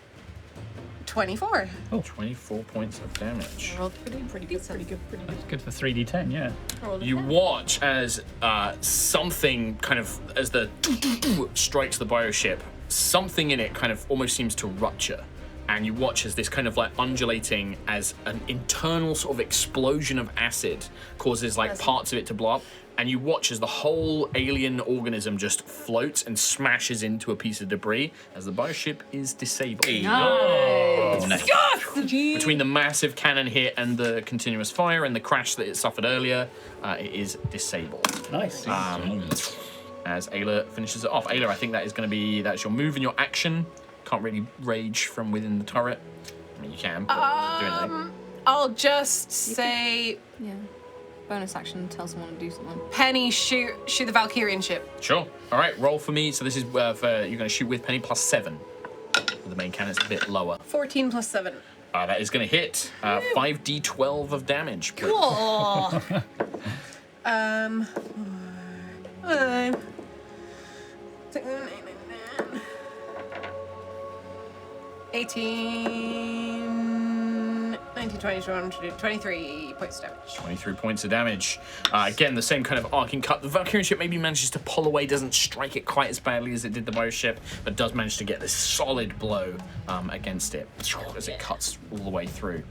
Speaker 5: 24.
Speaker 2: 24 points of damage.
Speaker 5: Rolled pretty good.
Speaker 1: That's good for 3d10, yeah.
Speaker 5: Rolled a
Speaker 2: You
Speaker 5: 10.
Speaker 2: watch as something kind of, as the strikes the bioship, something in it kind of almost seems to rupture. And you watch as this kind of like undulating as an internal sort of explosion of acid causes like parts of it to blow up. And you watch as the whole alien organism just floats and smashes into a piece of debris as the bioship is disabled. Between the massive cannon hit and the continuous fire and the crash that it suffered earlier, it is disabled.
Speaker 1: Nice.
Speaker 2: As Ayla finishes it off. Ayla, I think that is going to be, that's your move and your action. Can't really rage from within the turret. I mean, you can, but do anything.
Speaker 5: I'll just say,
Speaker 8: Yeah. Bonus action, tell someone to do something.
Speaker 5: Penny, shoot the Valkyrian ship.
Speaker 2: Sure. All right, roll for me. So this is for, you're going to shoot with Penny +7. The main cannon's a bit lower.
Speaker 5: 14 + 7.
Speaker 2: That is going to hit 5d12 of damage.
Speaker 5: Cool. 5. 18, 19, 20, 21, 23 points of damage.
Speaker 2: 23 points of damage. Again, the same kind of arcing cut. The Valkyrian ship maybe manages to pull away, doesn't strike it quite as badly as it did the bioship, but does manage to get this solid blow against it as it cuts all the way through.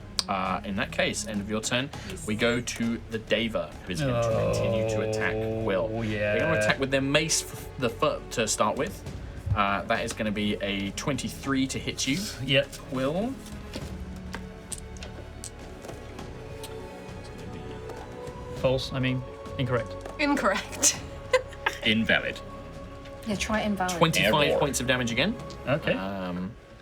Speaker 2: In that case, end of your turn, we go to the Deva, who is going to continue to attack Will.
Speaker 1: Oh, yeah.
Speaker 2: They're going to attack with their mace to start with. That is going to be a 23 to hit you.
Speaker 1: Yep.
Speaker 2: Will.
Speaker 1: False. I mean, incorrect.
Speaker 5: Incorrect.
Speaker 4: Invalid.
Speaker 8: Yeah, try invalid.
Speaker 2: 25
Speaker 4: Error.
Speaker 2: points of damage again.
Speaker 1: Okay.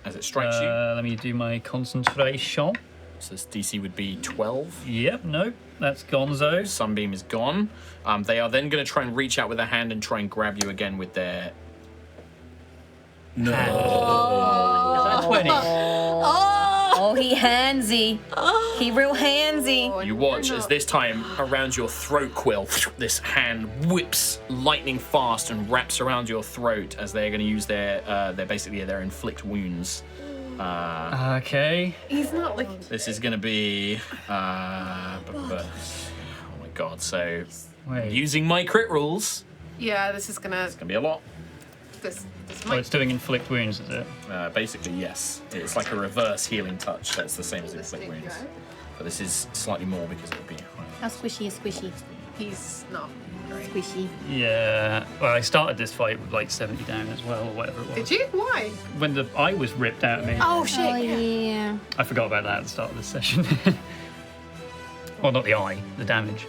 Speaker 2: As it strikes you.
Speaker 1: Let me do my concentration.
Speaker 2: So this DC would be 12.
Speaker 1: Yep. No, that's Gonzo.
Speaker 2: Sunbeam is gone. They are then going to try and reach out with their hand and try and grab you again with their.
Speaker 1: Is that a 20?
Speaker 8: Oh, he handsy. He real handsy.
Speaker 2: You watch as this time around your throat, Quill, this hand whips lightning fast and wraps around your throat as they're going to use their inflict wounds.
Speaker 1: Okay.
Speaker 5: He's not like.
Speaker 2: This is going to be. Oh my god! So
Speaker 1: Wait.
Speaker 2: using my crit rules,
Speaker 5: Yeah, this is gonna.
Speaker 2: it's going to be a lot.
Speaker 5: This
Speaker 1: Oh,
Speaker 5: might.
Speaker 1: it's doing inflict wounds, is it?
Speaker 2: Basically, yes. It's like a reverse healing touch. That's the same as
Speaker 5: This
Speaker 2: inflict
Speaker 5: big
Speaker 2: wounds,
Speaker 5: guy.
Speaker 2: but this is slightly more because it would be.
Speaker 8: How squishy is squishy?
Speaker 5: He's not. Great.
Speaker 8: Squishy.
Speaker 1: Yeah. Well, I started this fight with like 70 down as well, or whatever it was.
Speaker 5: Did you? Why?
Speaker 1: When the eye was ripped out of me.
Speaker 5: Oh shit!
Speaker 8: Oh,
Speaker 5: yeah.
Speaker 8: yeah.
Speaker 1: I forgot about that at the start of this session. Well, not the eye, the damage.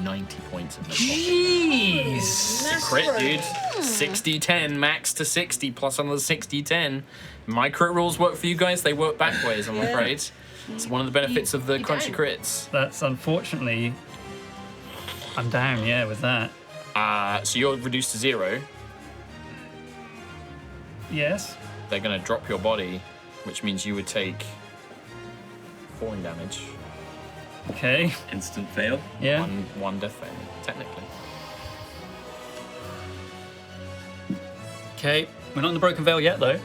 Speaker 2: 90 points of
Speaker 1: Jeez!
Speaker 2: crit, dude. 60-10, max to 60, plus another 60-10. My crit rules work for you guys, they work backwards, I'm afraid. It's one of the benefits of the crunchy
Speaker 5: down.
Speaker 2: crits.
Speaker 1: That's unfortunately. I'm down, yeah, with that.
Speaker 2: So you're reduced to 0.
Speaker 1: Yes.
Speaker 2: They're going to drop your body, which means you would take falling damage.
Speaker 1: Okay.
Speaker 4: Instant fail.
Speaker 1: Yeah.
Speaker 2: One death fail, technically.
Speaker 1: Okay. We're not in the Broken Veil yet, though.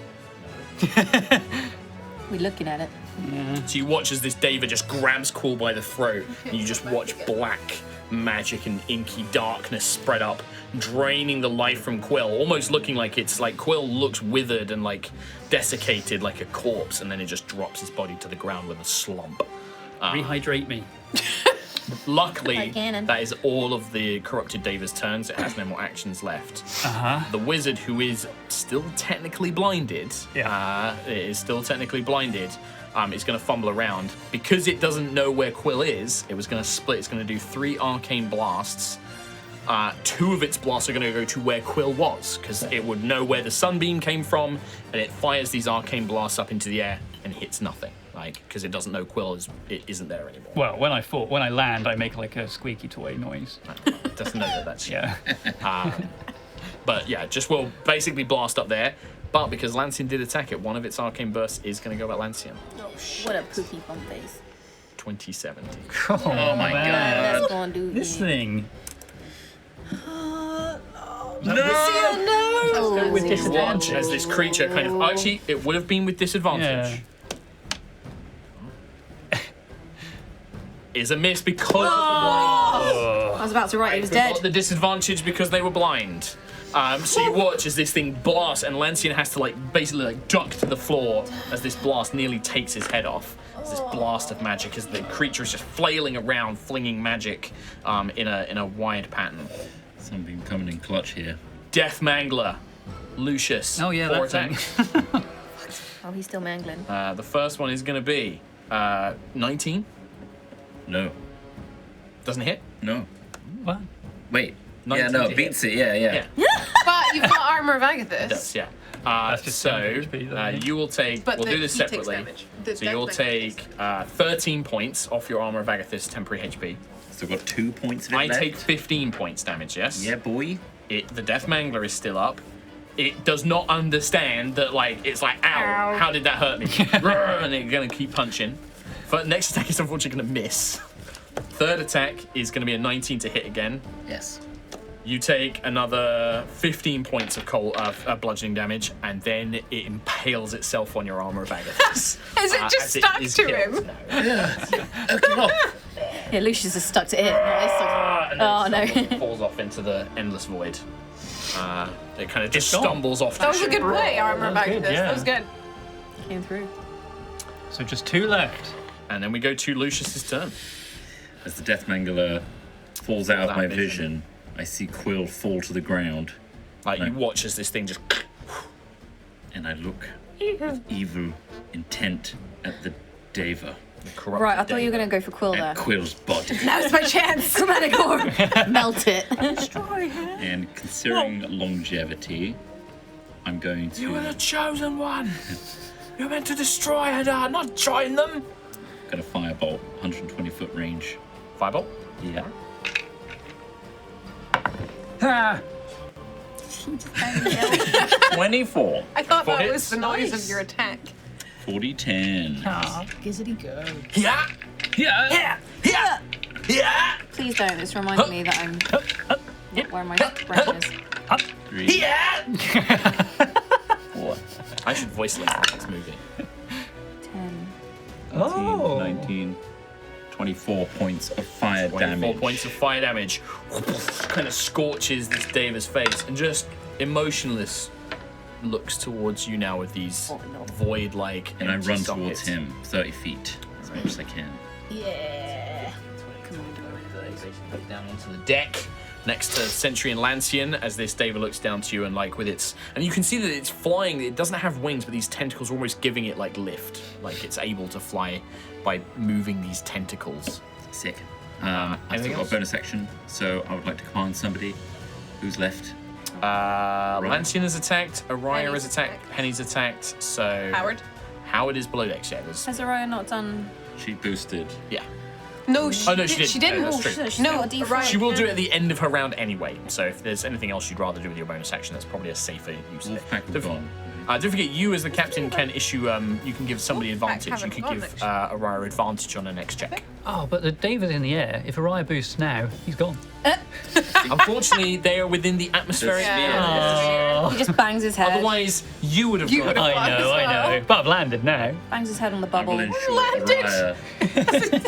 Speaker 8: We're looking at it.
Speaker 2: So you watch as this David just grabs Quill by the throat, and you just watch black magic and inky darkness spread up, draining the life from Quill, almost looking like it's like Quill looks withered and like desiccated like a corpse, and then it just drops his body to the ground with a slump.
Speaker 1: Rehydrate me.
Speaker 2: Luckily,
Speaker 8: Like Ganon.
Speaker 2: that is all of the corrupted David's turns. It has no more actions left. The wizard, who is still technically blinded, is still technically blinded, is going to fumble around. Because it doesn't know where Quill is, it was going to split. It's going to do 3 arcane blasts. 2 of its blasts are going to go to where Quill was, because it would know where the sunbeam came from, and it fires these arcane blasts up into the air and hits nothing. Because it doesn't know Quill isn't there anymore.
Speaker 1: Well, when I land, I make like a squeaky toy noise.
Speaker 2: It doesn't know that that's
Speaker 1: Yeah.
Speaker 2: But yeah, just will basically blast up there. But because Lancian did attack it, one of its arcane bursts is going to go at Lancian.
Speaker 8: What a poopy bum face.
Speaker 2: 2070.
Speaker 1: Oh my god.
Speaker 8: That's gonna do
Speaker 1: This
Speaker 8: it.
Speaker 1: thing.
Speaker 8: No!
Speaker 1: With
Speaker 2: You watch as this creature kind of... Actually, it would have been with disadvantage. Is a miss because of the blind.
Speaker 8: I was about to write he was
Speaker 2: They
Speaker 8: dead.
Speaker 2: got the disadvantage because they were blind. So you watch as this thing blasts, and Lancian has to basically duck to the floor as this blast nearly takes his head off. As this blast of magic, as the creature is just flailing around, flinging magic in a wide pattern.
Speaker 4: Something coming in clutch here.
Speaker 2: Death Mangler, Lucius.
Speaker 1: Oh yeah,
Speaker 2: 4
Speaker 1: that
Speaker 2: attacks.
Speaker 1: thing.
Speaker 8: Oh, he's still mangling.
Speaker 2: The first one is going to be 19.
Speaker 4: No.
Speaker 2: Doesn't hit.
Speaker 4: No.
Speaker 1: What?
Speaker 4: Wait.
Speaker 2: 19
Speaker 4: Yeah, no,
Speaker 2: to hit.
Speaker 4: beats it. Yeah.
Speaker 5: But you've got armor of Agathis.
Speaker 2: Does, yeah.
Speaker 1: That's just
Speaker 2: So
Speaker 1: 7 HP, though, isn't it?
Speaker 2: you will take.
Speaker 5: But
Speaker 2: we'll do
Speaker 5: he
Speaker 2: this
Speaker 5: takes
Speaker 2: separately.
Speaker 5: damage. The
Speaker 2: So you'll
Speaker 5: death
Speaker 2: take 13 points off your armor of Agathis temporary HP.
Speaker 4: Still got 2 points of it
Speaker 2: I
Speaker 4: left.
Speaker 2: take 15 points damage. Yes.
Speaker 4: Yeah, boy.
Speaker 2: The Death Mangler is still up. It does not understand that. It's like, ow, how did that hurt me? And it's gonna keep punching. But next attack is unfortunately gonna miss. Third attack is gonna be a 19 to hit again.
Speaker 4: Yes.
Speaker 2: You take another 15 points of bludgeoning damage, and then it impales itself on your armor of Agathis.
Speaker 5: Is it just
Speaker 2: as
Speaker 5: stuck
Speaker 2: is
Speaker 5: to
Speaker 2: killed.
Speaker 5: him?
Speaker 2: No.
Speaker 8: Yeah, Lucius is stuck to it.
Speaker 2: And then
Speaker 8: Oh, no.
Speaker 2: it falls off into the endless void. It kind of just
Speaker 1: gone.
Speaker 2: stumbles off.
Speaker 5: That was a good play, armor of
Speaker 1: That was
Speaker 5: Agathis.
Speaker 1: good, yeah.
Speaker 5: That was good.
Speaker 8: Came through.
Speaker 1: So just 2 left.
Speaker 2: And then we go to Lucius's turn.
Speaker 4: As the Death Mangler falls out of
Speaker 2: out
Speaker 4: my
Speaker 2: of vision.
Speaker 4: vision, I see Quill fall to the ground.
Speaker 2: You watch as this thing just
Speaker 4: and I look with evil intent at the Deva.
Speaker 8: Right, I thought you were going to go for Quill there.
Speaker 4: At Quill's body.
Speaker 3: Now's my chance.
Speaker 8: Chromatic orb. Melt it.
Speaker 4: And considering longevity, I'm going to...
Speaker 2: You were the chosen one. You're meant to destroy Hadar, not join them.
Speaker 4: Got a firebolt, 120-foot range.
Speaker 2: Firebolt?
Speaker 4: Yeah.
Speaker 1: Ah!
Speaker 2: 24.
Speaker 5: I thought that
Speaker 2: hits.
Speaker 5: was the noise of your attack.
Speaker 4: 40-10.
Speaker 6: Gizzity go.
Speaker 2: Yeah. Yeah. Yeah. Yeah.
Speaker 8: Please don't. This reminds me that I'm not wearing my brushes.
Speaker 4: 3,
Speaker 2: Yeah.
Speaker 4: 4,
Speaker 2: I should voice link this movie.
Speaker 8: 10.
Speaker 4: 19, 24 points of fire
Speaker 2: 24
Speaker 4: damage.
Speaker 2: points of fire damage. Kind of scorches this Davis face and just emotionless looks towards you now with these void-like
Speaker 4: And I
Speaker 2: empty
Speaker 4: run
Speaker 2: sockets.
Speaker 4: towards him 30 feet as much as I can.
Speaker 6: Yeah.
Speaker 2: Down onto the deck next to Sentry and Lancian as this Dava looks down to you and like with its and you can see that it's flying. It doesn't have wings, but these tentacles are almost giving it like lift, like it's able to fly by moving these tentacles.
Speaker 4: Sick. I've
Speaker 2: anything
Speaker 4: still got
Speaker 2: else?
Speaker 4: a bonus action, so I would like to command somebody who's left.
Speaker 2: Lancian is attacked, Aerois
Speaker 5: Penny's
Speaker 2: is attacked,
Speaker 5: attacked.
Speaker 2: Penny's attacked. So
Speaker 5: Howard
Speaker 2: is below decks. Yeah, there's,
Speaker 8: Has Aerois not done...
Speaker 4: She boosted.
Speaker 2: yeah.
Speaker 5: No,
Speaker 2: Oh no, she didn't.
Speaker 5: She didn't.
Speaker 2: That's true.
Speaker 8: She's
Speaker 5: No,
Speaker 8: got a D4.
Speaker 5: right.
Speaker 2: She will do it at the end of her round anyway. So if there's anything else you'd rather do with your bonus action, that's probably a safer use of it.
Speaker 4: Wolfpack will gone.
Speaker 2: Don't forget, you as the captain can issue. You can give somebody advantage. You
Speaker 5: haven't
Speaker 2: could
Speaker 5: gone
Speaker 2: give
Speaker 5: next
Speaker 2: Aurora advantage on her next check.
Speaker 1: Oh, but the David's in the air. If Araya boosts now, he's gone.
Speaker 2: Unfortunately, they are within the atmospheric sphere.
Speaker 8: He just bangs his head.
Speaker 2: Otherwise, you would have
Speaker 5: You
Speaker 2: gone.
Speaker 5: would have-
Speaker 1: I know. But I've landed now.
Speaker 8: Bangs his head on the
Speaker 4: I
Speaker 8: bubble.
Speaker 4: will ensure Araya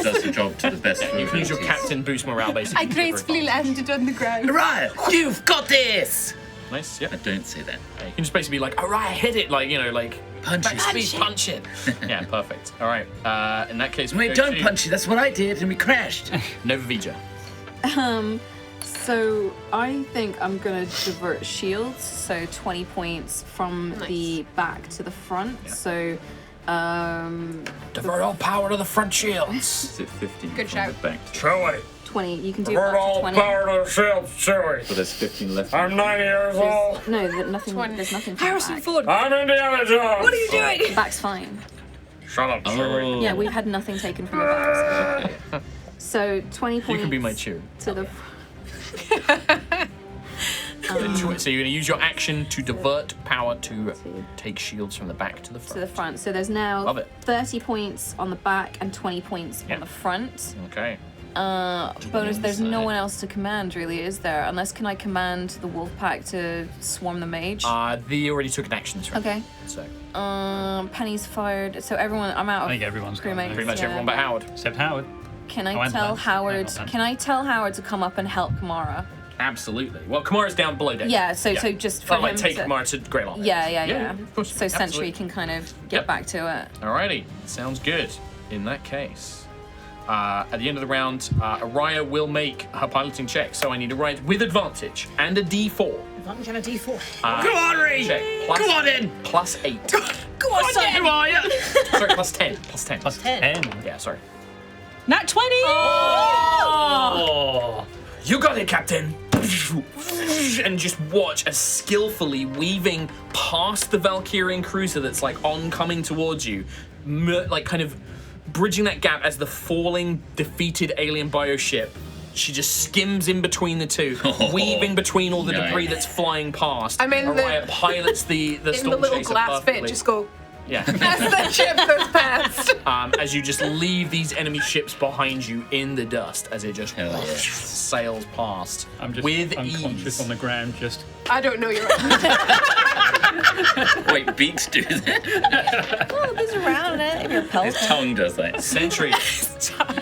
Speaker 4: does the job to the best of her
Speaker 2: You can use your
Speaker 4: abilities.
Speaker 2: captain boost morale, basically.
Speaker 3: I gracefully landed on the ground.
Speaker 4: Araya, you've got this!
Speaker 2: Nice. Yeah.
Speaker 4: I don't say that.
Speaker 2: You can just basically be like, Aurora, hit it, like like
Speaker 4: Punch
Speaker 2: back
Speaker 4: it.
Speaker 2: speed, punch it. Yeah, perfect. All right. In that case,
Speaker 4: Wait, don't punch it. That's what I did, and we crashed.
Speaker 2: Nova Vija.
Speaker 8: So I think I'm gonna divert shields, so 20 points from the back to the front. So
Speaker 2: Divert all power to the front shields.
Speaker 4: Is it 15
Speaker 5: Good
Speaker 4: from
Speaker 5: shout.
Speaker 4: the back?
Speaker 8: 20. You can do up to 20.
Speaker 2: to the shields, Chewie.
Speaker 4: So there's 15 left.
Speaker 2: 90 years old.
Speaker 8: No, nothing.
Speaker 5: 20.
Speaker 8: There's nothing. From
Speaker 6: Harrison
Speaker 8: the back.
Speaker 6: Ford.
Speaker 2: I'm Indiana Jones.
Speaker 6: What are you doing?
Speaker 8: The back's fine.
Speaker 2: Shut up, Chewie.
Speaker 4: Oh.
Speaker 8: Yeah, we've had nothing taken from the back. So 20 points.
Speaker 2: You can be my cheer.
Speaker 8: to the.
Speaker 2: So you're going to use your action to divert power to take shields from the back to the front.
Speaker 8: To the front. So there's now
Speaker 2: Love it.
Speaker 8: 30 points on the back and 20 points
Speaker 2: Yeah.
Speaker 8: on the front.
Speaker 2: Okay.
Speaker 8: Bonus, there's no one else to command, really, is there? Unless can I command the wolf pack to swarm the mage?
Speaker 2: They already took an action this round.
Speaker 8: Okay.
Speaker 2: So
Speaker 8: Penny's fired. So everyone, I'm out of
Speaker 1: I think everyone's gone now.
Speaker 8: crewmates,
Speaker 2: pretty much
Speaker 8: yeah.
Speaker 2: everyone but Howard.
Speaker 1: Except Howard.
Speaker 8: Can
Speaker 1: Oh,
Speaker 8: I
Speaker 1: and
Speaker 8: tell
Speaker 1: Lance.
Speaker 8: Howard?
Speaker 1: Hang on,
Speaker 8: Can I tell Howard to come up and help Kamara?
Speaker 2: Absolutely. Well, Kamara's down below deck.
Speaker 8: Yeah. So just for
Speaker 2: like
Speaker 8: him
Speaker 2: take
Speaker 8: to.
Speaker 2: Kamara to Grey Line.
Speaker 8: Yeah.
Speaker 2: of course.
Speaker 8: So Sentry
Speaker 2: Absolutely.
Speaker 8: can kind of get
Speaker 2: Yep.
Speaker 8: back to it.
Speaker 2: Alrighty, sounds good. In that case, at the end of the round, Araya will make her piloting check. So I need a ride with advantage and a D4.
Speaker 6: Advantage and a D4.
Speaker 2: Come on, Ree! Come on in! +8.
Speaker 6: Go on, son.
Speaker 2: Sorry, +10. +10.
Speaker 1: Plus
Speaker 6: 10.
Speaker 1: 10.
Speaker 2: Yeah, sorry.
Speaker 6: Nat 20!
Speaker 1: Oh!
Speaker 2: You got it, Captain! And just watch as skillfully weaving past the Valkyrian cruiser that's like oncoming towards you, like kind of bridging that gap as the falling, defeated alien bioship. She just skims in between the two, weaving between all the
Speaker 4: Nice.
Speaker 2: debris that's flying past.
Speaker 5: I mean,
Speaker 2: Araya pilots the
Speaker 5: in the
Speaker 2: Stormchaser
Speaker 5: little glass
Speaker 2: perfectly.
Speaker 5: bit, just go
Speaker 2: Yeah.
Speaker 5: as the ship goes past.
Speaker 2: As you just leave these enemy ships behind you in the dust as it just
Speaker 4: Hell yeah.
Speaker 2: sails past
Speaker 1: I'm just
Speaker 2: with
Speaker 1: unconscious
Speaker 2: ease.
Speaker 1: on the ground, just.
Speaker 5: I don't know your.
Speaker 4: Wait, beaks do that?
Speaker 8: Oh, there's around it. If you're
Speaker 4: His
Speaker 8: pelted.
Speaker 4: tongue does that.
Speaker 2: Sentry,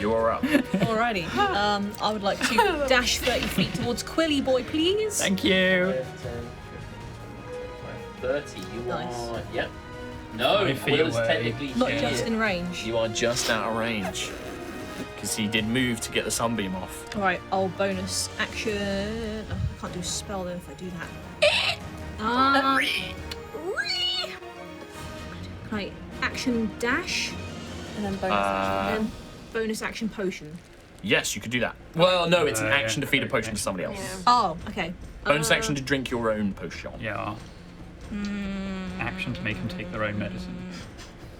Speaker 2: you're up.
Speaker 6: Alrighty. I would like to dash 30 feet towards Quilly Boy, please.
Speaker 1: Thank you.
Speaker 2: 30, you
Speaker 6: Nice.
Speaker 2: are. Yep. No,
Speaker 1: 5 feet
Speaker 2: Will is
Speaker 1: away.
Speaker 2: technically
Speaker 6: Not
Speaker 2: here.
Speaker 6: just in range.
Speaker 2: You are just out of range. Because he did move to get the sunbeam off.
Speaker 6: Alright, I'll bonus action. Oh, I can't do spell though if I do that. Can I action dash
Speaker 8: And then bonus action.
Speaker 6: and then bonus action potion?
Speaker 2: Yes, you could do that. Well, no, it's an action to feed a potion to somebody else.
Speaker 5: Yeah.
Speaker 6: Oh, okay.
Speaker 2: Bonus action to drink your own potion.
Speaker 1: Yeah. Action to make them take their own medicine.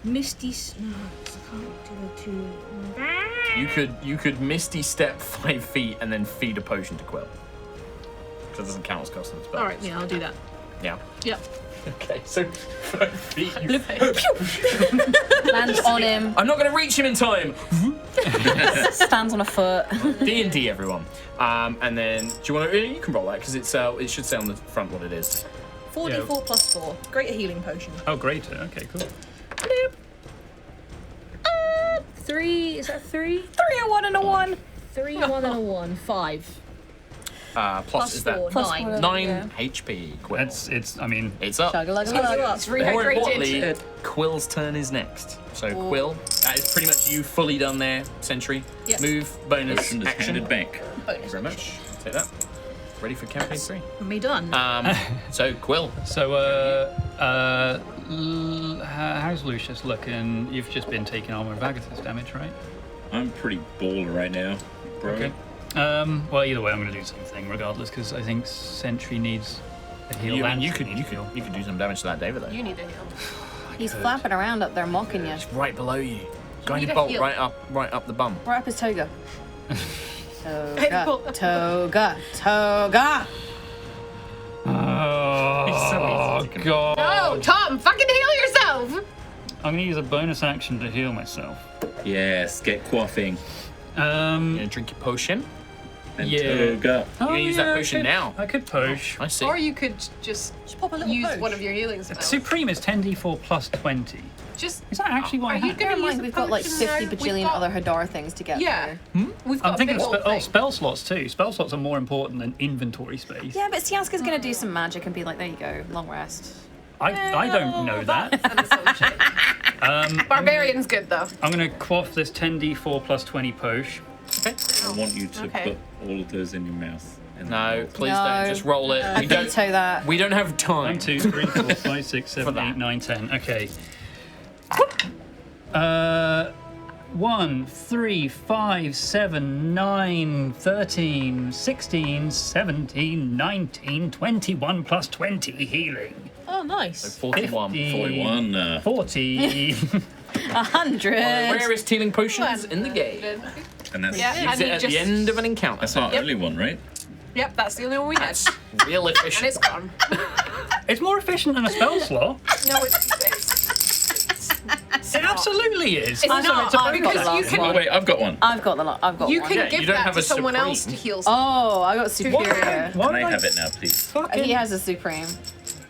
Speaker 6: Misty. No, I can't do the two.
Speaker 2: You could Misty Step 5 feet and then feed a potion to Quill. So it doesn't count as custom spell.
Speaker 6: All right, yeah, I'll do that.
Speaker 2: Yeah.
Speaker 6: Yep.
Speaker 2: Okay, so 5 feet. You
Speaker 8: Lands on him.
Speaker 2: I'm not going to reach him in time.
Speaker 8: Stands on a foot.
Speaker 2: D&D, everyone. And then, do you want to? You can roll that because it should say on the front what it is.
Speaker 6: 4d4 plus 4. Greater healing potion.
Speaker 1: Oh, great. Okay, cool.
Speaker 6: 3. Is that 3?
Speaker 8: 3, a 1, and a 1.
Speaker 6: 3, 1, and a 1. 5.
Speaker 2: Plus is that
Speaker 6: 4,
Speaker 8: Plus
Speaker 6: 9.
Speaker 8: four.
Speaker 2: 9
Speaker 8: Yeah.
Speaker 2: HP. Quill.
Speaker 1: It's. I mean,
Speaker 2: It's up.
Speaker 8: Chug-a-lug-a-lug.
Speaker 5: It's
Speaker 2: More importantly,
Speaker 5: rehydrated.
Speaker 2: Quill's turn is next. So Quill, that is pretty much you fully done there, Sentry.
Speaker 6: Yep.
Speaker 2: Move, bonus,
Speaker 4: Potion is
Speaker 2: action.
Speaker 4: handed back.
Speaker 2: Thank you very much. I'll take that. Ready for campaign 3.
Speaker 6: Me done.
Speaker 2: So Quill.
Speaker 1: so how's Lucius looking? You've just been taking armor of Agathis damage, right?
Speaker 4: I'm pretty bald right now, bro.
Speaker 1: Okay. Well, either way, I'm going to do the same thing regardless because I think Sentry needs a heal. and
Speaker 2: You could
Speaker 1: needs a heal.
Speaker 2: do some damage to that David though.
Speaker 5: You need a heal.
Speaker 8: He's flapping around up there mocking you.
Speaker 2: It's right below you. Guiding
Speaker 5: need a
Speaker 2: bolt
Speaker 5: heal.
Speaker 2: right up the bum.
Speaker 8: Right up his toga.
Speaker 5: Cool.
Speaker 8: Toga. Toga.
Speaker 2: It's so
Speaker 1: Oh
Speaker 2: easy to
Speaker 1: god!
Speaker 5: No, Tom, fucking heal yourself.
Speaker 1: I'm going to use a bonus action to heal myself.
Speaker 4: Yes, get quaffing.
Speaker 2: You gonna drink your potion?
Speaker 4: And
Speaker 1: Yeah.
Speaker 4: toga.
Speaker 2: You can use that potion now.
Speaker 1: I could push.
Speaker 2: I see.
Speaker 5: Or you could just
Speaker 6: pop a little
Speaker 5: use
Speaker 6: potion.
Speaker 5: one of your healing spells.
Speaker 1: Supreme is 10d4 plus 20.
Speaker 5: Just
Speaker 1: Is that actually what I
Speaker 5: Are you
Speaker 1: have?
Speaker 5: gonna
Speaker 8: Bear in
Speaker 5: use
Speaker 8: mind,
Speaker 5: the
Speaker 8: we've got like
Speaker 5: potion
Speaker 8: 50
Speaker 5: now? We've
Speaker 8: bajillion
Speaker 5: got-
Speaker 8: other Hadar things to get
Speaker 5: Yeah.
Speaker 8: through.
Speaker 5: We've got
Speaker 1: I'm thinking
Speaker 5: a big old thing.
Speaker 1: spell slots too. Spell slots are more important than inventory space.
Speaker 8: Yeah, but Siaska's gonna do some magic and be like, there you go, long rest.
Speaker 1: I don't know that.
Speaker 5: An assumption. Barbarian's good though.
Speaker 1: I'm going to quaff this 10d4 plus 20 posh.
Speaker 4: I want you to
Speaker 5: Okay.
Speaker 4: put all of those in your mouth. And
Speaker 2: No, please
Speaker 8: No.
Speaker 2: don't. Just roll it.
Speaker 8: I
Speaker 2: We don't.
Speaker 8: veto that.
Speaker 2: We don't have time.
Speaker 1: 1, 2, 3, 4, 5, 6, 7,
Speaker 2: that.
Speaker 1: 8, 9, 10. Okay. 1, 3, 5, 7, 9, 13, 16, 17, 19, 21 plus 20 healing.
Speaker 6: Oh, nice.
Speaker 2: 41.
Speaker 4: 41.
Speaker 1: 40.
Speaker 8: 100.
Speaker 2: Rarest healing potions in the game.
Speaker 4: And that's,
Speaker 5: Yeah.
Speaker 2: Use
Speaker 5: And
Speaker 2: it
Speaker 5: you
Speaker 2: at
Speaker 5: just-
Speaker 2: the end of an encounter.
Speaker 4: that's our only one, right?
Speaker 5: Yep, that's the only one we had.
Speaker 2: That's real
Speaker 5: And
Speaker 2: efficient.
Speaker 5: it's gone.
Speaker 1: It's more efficient than a spell slot.
Speaker 5: No, it's
Speaker 1: It absolutely is.
Speaker 5: It's
Speaker 8: Also,
Speaker 5: not
Speaker 8: it's a bonus
Speaker 5: because you
Speaker 8: action.
Speaker 4: Oh,
Speaker 5: can
Speaker 4: wait, I've got one.
Speaker 8: I've got the lot. I've got
Speaker 5: you
Speaker 8: one.
Speaker 5: can
Speaker 2: Yeah, you
Speaker 5: give
Speaker 2: don't
Speaker 5: that
Speaker 2: have
Speaker 5: to
Speaker 2: a
Speaker 5: someone
Speaker 2: supreme.
Speaker 5: else to heal.
Speaker 8: Oh, I got superior.
Speaker 1: Why
Speaker 4: Can I
Speaker 1: would
Speaker 4: have it now, please?
Speaker 1: Fucking
Speaker 8: He has a supreme.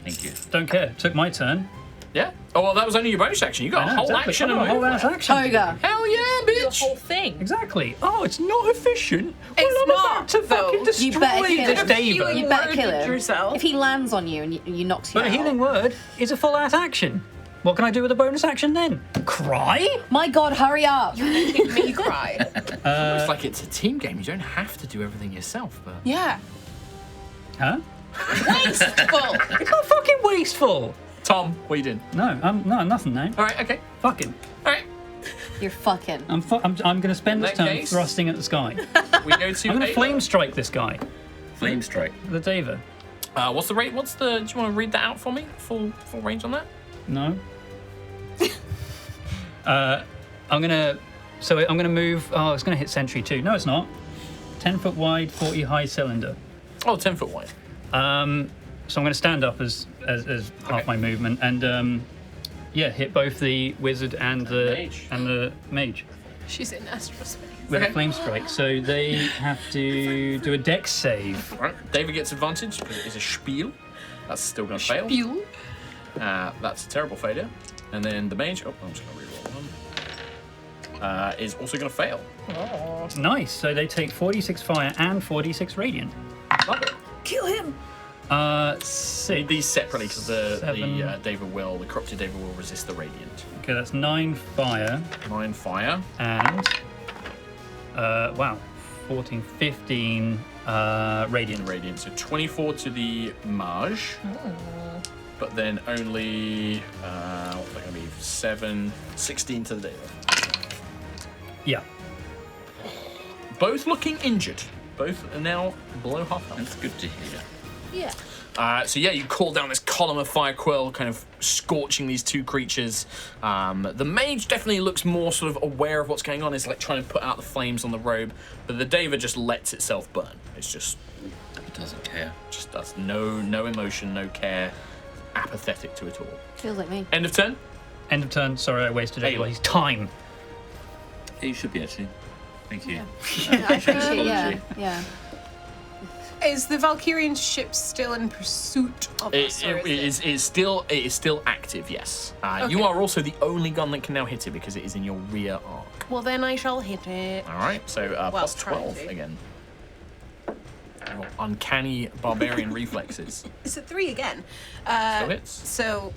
Speaker 4: Thank you.
Speaker 1: Don't care. Took my turn.
Speaker 2: Yeah. Oh well, that was only your bonus action. You got
Speaker 1: I
Speaker 2: a
Speaker 1: know,
Speaker 2: whole
Speaker 1: exactly.
Speaker 2: action
Speaker 1: I got a
Speaker 2: and
Speaker 1: whole
Speaker 2: move.
Speaker 1: ass action.
Speaker 8: Toga.
Speaker 2: Hell yeah,
Speaker 6: The
Speaker 2: bitch!
Speaker 6: whole thing.
Speaker 1: Exactly. Oh, it's not efficient.
Speaker 5: It's
Speaker 1: well, I'm
Speaker 5: not,
Speaker 1: about to
Speaker 5: though.
Speaker 1: fucking destroy
Speaker 8: You better kill
Speaker 1: this
Speaker 8: him.
Speaker 1: David.
Speaker 8: You better kill
Speaker 5: Worded
Speaker 8: him.
Speaker 5: yourself.
Speaker 8: If he lands on you and you knocks you
Speaker 1: But a
Speaker 8: out.
Speaker 1: healing word is a full ass action. What can I do with a bonus action then? Cry?
Speaker 8: My God, hurry up.
Speaker 5: Making me cry.
Speaker 2: Looks like it's a team game. You don't have to do everything yourself, but
Speaker 5: Yeah.
Speaker 1: Huh?
Speaker 5: Wasteful.
Speaker 1: It's not fucking wasteful.
Speaker 2: Tom, what are you doing?
Speaker 1: No, no, nothing now.
Speaker 2: All right, okay,
Speaker 1: Fucking.
Speaker 2: all right.
Speaker 8: You're fucking.
Speaker 1: I'm going to spend this
Speaker 2: In that
Speaker 1: turn
Speaker 2: case-
Speaker 1: thrusting at the sky.
Speaker 2: We go to.
Speaker 1: I'm going to
Speaker 2: Ava.
Speaker 1: flame strike this guy.
Speaker 4: Flame strike.
Speaker 1: The Deva.
Speaker 2: What's the rate? Do you want to read that out for me? Full range on that?
Speaker 1: No. I'm gonna move. Oh, it's gonna hit sentry too. No, it's not. 10 foot wide, 40 high cylinder.
Speaker 2: Oh, 10 foot wide.
Speaker 1: So I'm gonna stand up as half my movement and yeah, hit both the wizard and the mage
Speaker 5: She's in astrospace.
Speaker 1: with
Speaker 2: Okay.
Speaker 1: a flame strike. So they have to do a dex save.
Speaker 2: All right. David gets advantage because it is a spiel. That's still going to fail.
Speaker 5: Spew.
Speaker 2: That's a terrible failure. And then the mage. Oh, I'm just going to reroll one. Is also going to fail.
Speaker 1: Nice. So they take 46 fire and 46 radiant.
Speaker 2: Love it.
Speaker 6: Kill him.
Speaker 1: 6.
Speaker 2: These separately because the
Speaker 1: Seven.
Speaker 2: the corrupted David will resist the radiant.
Speaker 1: Okay, that's 9 fire
Speaker 2: 9 fire.
Speaker 1: and wow, 14, 15 radiant.
Speaker 2: Radiant. So 24 to the mage. but then only what's that going to be? 16 to the Deva.
Speaker 1: Yeah.
Speaker 2: Both looking injured. Both are now below half health.
Speaker 4: That's good to hear.
Speaker 6: Yeah.
Speaker 2: So yeah, you call down this column of fire quill, kind of scorching these two creatures. The mage definitely looks more sort of aware of what's going on. It's like trying to put out the flames on the robe, but the Deva just lets itself burn. It's just,
Speaker 4: It doesn't care.
Speaker 2: just does no emotion, no care, apathetic to it all.
Speaker 8: Feels like me.
Speaker 2: End of turn.
Speaker 1: End of turn. Sorry, I wasted
Speaker 2: Aerois.
Speaker 1: everybody's time.
Speaker 4: Yeah, you should be actually. Thank you.
Speaker 8: I appreciate, yeah.
Speaker 5: Is the Valkyrian ship still in pursuit of us?
Speaker 2: It is still active. Yes. You are also the only gun that can now hit it because it is in your rear arc.
Speaker 5: Well, then I shall hit it.
Speaker 2: All right. So plus
Speaker 5: try
Speaker 2: 12
Speaker 5: to.
Speaker 2: again. Your uncanny barbarian reflexes.
Speaker 5: It's a 3 again.
Speaker 2: Still hits.
Speaker 5: So,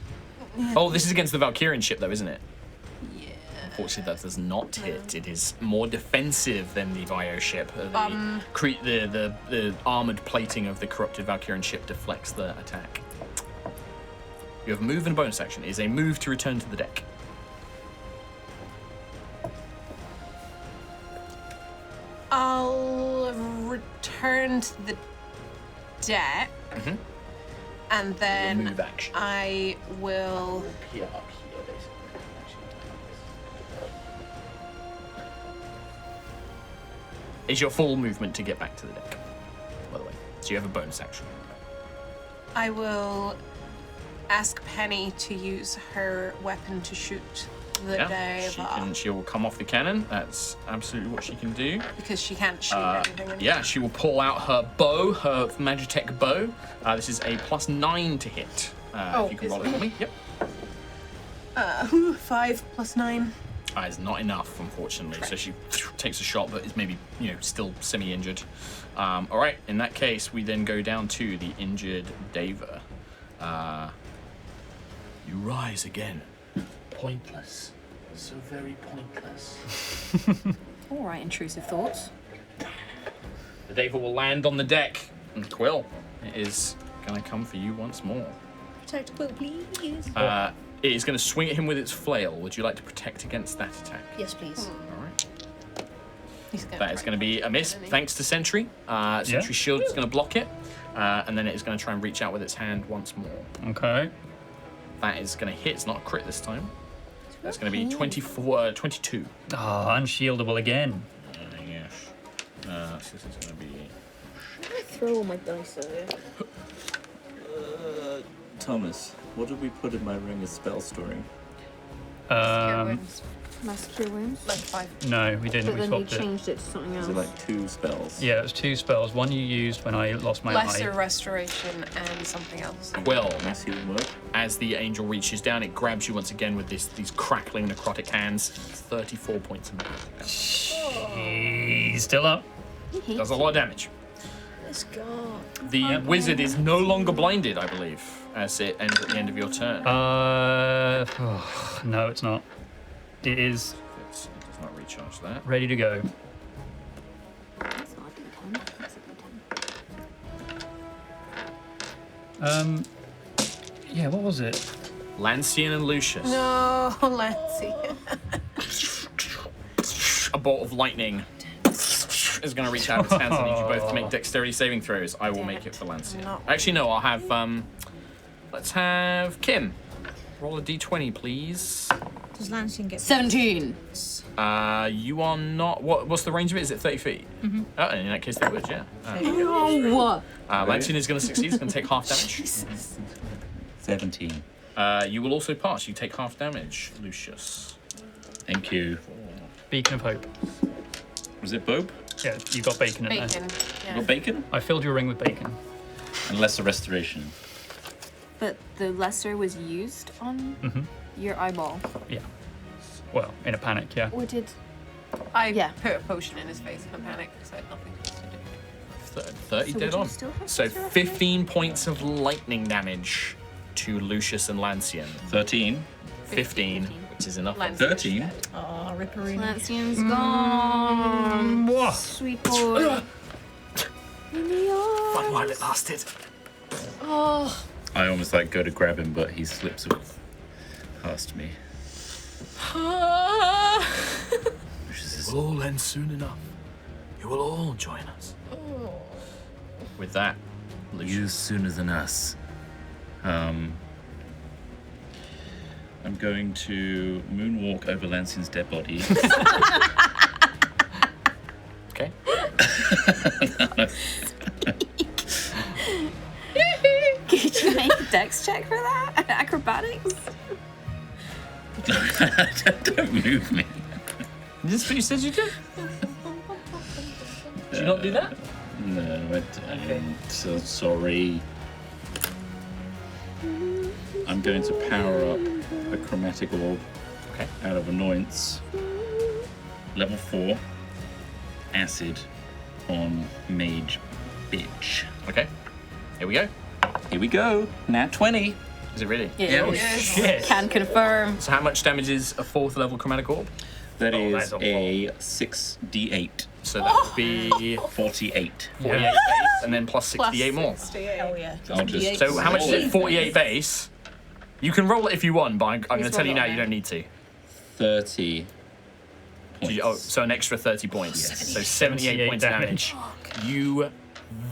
Speaker 2: Oh, this is against the Valkyrian ship, though, isn't it?
Speaker 5: yeah.
Speaker 2: Unfortunately, that does not hit. It is more defensive than the Vio ship. The armored plating of the corrupted Valkyrian ship deflects the attack. You have a move and a bonus action. It is a move to return to the deck.
Speaker 5: I'll return to the deck, and then
Speaker 2: Move action.
Speaker 5: I will.
Speaker 2: Here, up here, basically. Is your full movement to get back to the deck, by the way. So you have a bonus action.
Speaker 5: I will ask Penny to use her weapon to shoot the Deva
Speaker 2: She will come off the cannon. That's absolutely what she can do.
Speaker 5: because she can't shoot anything. anymore.
Speaker 2: Yeah, she will pull out her bow, her Magitech bow. This is a +9 to hit. If you can roll it for me. Yep.
Speaker 5: 5 plus 9.
Speaker 2: Is not enough, unfortunately. So she takes a shot, but is maybe still semi-injured. All right. In that case, we then go down to the injured Deva. You rise again. Pointless. So very pointless.
Speaker 8: All right, intrusive thoughts.
Speaker 2: The Deva will land on the deck. And Quill, it is going to come for you once more.
Speaker 6: Protect Quill, please.
Speaker 2: It is going to swing at him with its flail. Would you like to protect against that attack?
Speaker 6: Yes, please.
Speaker 2: All right.
Speaker 5: He's gonna
Speaker 2: That is going to be a miss, thanks to Sentry. Sentry Shield is going to block it, and then it is going to try and reach out with its hand once more.
Speaker 1: Okay.
Speaker 2: That is going to hit. It's not a crit this time. That's going to be 22.
Speaker 1: Ah, unshieldable again.
Speaker 2: Yes. So this is going to be...
Speaker 7: I throw all my dice away.
Speaker 4: Thomas, what did we put in my ring as spell storing?
Speaker 7: Mass cure wounds.
Speaker 5: like 5.
Speaker 1: No, we didn't.
Speaker 7: But
Speaker 1: We
Speaker 7: then you
Speaker 1: swapped it.
Speaker 7: changed it to something else.
Speaker 4: Is it like 2 spells?
Speaker 1: Yeah, it was 2 spells. One you used when I lost my
Speaker 5: Lesser
Speaker 1: eye.
Speaker 5: restoration and something else.
Speaker 2: Well,
Speaker 4: Mass healing word?
Speaker 2: as the angel reaches down, it grabs you once again with these crackling necrotic hands. 34 points of damage.
Speaker 1: He's still up.
Speaker 2: Does a lot of damage.
Speaker 6: Let's go.
Speaker 2: The wizard is no longer blinded, I believe, as it ends at the end of your turn.
Speaker 1: No, it's not. It is
Speaker 2: It does not recharge that.
Speaker 1: ready to go.
Speaker 7: That's not a D10. That's a D10.
Speaker 1: Yeah, what was it?
Speaker 2: Lancian and Lucius.
Speaker 5: No, Lancy.
Speaker 2: A bolt of lightning is going to reach out of its hands. I need you both to make dexterity saving throws. I will make it for Lancian.
Speaker 5: No.
Speaker 2: Actually, no, I'll have... let's have Kim. Roll a d20, please.
Speaker 6: Does Lansing get
Speaker 8: 17.
Speaker 2: You are not... What's the range of it? Is it 30 feet? Mm-hmm. Oh, in that case, they would, yeah.
Speaker 8: Oh!
Speaker 2: Lancian is going to succeed. He's going to take half damage.
Speaker 4: 17.
Speaker 2: You will also pass. You take half damage, Lucius.
Speaker 4: Thank you.
Speaker 1: Beacon of Hope.
Speaker 4: Was it Bob?
Speaker 1: Yeah, you got bacon in there.
Speaker 5: Bacon. Yeah.
Speaker 4: Got bacon?
Speaker 1: I filled your ring with bacon.
Speaker 4: And lesser restoration.
Speaker 8: But the lesser was used on your eyeball.
Speaker 1: Yeah. Well, in a panic, yeah.
Speaker 8: Or did...
Speaker 5: I
Speaker 8: Yeah.
Speaker 5: put a potion in his face in a panic because I had nothing else to do.
Speaker 2: 30
Speaker 8: So
Speaker 2: dead
Speaker 8: would you
Speaker 2: on.
Speaker 8: still have
Speaker 2: So
Speaker 8: lesser
Speaker 2: 15 points of lightning damage to Lucius and Lancian.
Speaker 4: 13.
Speaker 2: 15, which is enough.
Speaker 5: Lancian.
Speaker 4: 13.
Speaker 6: Oh, Ripperino.
Speaker 8: Lancian's gone.
Speaker 1: Mwah.
Speaker 8: Sweet boy. In the arms.
Speaker 2: Fun while it lasted.
Speaker 8: Oh,
Speaker 4: I almost go to grab him, but he slips past me. Which is
Speaker 2: It will all end soon enough. You will all join us. With that,
Speaker 4: you sooner than us. I'm going to moonwalk over Lancian's dead body.
Speaker 2: Okay.
Speaker 8: Could you make a dex check for that? Acrobatics?
Speaker 4: Don't move me.
Speaker 2: Is this what you said you did? Did you not do that?
Speaker 4: No, I'm so sorry. I'm going to power up a chromatic orb out of annoyance. Level 4. Acid on mage bitch.
Speaker 2: Okay. Here we go.
Speaker 4: Here we go. Nat 20.
Speaker 2: Is it really?
Speaker 8: Yeah.
Speaker 2: Shit.
Speaker 8: Can confirm.
Speaker 2: So how much damage is a 4th level chromatic orb?
Speaker 4: That is
Speaker 1: that's
Speaker 4: a 6d8.
Speaker 2: So that would be
Speaker 4: 48.
Speaker 2: 48 base and then plus 68 more.
Speaker 6: Hell yeah.
Speaker 4: I'll just
Speaker 2: So how much is it? 48 base. You can roll it if you want, but I'm going to tell you now
Speaker 8: roll it.
Speaker 2: you don't need to.
Speaker 4: 30 points.
Speaker 2: So an extra 30 points.
Speaker 4: Yes.
Speaker 2: So 78 points of damage. You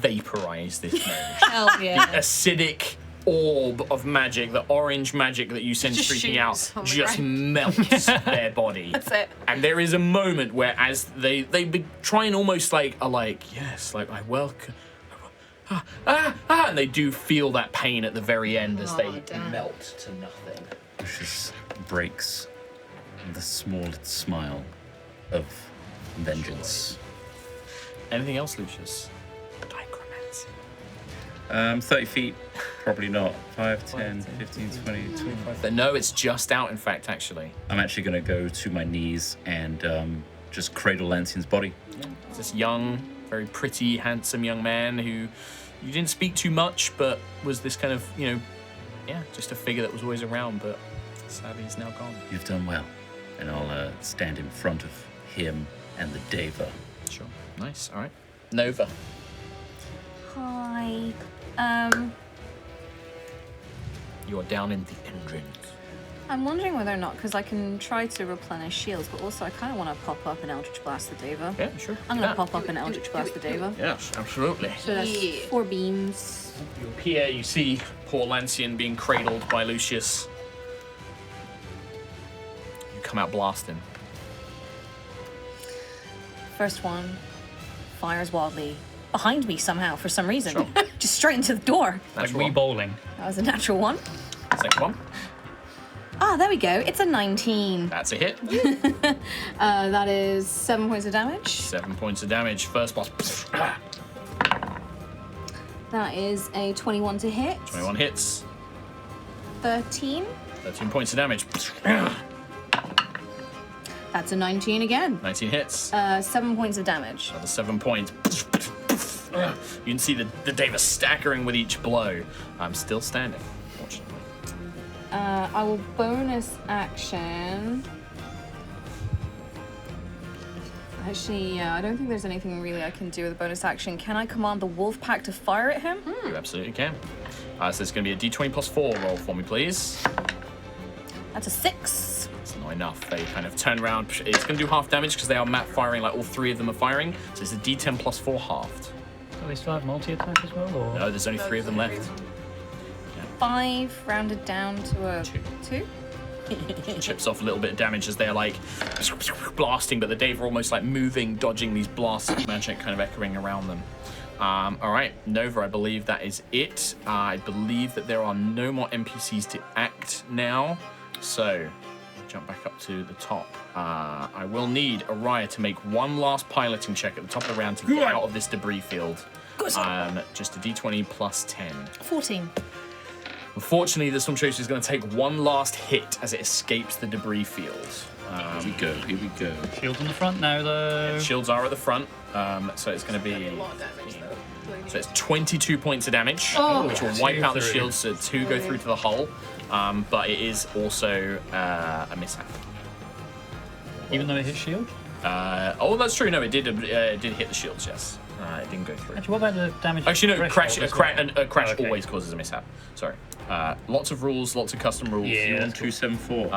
Speaker 2: vaporize this mage.
Speaker 6: Hell yeah.
Speaker 2: Acidic orb of magic, the orange magic that you send
Speaker 5: Just
Speaker 2: streaking out,
Speaker 5: shoots on the
Speaker 2: just
Speaker 5: ground.
Speaker 2: melts their body.
Speaker 5: That's it.
Speaker 2: And there is a moment where, as they try and almost I welcome, and they do feel that pain at the very end as they
Speaker 6: damn.
Speaker 2: melt to nothing.
Speaker 4: Lucius breaks the smallest smile of vengeance.
Speaker 2: Anything else, Lucius? Dichromancy.
Speaker 4: 30 feet, probably not. 5, 10, 15, 20, 25.
Speaker 2: No, it's just out. In fact, actually,
Speaker 4: I'm actually going to go to my knees and just cradle Lancian's body.
Speaker 2: it's this young, very pretty, handsome young man who you didn't speak too much, but was this kind of just a figure that was always around, but sadly he's now gone.
Speaker 4: You've done well. And I'll stand in front of him and the Deva.
Speaker 2: Sure. Nice. All right. Nova.
Speaker 8: Hi.
Speaker 2: You are down in the engine.
Speaker 8: I'm wondering whether or not, because I can try to replenish shields, but also I kind of want to pop up an Eldritch Blast the Deva.
Speaker 2: Yeah, sure.
Speaker 8: I'm
Speaker 2: do
Speaker 8: going to
Speaker 2: that.
Speaker 8: pop up an Eldritch Blast the Deva.
Speaker 2: Yes, absolutely.
Speaker 8: So that's 4 beams.
Speaker 2: You appear, you see poor Lancian being cradled by Lucius. You come out blasting.
Speaker 8: First one fires wildly behind me somehow for some reason.
Speaker 2: Sure.
Speaker 8: Just straight into the door.
Speaker 1: Like
Speaker 2: Natural
Speaker 1: Wii
Speaker 2: one.
Speaker 1: bowling.
Speaker 8: That was a natural one.
Speaker 2: Second one.
Speaker 8: Ah, there we go. It's a 19.
Speaker 2: That's a hit.
Speaker 8: That is 7 points of damage.
Speaker 2: 7 points of damage. First blast.
Speaker 8: That is a 21 to hit.
Speaker 2: 21 hits.
Speaker 8: 13.
Speaker 2: 13 points of damage.
Speaker 8: That's a 19 again.
Speaker 2: 19 hits.
Speaker 8: 7 points of damage.
Speaker 2: Another 7 points. You can see the Deva staggering with each blow. I'm still standing, fortunately.
Speaker 8: I will bonus action. Actually, yeah, I don't think there's anything really I can do with a bonus action. Can I command the wolf pack to fire at him?
Speaker 2: You absolutely can. So it's going to be a d20 plus 4 roll for me, please.
Speaker 8: That's a 6.
Speaker 2: It's not enough. They kind of turn around. It's going to do half damage because they are map firing, like all 3 of them are firing. So it's a d10 plus 4 halved.
Speaker 1: Do they still have multi-attack as well? Or?
Speaker 2: No, there's only 3 of them left.
Speaker 8: 5 rounded down to a 2.
Speaker 2: Chips off a little bit of damage as they're like blasting, but the Dave are almost like moving, dodging these blasts of magic kind of echoing around them. All right, Nova, I believe that is it. I believe that there are no more NPCs to act now. So, jump back up to the top. I will need Aerois to make one last piloting check at the top of the round to get out of this debris field. Just a d20 plus 10.
Speaker 6: 14.
Speaker 2: Unfortunately, the Stormchaser is going to take one last hit as it escapes the debris field.
Speaker 4: Here we go, here we go.
Speaker 1: Shields on the front now, though.
Speaker 2: Shields are at the front, so it's going to be... So it's 22 points of damage, which will wipe out the shields, so 2 go through to the hull. But it is also a mishap.
Speaker 1: Even though it hits shield?
Speaker 2: Oh, that's true. No, it did hit the shields, yes. It didn't go through.
Speaker 1: Actually, what about the damage?
Speaker 2: Actually, no.
Speaker 1: threshold as well?
Speaker 2: A crash
Speaker 1: Okay.
Speaker 2: always causes a mishap. Sorry. Lots of rules, lots of custom rules.
Speaker 1: Yeah.
Speaker 4: 1274.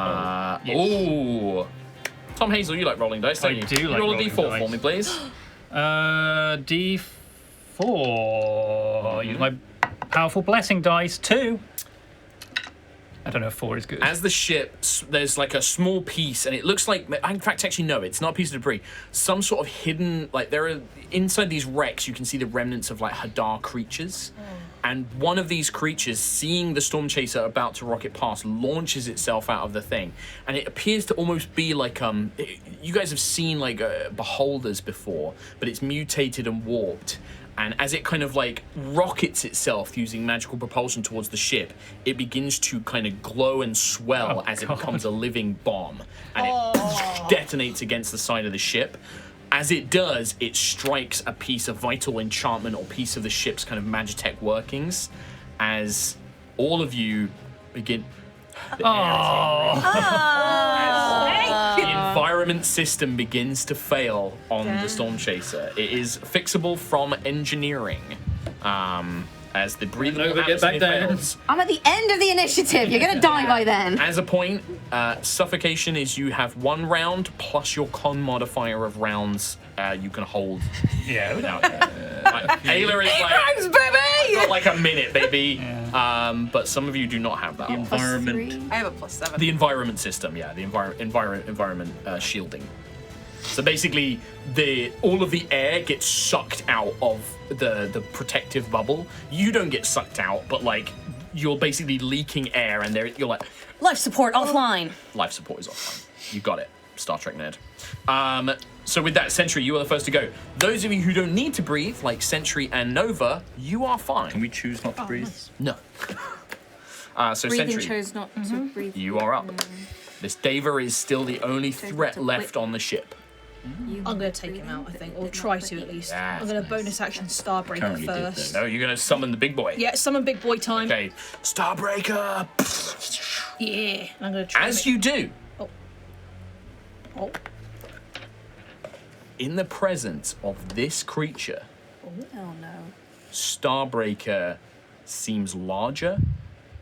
Speaker 1: Yes.
Speaker 2: Ooh. Tom Hazel, you like rolling dice, don't
Speaker 1: I
Speaker 2: you?
Speaker 1: do like
Speaker 2: roll a
Speaker 1: rolling
Speaker 2: d4
Speaker 1: dice.
Speaker 2: for me, please.
Speaker 1: D4. Use my powerful blessing dice. 2. I don't know if 4 is good.
Speaker 2: As the ship, there's like a small piece, and it looks like, in fact, actually, no, it's not a piece of debris. Some sort of hidden, like, there are, inside these wrecks, you can see the remnants of, like, Hadar creatures. And one of these creatures, seeing the Stormchaser about to rocket past, launches itself out of the thing. And it appears to almost be like, you guys have seen, like, beholders before, but it's mutated and warped. And as it kind of like rockets itself using magical propulsion towards the ship, it begins to kind of glow and swell as it becomes a living bomb. And it detonates against the side of the ship. As it does, it strikes a piece of vital enchantment or piece of the ship's kind of magitech workings as all of you begin... The environment system begins to fail on the Stormchaser. It is fixable from engineering. As the breathable
Speaker 1: get back
Speaker 2: atmosphere
Speaker 1: down.
Speaker 2: fails.
Speaker 3: I'm at the end of the initiative. You're gonna die by then.
Speaker 2: As a point, suffocation is you have 1 round plus your con modifier of rounds you can hold.
Speaker 1: Yeah.
Speaker 2: Without Ayla is like,
Speaker 3: Rounds, baby!
Speaker 2: got like a minute, baby. But some of you do not have that.
Speaker 4: Environment.
Speaker 5: I have a +7.
Speaker 2: The environment system, yeah, the environment shielding. So basically, all of the air gets sucked out of the protective bubble. You don't get sucked out, but like you're basically leaking air, and you're like,
Speaker 8: Life support offline.
Speaker 2: life support is offline. You got it, Star Trek nerd. So with that, Sentry, you are the first to go. Those of you who don't need to breathe, like Sentry and Nova, you are fine.
Speaker 4: Can we choose not to breathe?
Speaker 2: No. So
Speaker 8: Breathing
Speaker 2: Sentry,
Speaker 8: chose not to breathe.
Speaker 2: you are up. This Dava is still the only threat
Speaker 8: to
Speaker 2: left
Speaker 8: quit.
Speaker 2: on the ship.
Speaker 6: I'm going to take him out, I think, or try to at least.
Speaker 2: Yeah,
Speaker 6: I'm going to bonus action Starbreaker
Speaker 4: Currently did,
Speaker 6: first.
Speaker 2: No, you're gonna summon the big boy.
Speaker 6: Yeah, summon big boy time.
Speaker 2: Okay, Starbreaker.
Speaker 6: Yeah, and I'm going to try.
Speaker 2: As you do,
Speaker 6: Oh,
Speaker 2: in the presence of this creature,
Speaker 8: Oh no.
Speaker 2: Starbreaker seems larger,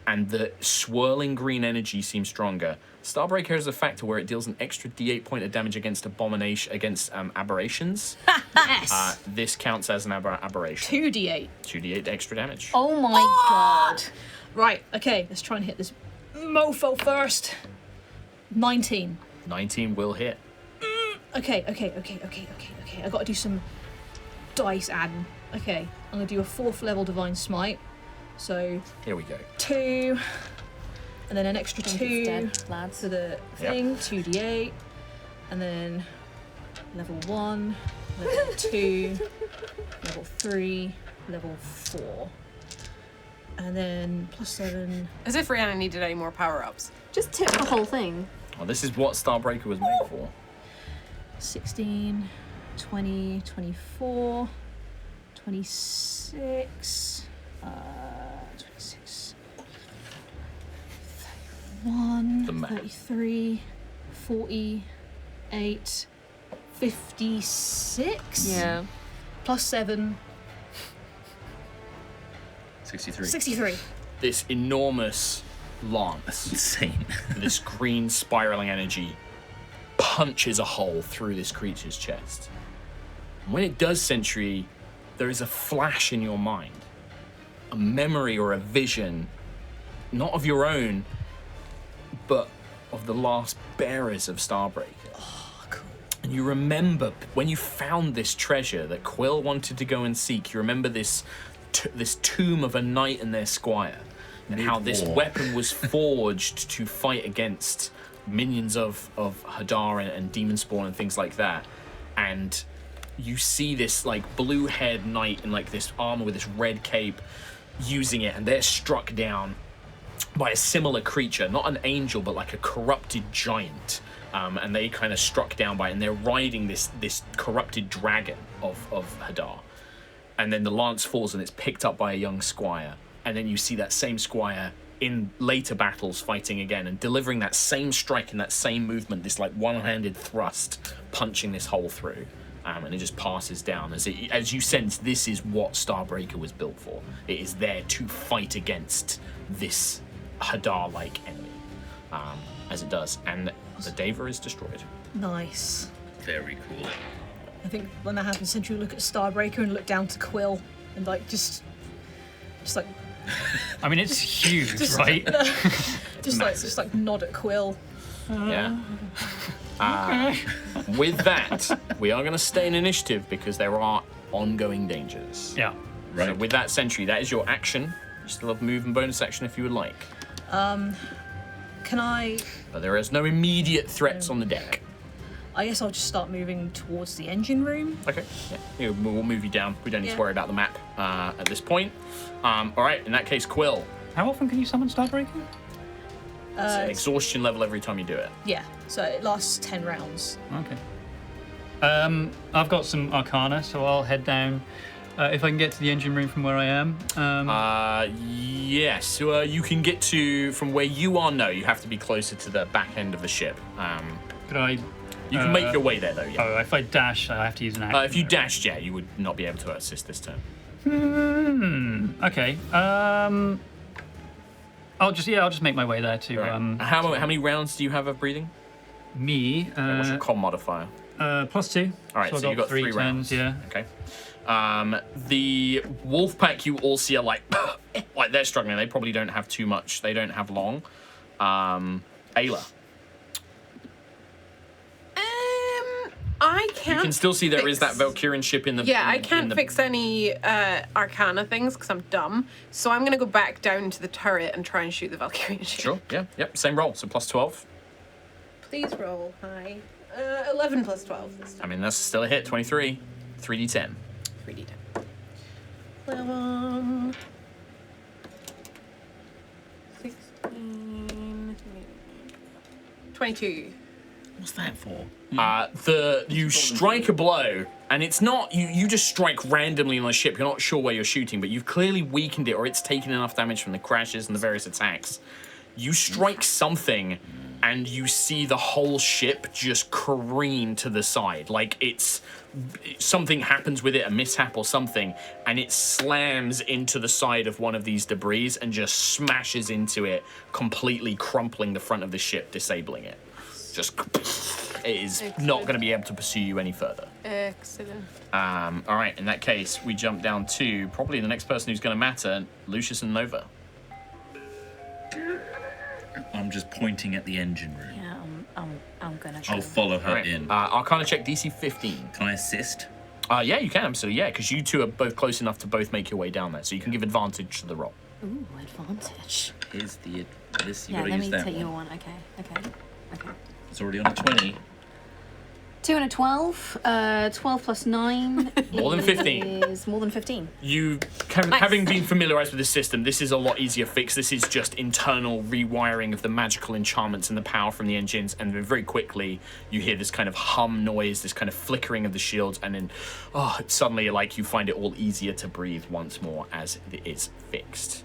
Speaker 2: and the swirling green energy seems stronger. Starbreaker is a factor where it deals an extra D8 point of damage against aberrations.
Speaker 6: yes.
Speaker 2: This counts as an aberration.
Speaker 6: 2d8.
Speaker 2: 2d8 extra damage.
Speaker 8: Oh my god.
Speaker 6: Right, okay, let's try and hit this mofo first. 19.
Speaker 2: 19 will hit.
Speaker 6: Okay. I got to do some dice adding. Okay, I'm going to do a 4th level Divine Smite. So,
Speaker 2: Here we go.
Speaker 6: 2, and then an extra
Speaker 8: Think
Speaker 6: 2
Speaker 8: it's dead, lads.
Speaker 6: for the thing, 2d8, and then level 1, level 2, level 3, level 4. And then +7.
Speaker 5: As if Rihanna needed any more power-ups.
Speaker 3: Just tip the whole thing.
Speaker 2: Well, this is what Starbreaker was made for.
Speaker 6: 16, 20, 24, 26, 26, 31,
Speaker 2: The math.
Speaker 6: 33, 48, 56.
Speaker 8: Yeah.
Speaker 6: +7,
Speaker 4: 63.
Speaker 6: 63.
Speaker 2: This enormous lance,
Speaker 4: Insane.
Speaker 2: this green spiraling energy, punches a hole through this creature's chest. And when it does, Sentry, there is a flash in your mind, a memory or a vision, not of your own, but of the last bearers of Starbreaker.
Speaker 6: Oh, cool.
Speaker 2: And you remember when you found this treasure that Quill wanted to go and seek. You remember this tomb of a knight and their squire, and how this
Speaker 4: Mid-war.
Speaker 2: weapon was forged to fight against minions of Hadar and demon spawn and things like that. And you see this like blue-haired knight in like this armor with this red cape using it, and they're struck down by a similar creature, not an angel, but like a corrupted giant. And they kind of struck down by it, and they're riding this corrupted dragon of Hadar. And then the lance falls, and it's picked up by a young squire. And then you see that same squire in later battles fighting again and delivering that same strike and that same movement, this like one-handed thrust, punching this hole through. and it just passes down as you sense this is what Starbreaker was built for. It is there to fight against this Hadar-like enemy, as it does, and the Deva is destroyed.
Speaker 6: Nice.
Speaker 4: Very cool.
Speaker 6: I think when that happens, Sentry will look at Starbreaker and look down to Quill and like just like
Speaker 1: I mean, it's huge, right?
Speaker 6: just like nod at Quill.
Speaker 2: Yeah. With that, we are going to stay in initiative because there are ongoing dangers.
Speaker 1: Yeah.
Speaker 4: Right.
Speaker 2: So with that, Sentry, that is your action. You still have move and bonus action if you would like.
Speaker 6: Can I?
Speaker 2: But there is no immediate threats on the deck.
Speaker 6: I guess I'll just start moving towards the engine room.
Speaker 2: Okay. Yeah. We'll move you down. We don't need to
Speaker 6: Yeah.
Speaker 2: worry about the map at this point. All right. In that case, Quill.
Speaker 1: How often can you summon Starbreaker?
Speaker 2: It's an exhaustion level every time you do it.
Speaker 6: Yeah, so it lasts 10 rounds.
Speaker 1: Okay. I've got some Arcana, so I'll head down. If I can get to the engine room from where I am.
Speaker 2: Yes. So you can get to from where you are. No, you have to be closer to the back end of the ship.
Speaker 1: Could I?
Speaker 2: You can make your way there, though. Yeah.
Speaker 1: Oh, if I dash, I have to use an action.
Speaker 2: If you dashed, yeah, you would not be able to assist this turn.
Speaker 1: Okay. I'll just make my way there to
Speaker 2: Right. How many rounds do you have of breathing?
Speaker 1: me.
Speaker 2: What's your con modifier?
Speaker 1: +2.
Speaker 2: All right, so
Speaker 1: I've
Speaker 2: you've got 3
Speaker 1: turns,
Speaker 2: rounds.
Speaker 1: yeah.
Speaker 2: Okay. The wolf pack you all see are like they're struggling. They probably don't have too much. They don't have long. Ayla.
Speaker 5: I can't.
Speaker 2: You can still see there is that
Speaker 5: fix-
Speaker 2: Valkyrian ship in the.
Speaker 5: Yeah, I
Speaker 2: in
Speaker 5: can't
Speaker 2: the-
Speaker 5: fix any Arcana things because I'm dumb. So I'm gonna go back down to the turret and try and shoot the Valkyrian ship.
Speaker 2: Sure. Yeah. Yep. Same roll. So +12.
Speaker 5: Please roll high. 11 plus 12 this
Speaker 2: I
Speaker 5: time.
Speaker 2: mean that's still a hit. 23. 3d10.
Speaker 5: 3d10. 11. 16. 22.
Speaker 4: What's that for?
Speaker 2: You strike a blow, and it's not you just strike randomly on the ship. You're not sure where you're shooting, but you've clearly weakened it, or it's taken enough damage from the crashes and the various attacks. You strike something, and you see the whole ship just careen to the side, like something happens with it, a mishap or something, and it slams into the side of one of these debris and just smashes into it, completely crumpling the front of the ship, disabling it. Just it is not going to be able to pursue you any further.
Speaker 5: Excellent.
Speaker 2: All right, in that case, we jump down to probably the next person who's going to matter, Lucius and Nova.
Speaker 4: I'm just pointing at the engine room.
Speaker 8: Yeah, I'm gonna.
Speaker 4: I'll follow her
Speaker 2: All right.
Speaker 4: in.
Speaker 2: Arcana check DC 15.
Speaker 4: Can I assist?
Speaker 2: Yeah, you can absolutely. Yeah, because you two are both close enough to both make your way down there, so you can give advantage to the roll.
Speaker 8: Ooh, advantage.
Speaker 4: Here's the this. You
Speaker 8: Yeah,
Speaker 4: gotta
Speaker 8: let
Speaker 4: use
Speaker 8: me
Speaker 4: that
Speaker 8: take
Speaker 4: one.
Speaker 8: your one. Okay.
Speaker 4: It's already on a 20.
Speaker 8: 2 and a 12. 12 plus 9
Speaker 2: More than 15.
Speaker 8: is more than 15.
Speaker 2: You, having been familiarized with the system, this is a lot easier fix. This is just internal rewiring of the magical enchantments and the power from the engines, and then very quickly you hear this kind of hum noise, this kind of flickering of the shields, and then suddenly like you find it all easier to breathe once more as it is fixed.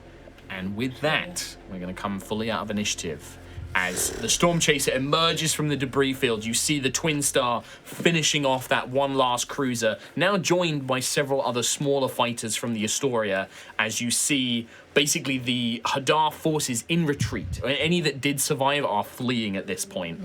Speaker 2: And with that, we're going to come fully out of initiative. As the Stormchaser emerges from the debris field, you see the Twin Star finishing off that one last cruiser, now joined by several other smaller fighters from the Astoria, as you see basically the Hadar forces in retreat. Any that did survive are fleeing at this point,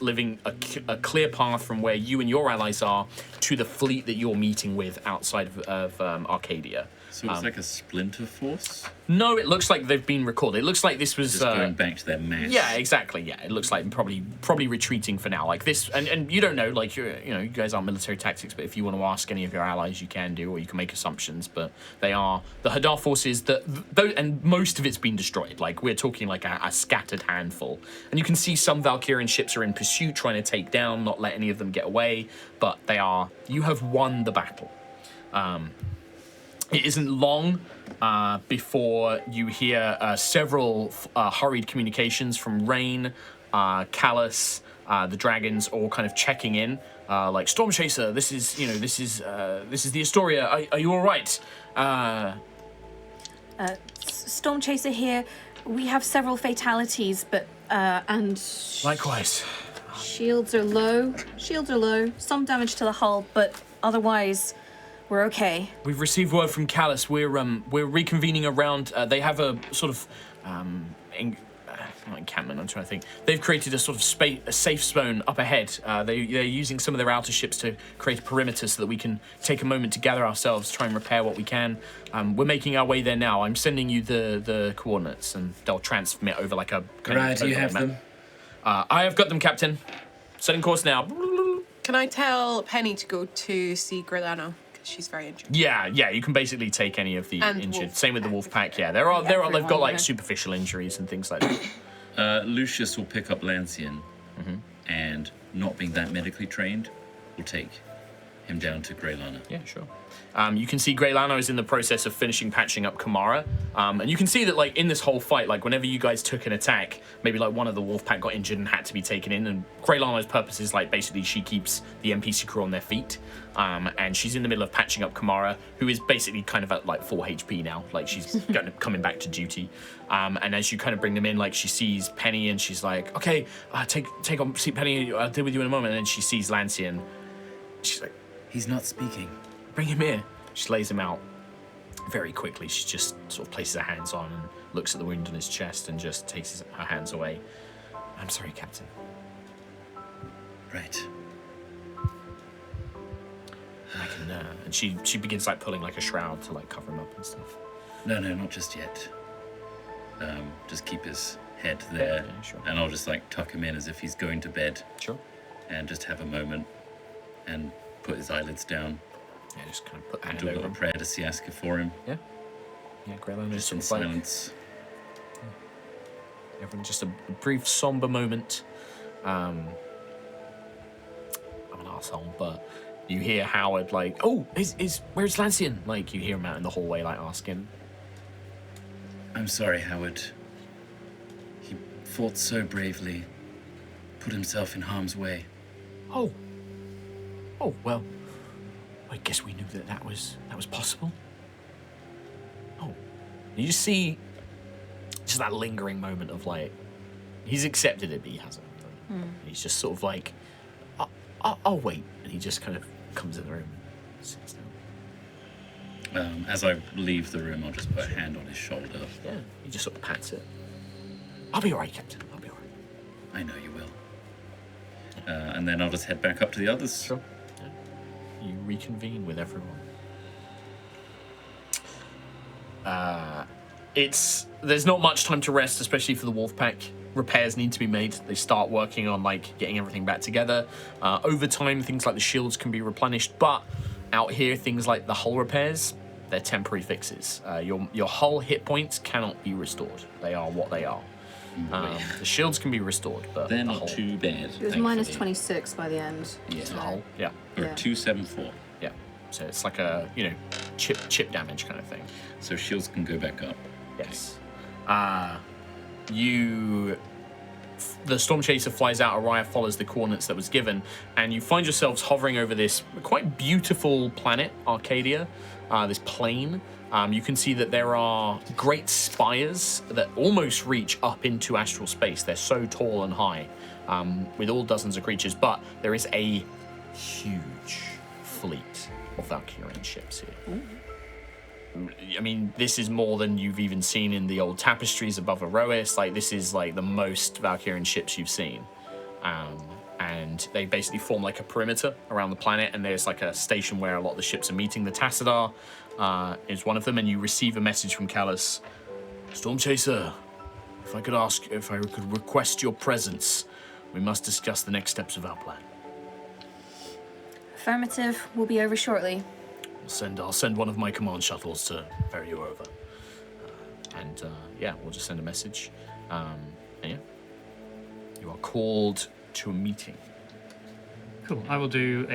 Speaker 2: leaving a clear path from where you and your allies are to the fleet that you're meeting with outside of Arcadia.
Speaker 4: So it's like a splinter force?
Speaker 2: No, it looks like they've been recalled. It looks like this was
Speaker 4: Just going back to their mass.
Speaker 2: Yeah, exactly. Yeah, it looks like probably retreating for now. Like this, and you don't know. Like you guys aren't military tactics, but if you want to ask any of your allies, you can do, or you can make assumptions. But they are the Hadar forces and most of it's been destroyed. Like we're talking like a scattered handful, and you can see some Valkyrian ships are in pursuit, trying to take down, not let any of them get away. But you have won the battle. It isn't long before you hear several hurried communications from Rain, Callus, the dragons, all kind of checking in. Like Stormchaser, this is the Astoria. Are you all right?
Speaker 8: Stormchaser here. We have several fatalities, but and
Speaker 2: Likewise.
Speaker 8: shields are low. Some damage to the hull, but otherwise, we're okay.
Speaker 2: We've received word from Callus. We're reconvening around. They have a sort of not encampment. I'm trying to think. They've created a sort of a safe zone up ahead. They're using some of their outer ships to create a perimeter so that we can take a moment to gather ourselves, try and repair what we can. We're making our way there now. I'm sending you the coordinates, and they'll transmit over like a.
Speaker 4: Right, do you have them?
Speaker 2: I have got them, Captain. Setting course now.
Speaker 5: Can I tell Penny to go to see Grillano? Because she's very injured.
Speaker 2: Yeah. You can basically take any of the injured.
Speaker 5: Wolfpack.
Speaker 2: Same with the Wolfpack. Yeah, they've got like superficial injuries and things like that.
Speaker 4: Lucius will pick up Lancian, and not being that medically trained, will take him down to Grey Lana.
Speaker 2: Yeah, sure. You can see Grey Lana is in the process of finishing patching up Kamara. And you can see that, like, in this whole fight, like, whenever you guys took an attack, maybe, like, one of the Wolfpack got injured and had to be taken in. And Grey Lana's purpose is, like, basically she keeps the NPC crew on their feet. And she's in the middle of patching up Kamara, who is basically kind of at, like, 4 HP now. Like, she's coming back to duty. And as you kind of bring them in, like, she sees Penny and she's like, okay, take on seat, Penny, I'll deal with you in a moment. And then she sees Lancian. She's like,
Speaker 4: he's not speaking.
Speaker 2: Bring him here. She lays him out very quickly. She just sort of places her hands on and looks at the wound on his chest and just takes her hands away. I'm sorry, Captain.
Speaker 4: Right.
Speaker 2: I can, and she begins like pulling like a shroud to like cover him up and stuff.
Speaker 4: No, not just yet. Just keep his head there,
Speaker 2: Yeah, sure.
Speaker 4: and I'll just like tuck him in as if he's going to bed.
Speaker 2: Sure.
Speaker 4: And just have a moment, and put his eyelids down.
Speaker 2: Yeah, just kind of put the
Speaker 4: And
Speaker 2: hand
Speaker 4: do a
Speaker 2: over
Speaker 4: little
Speaker 2: him.
Speaker 4: prayer to Siaska for him.
Speaker 2: Yeah, Grelon is
Speaker 4: Just in
Speaker 2: sort of like,
Speaker 4: silence.
Speaker 2: everyone just a brief somber moment. I'm an arsehole, but you hear Howard like, oh, where's Lancian? Like, you hear him out in the hallway like asking.
Speaker 4: I'm sorry, Howard. He fought so bravely, put himself in harm's way.
Speaker 2: Oh, well, I guess we knew that was possible. Oh, you just see just that lingering moment of like, he's accepted it, but he hasn't. He's just sort of like, I'll wait, and he just kind of comes in the room and sits down.
Speaker 4: As I leave the room, I'll just put a hand on his shoulder.
Speaker 2: Yeah, he just sort of pats it. I'll be all right, Captain. I'll be all right.
Speaker 4: I know you will. And then I'll just head back up to the others.
Speaker 2: Sure. Yeah. You reconvene with everyone. There's not much time to rest, especially for the Wolfpack. Repairs need to be made. They start working on like getting everything back together. Over time, things like the shields can be replenished, but out here, things like the hull repairs, they're temporary fixes. Your hull hit points cannot be restored. They are what they are. The shields can be restored, but
Speaker 4: They're
Speaker 2: the
Speaker 4: not
Speaker 2: hull,
Speaker 4: too bad.
Speaker 8: It was minus 26 by the end.
Speaker 2: the hull, yeah.
Speaker 4: You're
Speaker 8: Yeah.
Speaker 4: 274.
Speaker 2: Yeah, so it's like a chip damage kind of thing.
Speaker 4: So shields can go back up.
Speaker 2: Yes. The Stormchaser flies out. Aerois follows the coordinates that was given, and you find yourselves hovering over this quite beautiful planet, Arcadia. This plain. You can see that there are great spires that almost reach up into astral space. They're so tall and high, with all dozens of creatures. But there is a huge fleet of Valkyrian ships here. I mean, this is more than you've even seen in the old tapestries above Aerois. Like, this is like the most Valkyrian ships you've seen. And they basically form like a perimeter around the planet, and there's like a station where a lot of the ships are meeting. The Tassadar is one of them, and you receive a message from Callus. Stormchaser, if I could request your presence, we must discuss the next steps of our plan.
Speaker 8: Affirmative. We'll be over shortly.
Speaker 2: I'll send one of my command shuttles to ferry you over. We'll just send a message. You are called to a meeting.
Speaker 1: Cool. I will do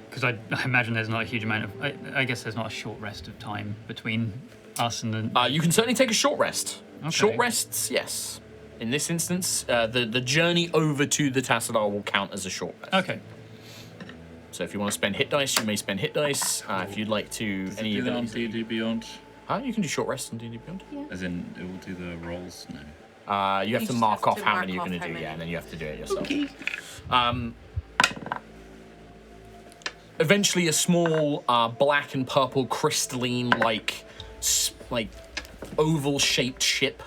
Speaker 1: because I imagine there's not a huge amount of. I guess there's not a short rest of time between us and the.
Speaker 2: You can certainly take a short rest.
Speaker 1: Okay.
Speaker 2: Short rests, yes. In this instance, the journey over to the Tassadar will count as a short rest.
Speaker 1: Okay.
Speaker 2: So if you want to spend hit dice, you may spend hit dice. If you'd like to,
Speaker 4: Does
Speaker 2: any
Speaker 4: it do that on
Speaker 2: abilities.
Speaker 4: D&D Beyond?
Speaker 2: You can do short rest on D&D Beyond.
Speaker 4: As in, it will do the rolls? No.
Speaker 2: You have to
Speaker 5: just
Speaker 2: mark
Speaker 5: have
Speaker 2: off
Speaker 5: to
Speaker 2: how
Speaker 5: mark
Speaker 2: many you're
Speaker 5: off
Speaker 2: going to
Speaker 5: how
Speaker 2: do,
Speaker 5: many.
Speaker 2: and then you have to do it yourself.
Speaker 4: Okay.
Speaker 2: Eventually, a small black and purple crystalline like oval-shaped ship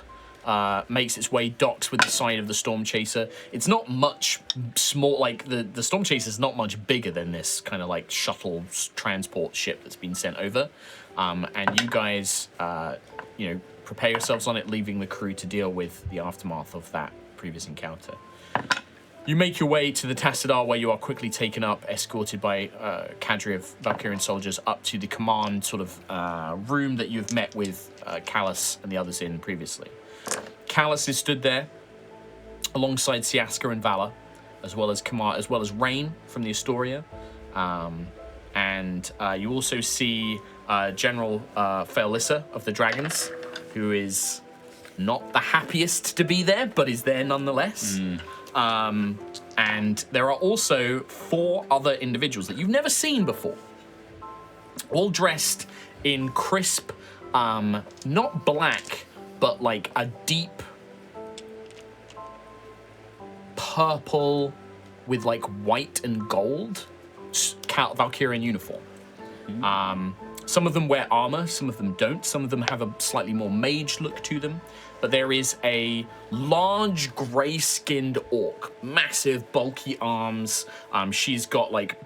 Speaker 2: makes its way, docks with the side of the Stormchaser. It's not much small, like the Stormchaser is not much bigger than this kind of like shuttle transport ship that's been sent over. And you guys, prepare yourselves on it, leaving the crew to deal with the aftermath of that previous encounter. You make your way to the Tassadar, where you are quickly taken up, escorted by a cadre of Valkyrian soldiers up to the command sort of room that you've met with Callus and the others in previously. Callus is stood there alongside Siaska and Valor, as well as Rain from the Astoria. And you also see General Faelissa of the Dragons, who is not the happiest to be there, but is there nonetheless. And there are also 4 other individuals that you've never seen before, all dressed in crisp, not black, but like a deep purple with like white and gold Valkyrian uniform. Some of them wear armor, some of them don't. Some of them have a slightly more mage look to them. But there is a large grey-skinned orc, massive, bulky arms. She's got like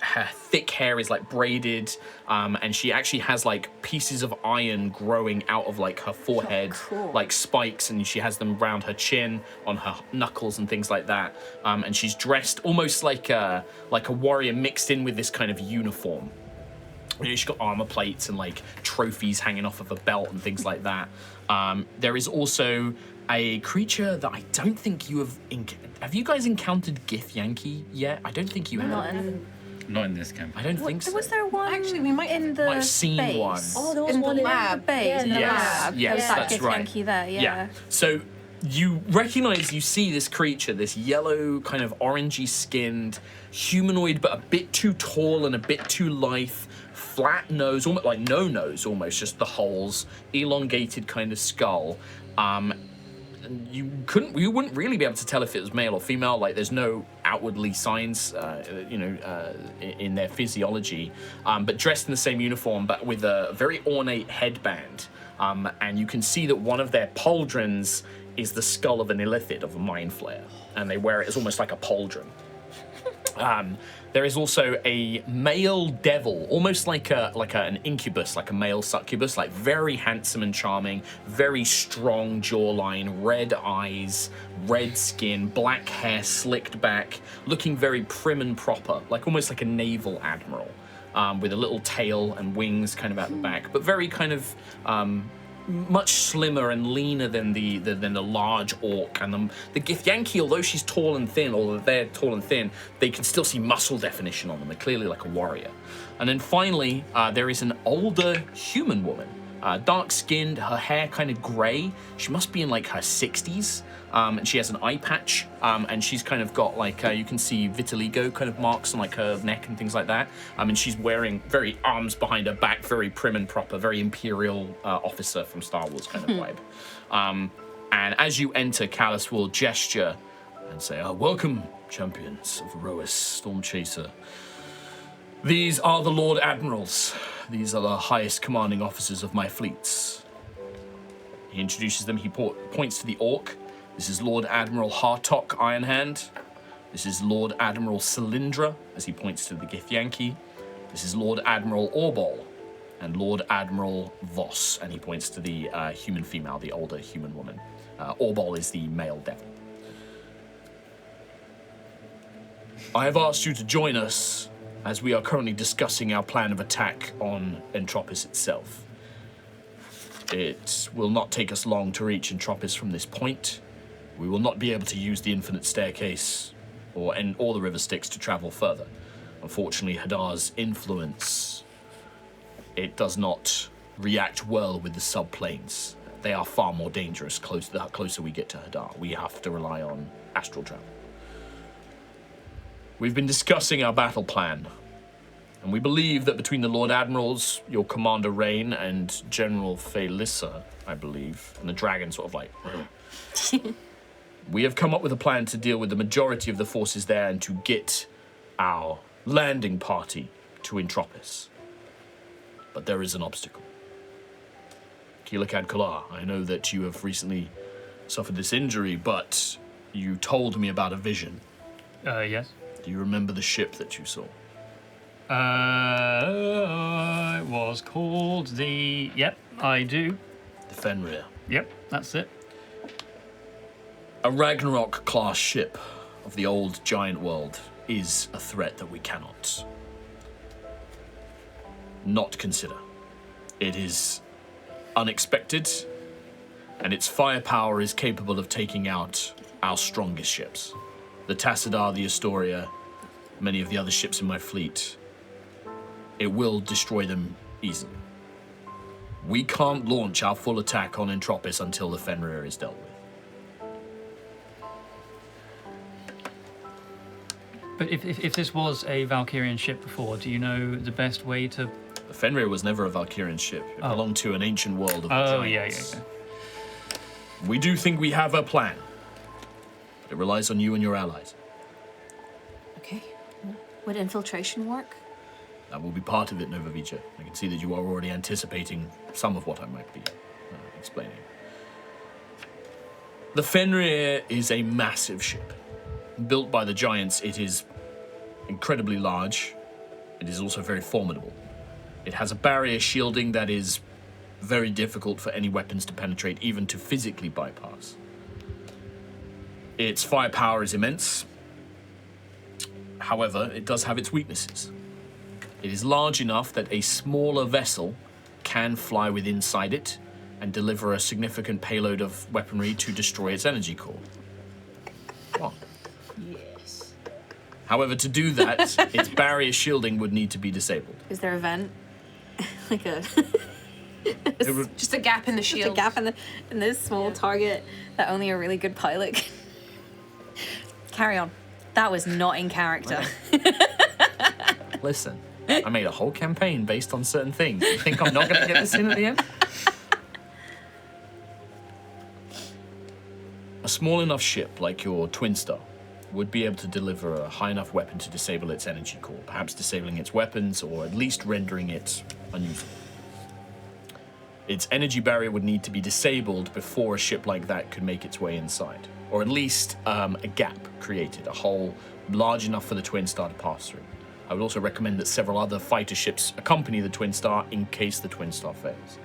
Speaker 2: her thick hair is like braided, and she actually has like pieces of iron growing out of like her forehead, like spikes, and she has them around her chin, on her knuckles, and things like that. And she's dressed almost like a warrior mixed in with this kind of uniform. She's got armor plates and like trophies hanging off of a belt and things like that. There is also a creature that I don't think you have. Have you guys encountered Githyanki yet? I don't think you have.
Speaker 4: Not in this camp.
Speaker 2: I don't think so.
Speaker 8: Was there one?
Speaker 5: Actually, we might
Speaker 8: in the
Speaker 2: might have seen
Speaker 8: base.
Speaker 2: one.
Speaker 6: Oh, there was
Speaker 5: In
Speaker 6: one
Speaker 5: the
Speaker 6: in
Speaker 5: lab.
Speaker 8: Base.
Speaker 6: Yeah, in the
Speaker 8: lab.
Speaker 2: Yes,
Speaker 8: There was that
Speaker 2: that's right.
Speaker 8: Githyanki there. Yeah.
Speaker 2: So you recognize, you see this creature, this yellow, kind of orangey skinned, humanoid, but a bit too tall and a bit too lithe, flat nose, almost like no nose, almost just the holes, elongated kind of skull. You wouldn't really be able to tell if it was male or female. Like, there's no outwardly signs, in their physiology. But dressed in the same uniform, but with a very ornate headband. And you can see that one of their pauldrons is the skull of an illithid, of a mind flayer, and they wear it as almost like a pauldron. There is also a male devil, almost like an incubus, like a male succubus, like very handsome and charming, very strong jawline, red eyes, red skin, black hair slicked back, looking very prim and proper, like almost like a naval admiral, with a little tail and wings kind of out the back, but very kind of much slimmer and leaner than the large orc. And the Githyanki, although she's tall and thin, or they're tall and thin, they can still see muscle definition on them. They're clearly like a warrior. And then finally, there is an older human woman, dark-skinned, her hair kind of grey. She must be in like her 60s. And she has an eye patch, and she's kind of got like, you can see vitiligo kind of marks on like her neck and things like that. And she's wearing very arms behind her back, very prim and proper, very imperial officer from Star Wars kind of vibe. And as you enter, Callus will gesture and say, welcome, champions of Aerois, Stormchaser. These are the Lord Admirals. These are the highest commanding officers of my fleets. He introduces them. He points to the orc. This is Lord Admiral Hartok Ironhand. This is Lord Admiral Cylindra, as he points to the Githyanki. This is Lord Admiral Orbol, and Lord Admiral Voss, and he points to the human female, the older human woman. Orbol is the male devil. I have asked you to join us as we are currently discussing our plan of attack on Entropis itself. It will not take us long to reach Entropis from this point. We will not be able to use the infinite staircase or the river Styx to travel further. Unfortunately, Hadar's influence, it does not react well with the subplanes. They are far more dangerous the closer we get to Hadar. We have to rely on astral travel. We've been discussing our battle plan, and we believe that between the Lord Admirals, your Commander Rain, and General Faelissa, I believe, and the dragon sort of like... we have come up with a plan to deal with the majority of the forces there and to get our landing party to Entropis. But there is an obstacle. Keelakad Kalar, I know that you have recently suffered this injury, but you told me about a vision.
Speaker 1: Yes.
Speaker 2: Do you remember the ship that you saw?
Speaker 1: It was called the... Yep, I do.
Speaker 2: The Fenrir.
Speaker 1: Yep, that's it.
Speaker 2: A Ragnarok-class ship of the old giant world is a threat that we cannot not consider. It is unexpected, and its firepower is capable of taking out our strongest ships. The Tassadar, the Astoria, many of the other ships in my fleet. It will destroy them easily. We can't launch our full attack on Entropis until the Fenrir is dealt with.
Speaker 1: But if this was a Valkyrian ship before, do you know the best way to...
Speaker 2: The Fenrir was never a Valkyrian ship. It belonged to an ancient world of giants.
Speaker 1: Yeah.
Speaker 2: We do think we have a plan. It relies on you and your allies.
Speaker 8: Okay. Would infiltration work?
Speaker 2: That will be part of it, Novavica. I can see that you are already anticipating some of what I might be explaining. The Fenrir is a massive ship. Built by the giants, it is incredibly large. It is also very formidable. It has a barrier shielding that is very difficult for any weapons to penetrate, even to physically bypass. Its firepower is immense. However, it does have its weaknesses. It is large enough that a smaller vessel can fly with inside it and deliver a significant payload of weaponry to destroy its energy core. What?
Speaker 6: Yes.
Speaker 2: However, to do that, its barrier shielding would need to be disabled.
Speaker 8: Is there a vent? Like a...
Speaker 5: Just a gap in the shield.
Speaker 8: Just a gap in this small target that only a really good pilot can... Carry on. That was not in character.
Speaker 2: Listen, I made a whole campaign based on certain things. You think I'm not going to get this in at the end? A small enough ship like your Twin Star would be able to deliver a high enough weapon to disable its energy core, perhaps disabling its weapons or at least rendering it unusable. Its energy barrier would need to be disabled before a ship like that could make its way inside, or at least a gap created, a hole large enough for the Twin Star to pass through. I would also recommend that several other fighter ships accompany the Twin Star in case the Twin Star fails.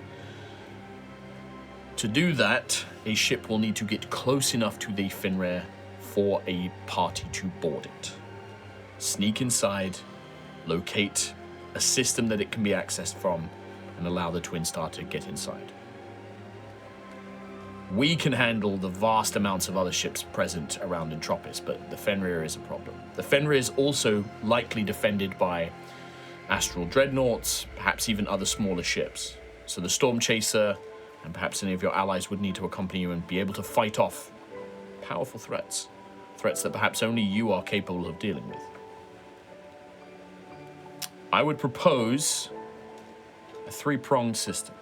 Speaker 2: To do that, a ship will need to get close enough to the Fenrir for a party to board it. Sneak inside, locate a system that it can be accessed from, and allow the Twin Star to get inside. We can handle the vast amounts of other ships present around Entropis, but the Fenrir is a problem. The Fenrir is also likely defended by astral dreadnoughts, perhaps even other smaller ships. So the Stormchaser and perhaps any of your allies would need to accompany you and be able to fight off powerful threats. Threats that perhaps only you are capable of dealing with. I would propose a three-pronged system.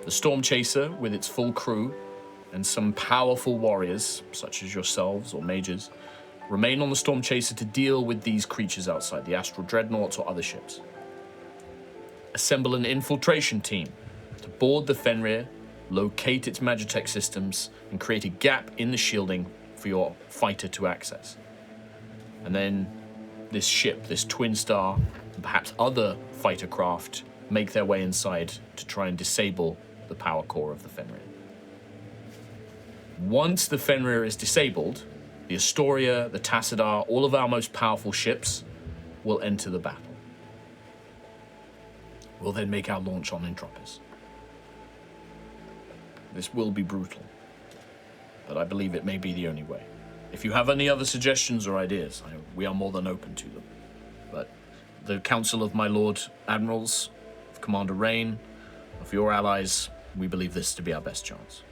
Speaker 2: The Stormchaser, with its full crew, and some powerful warriors, such as yourselves or mages, remain on the Stormchaser to deal with these creatures outside, the astral dreadnoughts or other ships. Assemble an infiltration team to board the Fenrir, locate its Magitech systems, and create a gap in the shielding for your fighter to access. And then this ship, this Twin Star, and perhaps other fighter craft make their way inside to try and disable the power core of the Fenrir. Once the Fenrir is disabled, the Astoria, the Tassadar, all of our most powerful ships will enter the battle. We'll then make our launch on Entropis. This will be brutal, but I believe it may be the only way. If you have any other suggestions or ideas, we are more than open to them. But the Council of my Lord Admirals, of Commander Rain, of your allies, we believe this to be our best chance.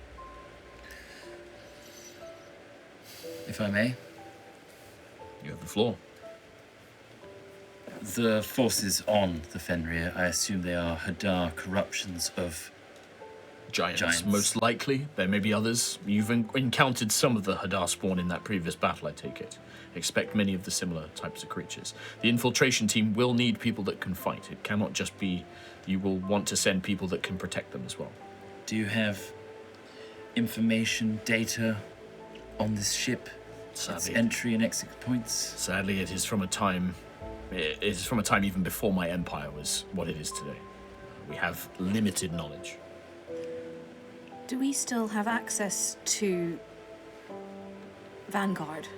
Speaker 4: If I may,
Speaker 2: You have the floor.
Speaker 4: the forces on the Fenrir, I assume they are Hadar corruptions of
Speaker 2: Giants, most likely. There may be others. You've encountered some of the Hadar spawn in that previous battle, I take it. Expect many of the similar types of creatures. The infiltration team will need people that can fight. It cannot just be... You will want to send people that can protect them as well.
Speaker 4: Do you have information, data on this ship? Its entry and exit points?
Speaker 2: Sadly, it is from a time... It is from a time even before my empire was what it is today. We have limited knowledge.
Speaker 8: Do we still have access to Vanguard?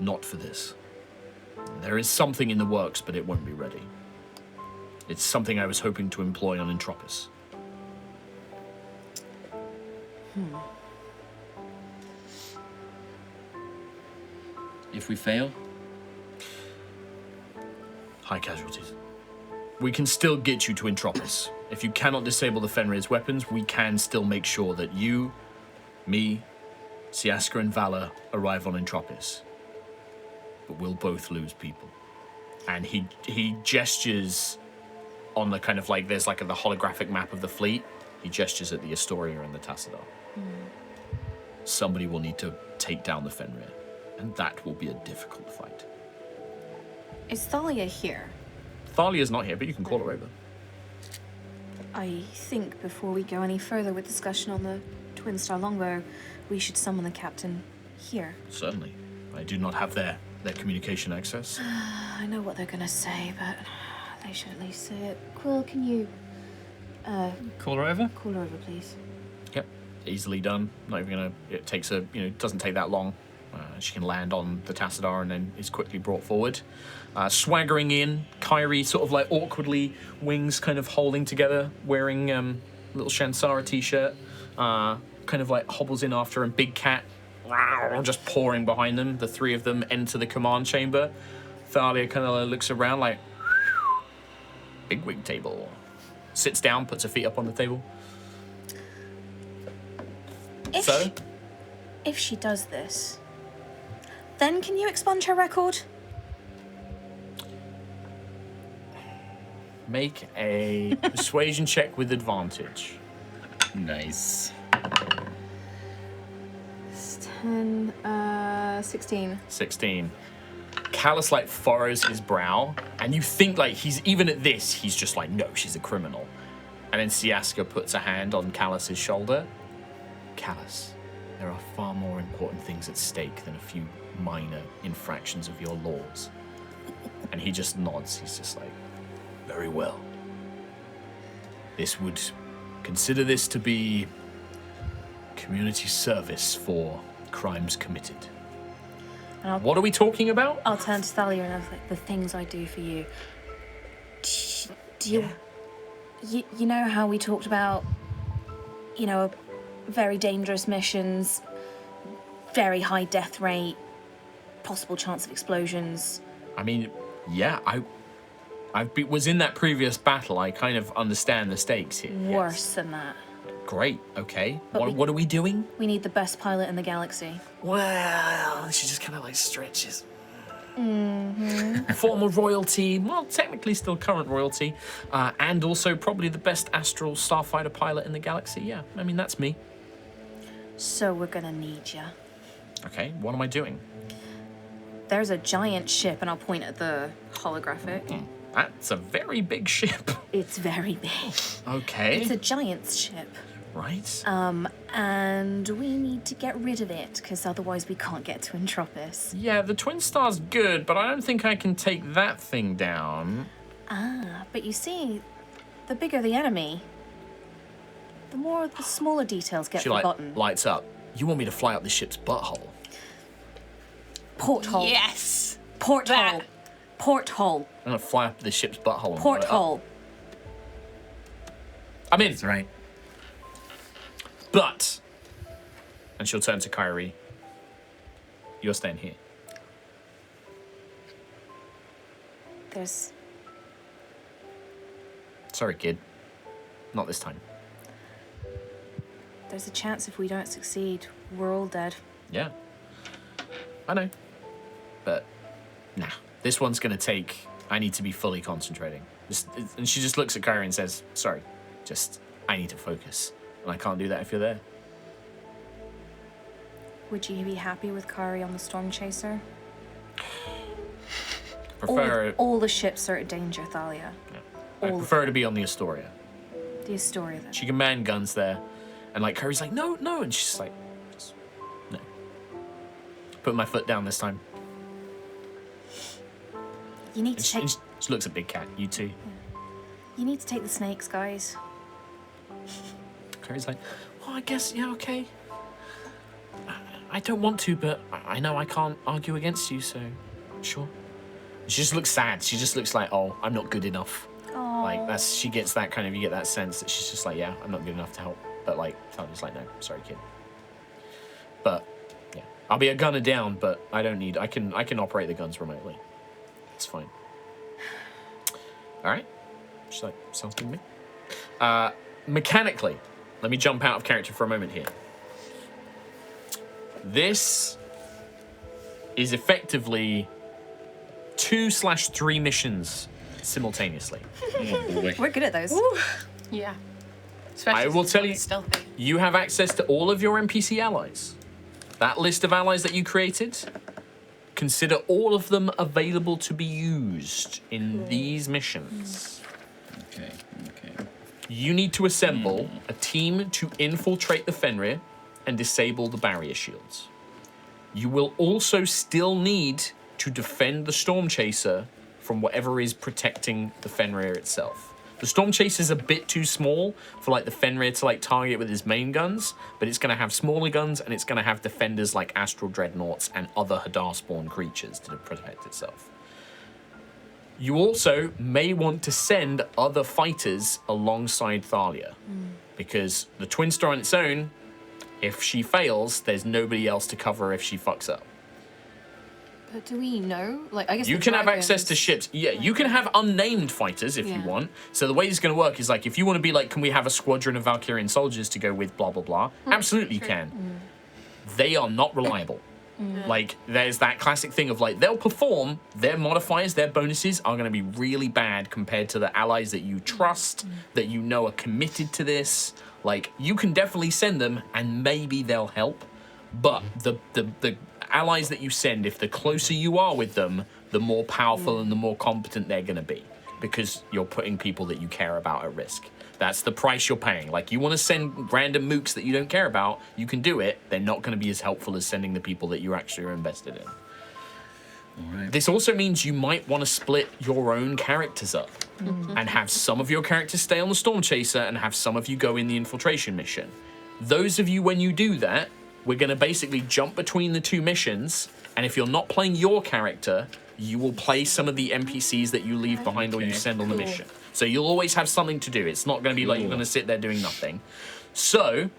Speaker 2: Not for this. There is something in the works, but it won't be ready. It's something I was hoping to employ on Entropis.
Speaker 4: If we fail?
Speaker 2: High casualties. We can still get you to Entropis. If you cannot disable the Fenrir's weapons, we can still make sure that you, me, Siaska and Valor arrive on Entropis. But we'll both lose people. And he gestures on the kind of like, there's like the holographic map of the fleet. He gestures at the Astoria and the Tassadar. Somebody will need to take down the Fenrir. And that will be a difficult fight.
Speaker 8: Is Thalia here?
Speaker 2: Thalia's not here, but you can call her over.
Speaker 8: I think before we go any further with discussion on the Twin Star Longbow, we should summon the captain here.
Speaker 2: Certainly. I do not have their communication access.
Speaker 8: I know what they're gonna say, but they should at least say it. Quill, can you
Speaker 1: Call her over?
Speaker 8: call her over, please?
Speaker 2: Yep, easily done. Not even gonna. It takes a. It doesn't take that long. She can land on the Tassadar and then is quickly brought forward. Swaggering in, Kyrie sort of like awkwardly, wings kind of holding together, wearing little Shansara t-shirt. Kind of like hobbles in after her, and Big Cat just pouring behind them. The three of them enter the command chamber. Thalia kind of looks around like, big wig table. Sits down, puts her feet up on the table.
Speaker 8: If she does this, then can you expunge her record?
Speaker 2: Make a persuasion check with advantage.
Speaker 4: Nice.
Speaker 8: 16.
Speaker 2: 16. Callus like furrows his brow, and you think like he's even at this, he's just like, no, she's a criminal. And then Siaska puts a hand on Callus's shoulder. Callus, there are far more important things at stake than a few minor infractions of your laws. And he just nods. He's just like, very well. Consider this to be community service for crimes committed. What are we talking about?
Speaker 8: I'll turn to Thalia and I was like, the things I do for you. Do you... You know how we talked about, very dangerous missions, very high death rate, possible chance of explosions?
Speaker 2: I mean, yeah, I was in that previous battle. I kind of understand the stakes here.
Speaker 8: Worse than that.
Speaker 2: Great, okay.
Speaker 8: But
Speaker 2: What are we doing?
Speaker 8: We need the best pilot in the galaxy.
Speaker 2: Well, she just kind of like stretches. Former royalty, well, technically still current royalty, and also probably the best astral starfighter pilot in the galaxy. Yeah, I mean, that's me.
Speaker 8: So we're gonna need you.
Speaker 2: Okay, what am I doing?
Speaker 8: There's a giant ship, and I'll point at the holographic.
Speaker 2: That's a very big ship.
Speaker 8: It's very big.
Speaker 2: Okay.
Speaker 8: It's a giant's ship.
Speaker 2: Right.
Speaker 8: And we need to get rid of it, because otherwise we can't get to Entropis.
Speaker 2: Yeah, the Twin Star's good, but I don't think I can take that thing down.
Speaker 8: But you see, the bigger the enemy, the more the smaller details get forgotten.
Speaker 2: She lights up. You want me to fly up the ship's butthole?
Speaker 8: Porthole.
Speaker 5: Yes.
Speaker 8: Porthole. Porthole.
Speaker 2: I'm gonna fly up the ship's butthole. And
Speaker 8: Porthole.
Speaker 2: I'm in.
Speaker 4: That's right.
Speaker 2: But, and she'll turn to Kyrie, you're staying here.
Speaker 8: There's...
Speaker 2: Sorry, kid. Not this time.
Speaker 8: There's a chance if we don't succeed, we're all dead.
Speaker 2: Yeah. I know. But, nah. This one's gonna take... I need to be fully concentrating. And she just looks at Kyrie and says, sorry. Just, I need to focus. And I can't do that if you're there.
Speaker 8: Would you be happy with Kari on the Stormchaser?
Speaker 2: Prefer,
Speaker 8: All the ships are at danger, Thalia.
Speaker 2: I prefer to be on the Astoria.
Speaker 8: The Astoria, then.
Speaker 2: She can man guns there. And like Curry's like, no, no. And she's like, just, no. Put my foot down this time.
Speaker 8: You need
Speaker 2: And
Speaker 8: to
Speaker 2: she,
Speaker 8: take.
Speaker 2: and she looks at Big Cat. You too.
Speaker 8: You need to take the snakes, guys.
Speaker 2: Curry's like, well, I guess, yeah, okay. I don't want to, but I know I can't argue against you, so sure. She just looks sad. She just looks like, oh, I'm not good enough.
Speaker 8: Oh.
Speaker 2: Like, that's, she gets that kind of, you get that sense that she's just like, yeah, I'm not good enough to help. But like, Thalia's like, no, sorry, kid. But, yeah. I'll be a gunner down, but I don't need, I can operate the guns remotely. It's fine. All right. She's like, sounds good to me. Mechanically, let me jump out of character for a moment here. This is effectively 2/3 missions simultaneously.
Speaker 4: Oh boy.
Speaker 8: We're good at those.
Speaker 5: Yeah. Especially
Speaker 2: I will
Speaker 5: since
Speaker 2: tell
Speaker 5: it's
Speaker 2: you,
Speaker 5: stealthy.
Speaker 2: you have access to all of your NPC allies. That list of allies that you created, consider all of them available to be used in these missions.
Speaker 4: Okay.
Speaker 2: You need to assemble a team to infiltrate the Fenrir and disable the barrier shields. You will also still need to defend the Stormchaser from whatever is protecting the Fenrir itself. The Stormchaser is a bit too small for like the Fenrir to like target with his main guns, but it's going to have smaller guns and it's going to have defenders like Astral Dreadnoughts and other Hadar spawn creatures to protect itself. You also may want to send other fighters alongside Thalia, because the Twin Star on its own, if she fails, there's nobody else to cover if she fucks up.
Speaker 8: But do we know? Like, I guess
Speaker 2: You
Speaker 8: the
Speaker 2: can have access to
Speaker 8: dragons-
Speaker 2: ships. Yeah, you can have unnamed fighters if you
Speaker 8: Yeah.
Speaker 2: want. So the way it's going to work is like, if you want to be like, can we have a squadron of Valkyrian soldiers to go with blah, blah, blah? Absolutely you can. They are not reliable. Like, there's that classic thing of like, they'll perform, their modifiers, their bonuses are going to be really bad compared to the allies that you trust, that you know are committed to this. Like, you can definitely send them and maybe they'll help. But the allies that you send, if the closer you are with them, the more powerful and the more competent they're going to be, because you're putting people that you care about at risk. That's the price you're paying. Like, you want to send random mooks that you don't care about, you can do it. They're not going to be as helpful as sending the people that you actually are invested in.
Speaker 4: All right.
Speaker 2: This also means you might want to split your own characters up and have some of your characters stay on the Stormchaser and have some of you go in the infiltration mission. Those of you, when you do that, we're going to basically jump between the two missions, and if you're not playing your character, you will play some of the NPCs that you leave behind or you send on the mission. So you'll always have something to do. It's not going to be like you're going to sit there doing nothing. So,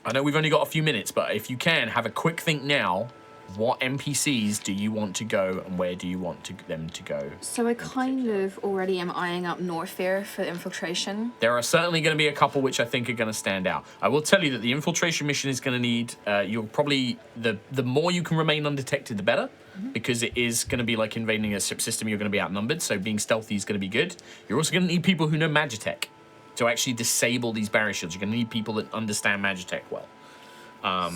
Speaker 2: I know we've only got a few minutes, but if you can, have a quick think now. What NPCs do you want to go and where do you want them to go?
Speaker 8: So I kind of already am eyeing up Norfair for infiltration.
Speaker 2: There are certainly going to be a couple which I think are going to stand out. I will tell you that the infiltration mission is going to need, you'll probably, the more you can remain undetected, the better, because it is going to be like invading a ship system, you're going to be outnumbered, so being stealthy is going to be good. You're also going to need people who know Magitech to actually disable these barrier shields. You're going to need people that understand Magitech well.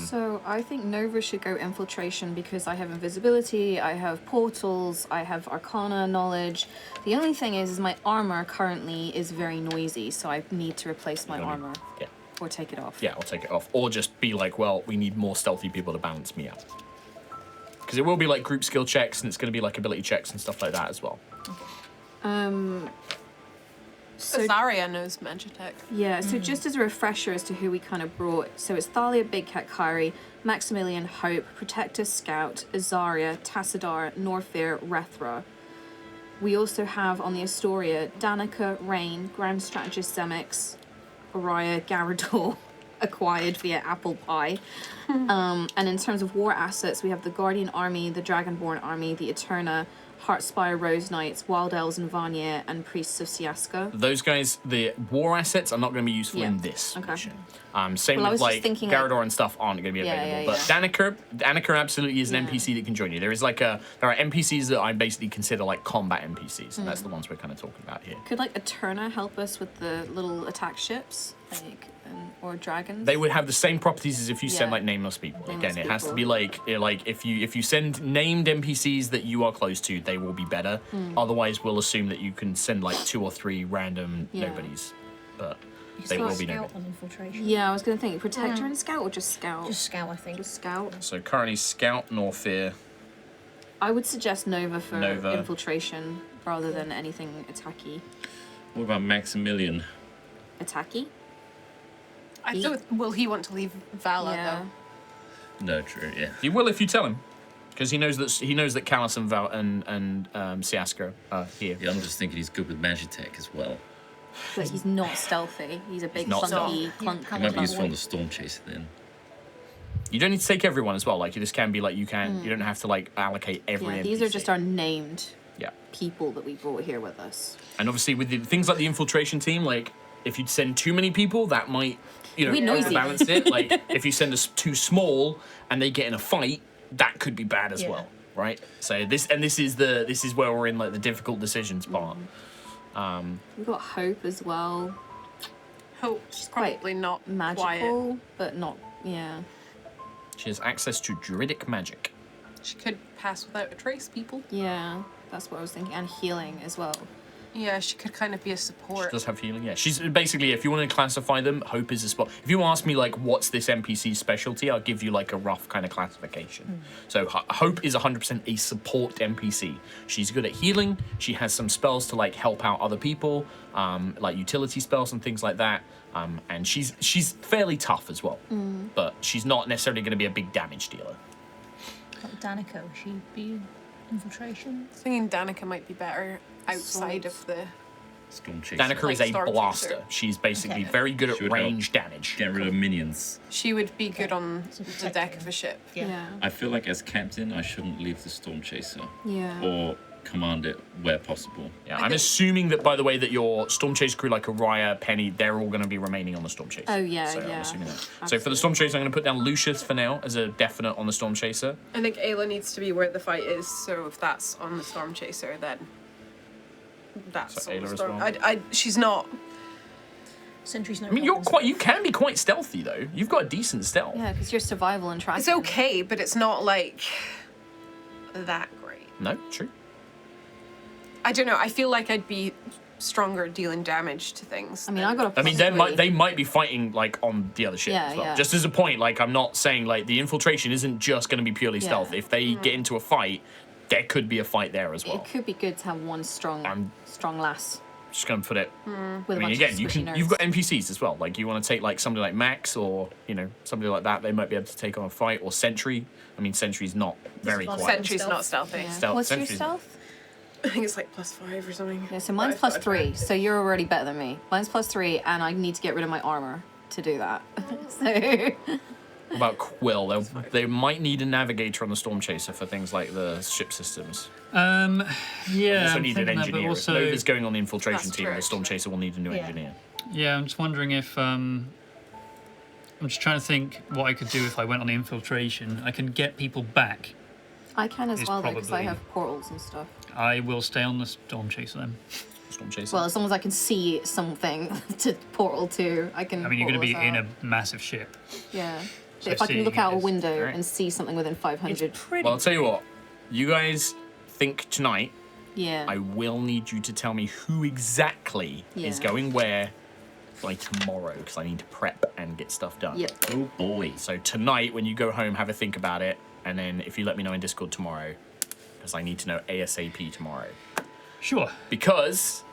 Speaker 8: So I think Nova should go infiltration because I have invisibility, I have portals, I have arcana knowledge. The only thing is my armor currently is very noisy, so I need to replace my armor.
Speaker 2: Yeah.
Speaker 8: Or take it off.
Speaker 2: Yeah, I'll take it off. Or just be like, well, we need more stealthy people to balance me out. Because it will be like group skill checks, and it's going to be like ability checks and stuff like that as well.
Speaker 8: So
Speaker 5: Zarya knows Magitech.
Speaker 8: yeah, so just as a refresher as to who we kind of brought, so it's Thalia, Big Cat Kyrie, Maximilian, Hope, Protector, Scout, Azaria, Tassadar, Norfair, Rethra. We also have on the Astoria, Danica, Rain, Grand Strategist Zemix, Aerois, Garador, acquired via Apple Pie. And in terms of war assets, we have the Guardian Army, the Dragonborn Army, the Eterna, Heartspire Rose Knights, Wild Elves and Vanir, and Priests of Siaska.
Speaker 2: Those guys, the war assets are not going to be useful
Speaker 8: Yeah.
Speaker 2: in this
Speaker 8: Okay.
Speaker 2: mission. Same
Speaker 8: Well, I
Speaker 2: with
Speaker 8: was just
Speaker 2: like
Speaker 8: thinking,
Speaker 2: Garador and stuff aren't going to be
Speaker 8: Yeah,
Speaker 2: available.
Speaker 8: yeah,
Speaker 2: But Danica absolutely is an
Speaker 8: Yeah.
Speaker 2: NPC that can join you. There are NPCs that I basically consider like combat NPCs, and that's the ones we're kind of talking about here.
Speaker 8: Could like Eterna help us with the little attack ships, or dragons?
Speaker 2: They would have the same properties as if you send
Speaker 8: Yeah.
Speaker 2: like nameless people.
Speaker 8: Nameless
Speaker 2: Again, it has to
Speaker 8: people.
Speaker 2: be like if you send named NPCs that you are close to, they will be better. Otherwise, we'll assume that you can send like 2 or 3 random
Speaker 8: Yeah.
Speaker 2: nobodies, but
Speaker 6: You
Speaker 2: they
Speaker 6: can
Speaker 2: will be
Speaker 6: scout
Speaker 2: nobodies.
Speaker 6: on infiltration.
Speaker 8: Yeah, I was gonna think Protector and Scout, or just Scout?
Speaker 6: Just scout, I think.
Speaker 8: Just Scout.
Speaker 2: So currently, Scout, Norfair.
Speaker 8: I would suggest Nova for
Speaker 2: Nova.
Speaker 8: infiltration rather than anything attacky.
Speaker 4: What about Maximilian?
Speaker 8: Attacky?
Speaker 5: I don't. Will he want to leave Vala
Speaker 8: Yeah.
Speaker 5: though?
Speaker 4: No, true, yeah.
Speaker 2: He will if you tell him, because he knows that Callus and Val and Siaska are here.
Speaker 4: Yeah, I'm just thinking he's good with Magitech as well.
Speaker 8: But he's not stealthy. He's a big
Speaker 2: not
Speaker 8: clunky
Speaker 6: stealthy.
Speaker 8: clunk.
Speaker 4: He might be useful on the Stormchaser then.
Speaker 2: You don't need to take everyone as well. Like you just can be like you don't have to like allocate every.
Speaker 8: Yeah,
Speaker 2: NPC.
Speaker 8: these are just our named
Speaker 2: Yeah,
Speaker 8: people that we brought here with us.
Speaker 2: and obviously with the things like the infiltration team, like if you send too many people, that might
Speaker 8: Be noisy.
Speaker 2: balance it. Like if you send us too small and they get in a fight, that could be bad as
Speaker 6: Yeah.
Speaker 2: well, right? So this is where we're in like the difficult decisions part.
Speaker 8: We've got Hope as well.
Speaker 5: Hope she's
Speaker 8: quite
Speaker 5: probably not
Speaker 8: Magical,
Speaker 5: quiet.
Speaker 8: but not. Yeah.
Speaker 2: She has access to druidic magic.
Speaker 5: She could pass without a trace, people.
Speaker 8: Yeah. That's what I was thinking. And healing as well.
Speaker 5: Yeah, she could kind of be a
Speaker 2: She
Speaker 5: support.
Speaker 2: does have healing, yeah. She's basically, if you want to classify them, Hope is a spot. If you ask me, like, what's this NPC's specialty, I'll give you, like, a rough kind of classification. So, Hope is 100% a support NPC. She's good at healing. She has some spells to, like, help out other people, like utility spells and things like that. And she's fairly tough as well. But she's not necessarily going to be a big damage dealer.
Speaker 6: Like Danica, would she be infiltration?
Speaker 5: Thinking Danica might be better outside of the.
Speaker 4: Stormchaser.
Speaker 2: Danica is a
Speaker 5: Stormchaser.
Speaker 2: blaster. She's basically
Speaker 6: Okay.
Speaker 2: very good at
Speaker 4: She would help.
Speaker 2: range damage.
Speaker 4: Get rid of minions.
Speaker 5: She would be good on
Speaker 6: So
Speaker 5: the
Speaker 6: protect
Speaker 5: deck
Speaker 6: her.
Speaker 5: of a ship.
Speaker 8: Yeah.
Speaker 4: I feel like as captain, I shouldn't leave the Stormchaser.
Speaker 8: Yeah.
Speaker 4: Or command it where possible.
Speaker 2: Yeah, I'm assuming that, by the way, that your Stormchaser crew, like Aerois, Penny, they're all going to be remaining on the Stormchaser.
Speaker 8: Oh, yeah,
Speaker 2: so I'm
Speaker 8: yeah.
Speaker 2: assuming that. So for the Stormchaser, I'm going to put down Lucius for now as a definite on the Stormchaser.
Speaker 5: I think Ayla needs to be where the fight is, so if that's on the Stormchaser, then that's
Speaker 2: So
Speaker 5: on the
Speaker 2: Ayla as
Speaker 5: Storm.
Speaker 2: well?
Speaker 5: She's not.
Speaker 6: Sentry's no
Speaker 2: I mean, you can be quite stealthy though. You've got a decent stealth.
Speaker 8: Yeah, because you're survival and tracking.
Speaker 5: It's okay, but it's not like that great.
Speaker 2: No, true.
Speaker 5: I don't know. I feel like I'd be stronger dealing damage to things.
Speaker 8: I mean, I got a.
Speaker 2: I mean, they might be fighting like on the other ship
Speaker 8: Yeah,
Speaker 2: as well.
Speaker 8: yeah.
Speaker 2: Just as a point, like I'm not saying like the infiltration isn't just going to be purely stealth. If they get into a fight, there could be a fight there as well.
Speaker 8: It could be good to have one strong lass
Speaker 2: Just going to put it.
Speaker 8: with
Speaker 2: I
Speaker 8: a
Speaker 2: mean,
Speaker 8: bunch
Speaker 2: again,
Speaker 8: of
Speaker 2: you
Speaker 8: squishy
Speaker 2: can. You've
Speaker 8: nerds.
Speaker 2: got NPCs as well. Like you want to take like somebody like Max or somebody like that. They might be able to take on a fight or Sentry. I mean, Sentry's not very
Speaker 6: Disadvantage.
Speaker 2: quiet.
Speaker 5: Sentry's
Speaker 6: Stealth.
Speaker 5: not stealthy.
Speaker 8: Yeah.
Speaker 2: Stealth-
Speaker 8: What's your
Speaker 2: Sentry's-
Speaker 8: stealth?
Speaker 5: I think it's like +5 or something.
Speaker 8: Yeah, so mine's
Speaker 5: But I've got
Speaker 8: +3,
Speaker 5: to
Speaker 8: so you're already better than me. Mine's +3, and I need to get rid of my armor to do that. So
Speaker 2: What about Quill? They might need a navigator on the Stormchaser for things like the ship systems.
Speaker 1: Yeah.
Speaker 2: Also
Speaker 1: I'm
Speaker 2: need an
Speaker 1: thinking that, but
Speaker 2: engineer.
Speaker 1: also,
Speaker 2: If Nova's going on the infiltration
Speaker 5: That's
Speaker 2: team,
Speaker 5: true,
Speaker 2: the Stormchaser will need a new
Speaker 6: Yeah.
Speaker 2: engineer.
Speaker 1: yeah, I'm just wondering if I'm just trying to think what I could do if I went on the infiltration. I can get people back.
Speaker 8: I can as
Speaker 1: It's
Speaker 8: well, though, because I
Speaker 1: probably-
Speaker 8: have portals and stuff.
Speaker 1: I will stay on the Stormchaser then.
Speaker 2: Stormchaser.
Speaker 8: Well, as long as I can see something to portal to, I can.
Speaker 1: I mean, you're going to be
Speaker 8: portal
Speaker 1: in
Speaker 8: us
Speaker 1: a massive ship.
Speaker 8: out. Yeah.
Speaker 1: So
Speaker 8: If I can
Speaker 1: seeing
Speaker 8: look out a
Speaker 1: is
Speaker 8: window
Speaker 1: great.
Speaker 8: and see something within 500.
Speaker 2: Well, I'll tell you what. You guys think tonight.
Speaker 8: Yeah.
Speaker 2: I will need you to tell me who exactly is
Speaker 8: Yeah.
Speaker 2: going where by tomorrow, because I need to prep and get stuff done.
Speaker 8: Yep.
Speaker 4: Oh boy.
Speaker 2: So tonight, when you go home, have a think about it, and then if you let me know in Discord tomorrow, because I need to know ASAP tomorrow.
Speaker 1: Sure.
Speaker 2: Because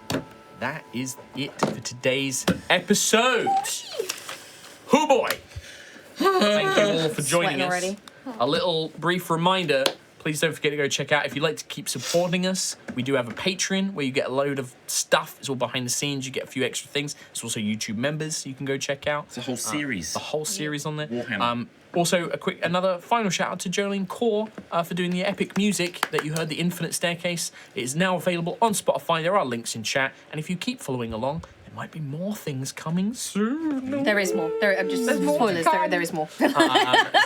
Speaker 2: that is it for today's episode. Hoo boy! Thank you all for joining
Speaker 8: Sweating
Speaker 2: us.
Speaker 8: already.
Speaker 2: A little brief reminder, please don't forget to go check out. If you'd like to keep supporting us, we do have a Patreon where you get a load of stuff. It's all behind the scenes. You get a few extra things. There's also YouTube members you can go check out.
Speaker 4: It's a whole series.
Speaker 2: The whole series on there.
Speaker 4: Warhammer.
Speaker 2: Also, another final shout out to Jolene Core for doing the epic music that you heard, The Infinite Staircase. It is now available on Spotify. There are links in chat. And if you keep following along, there might be more things coming soon.
Speaker 3: There is more. I'm just spoilers. There is more.
Speaker 2: So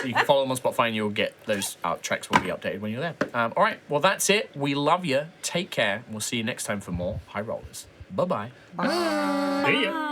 Speaker 2: you can follow them on Spotify and you'll get those tracks will be updated when you're there. All right, well, that's it. We love you. Take care. And we'll see you next time for more High Rollers. Bye-bye.
Speaker 1: See ya.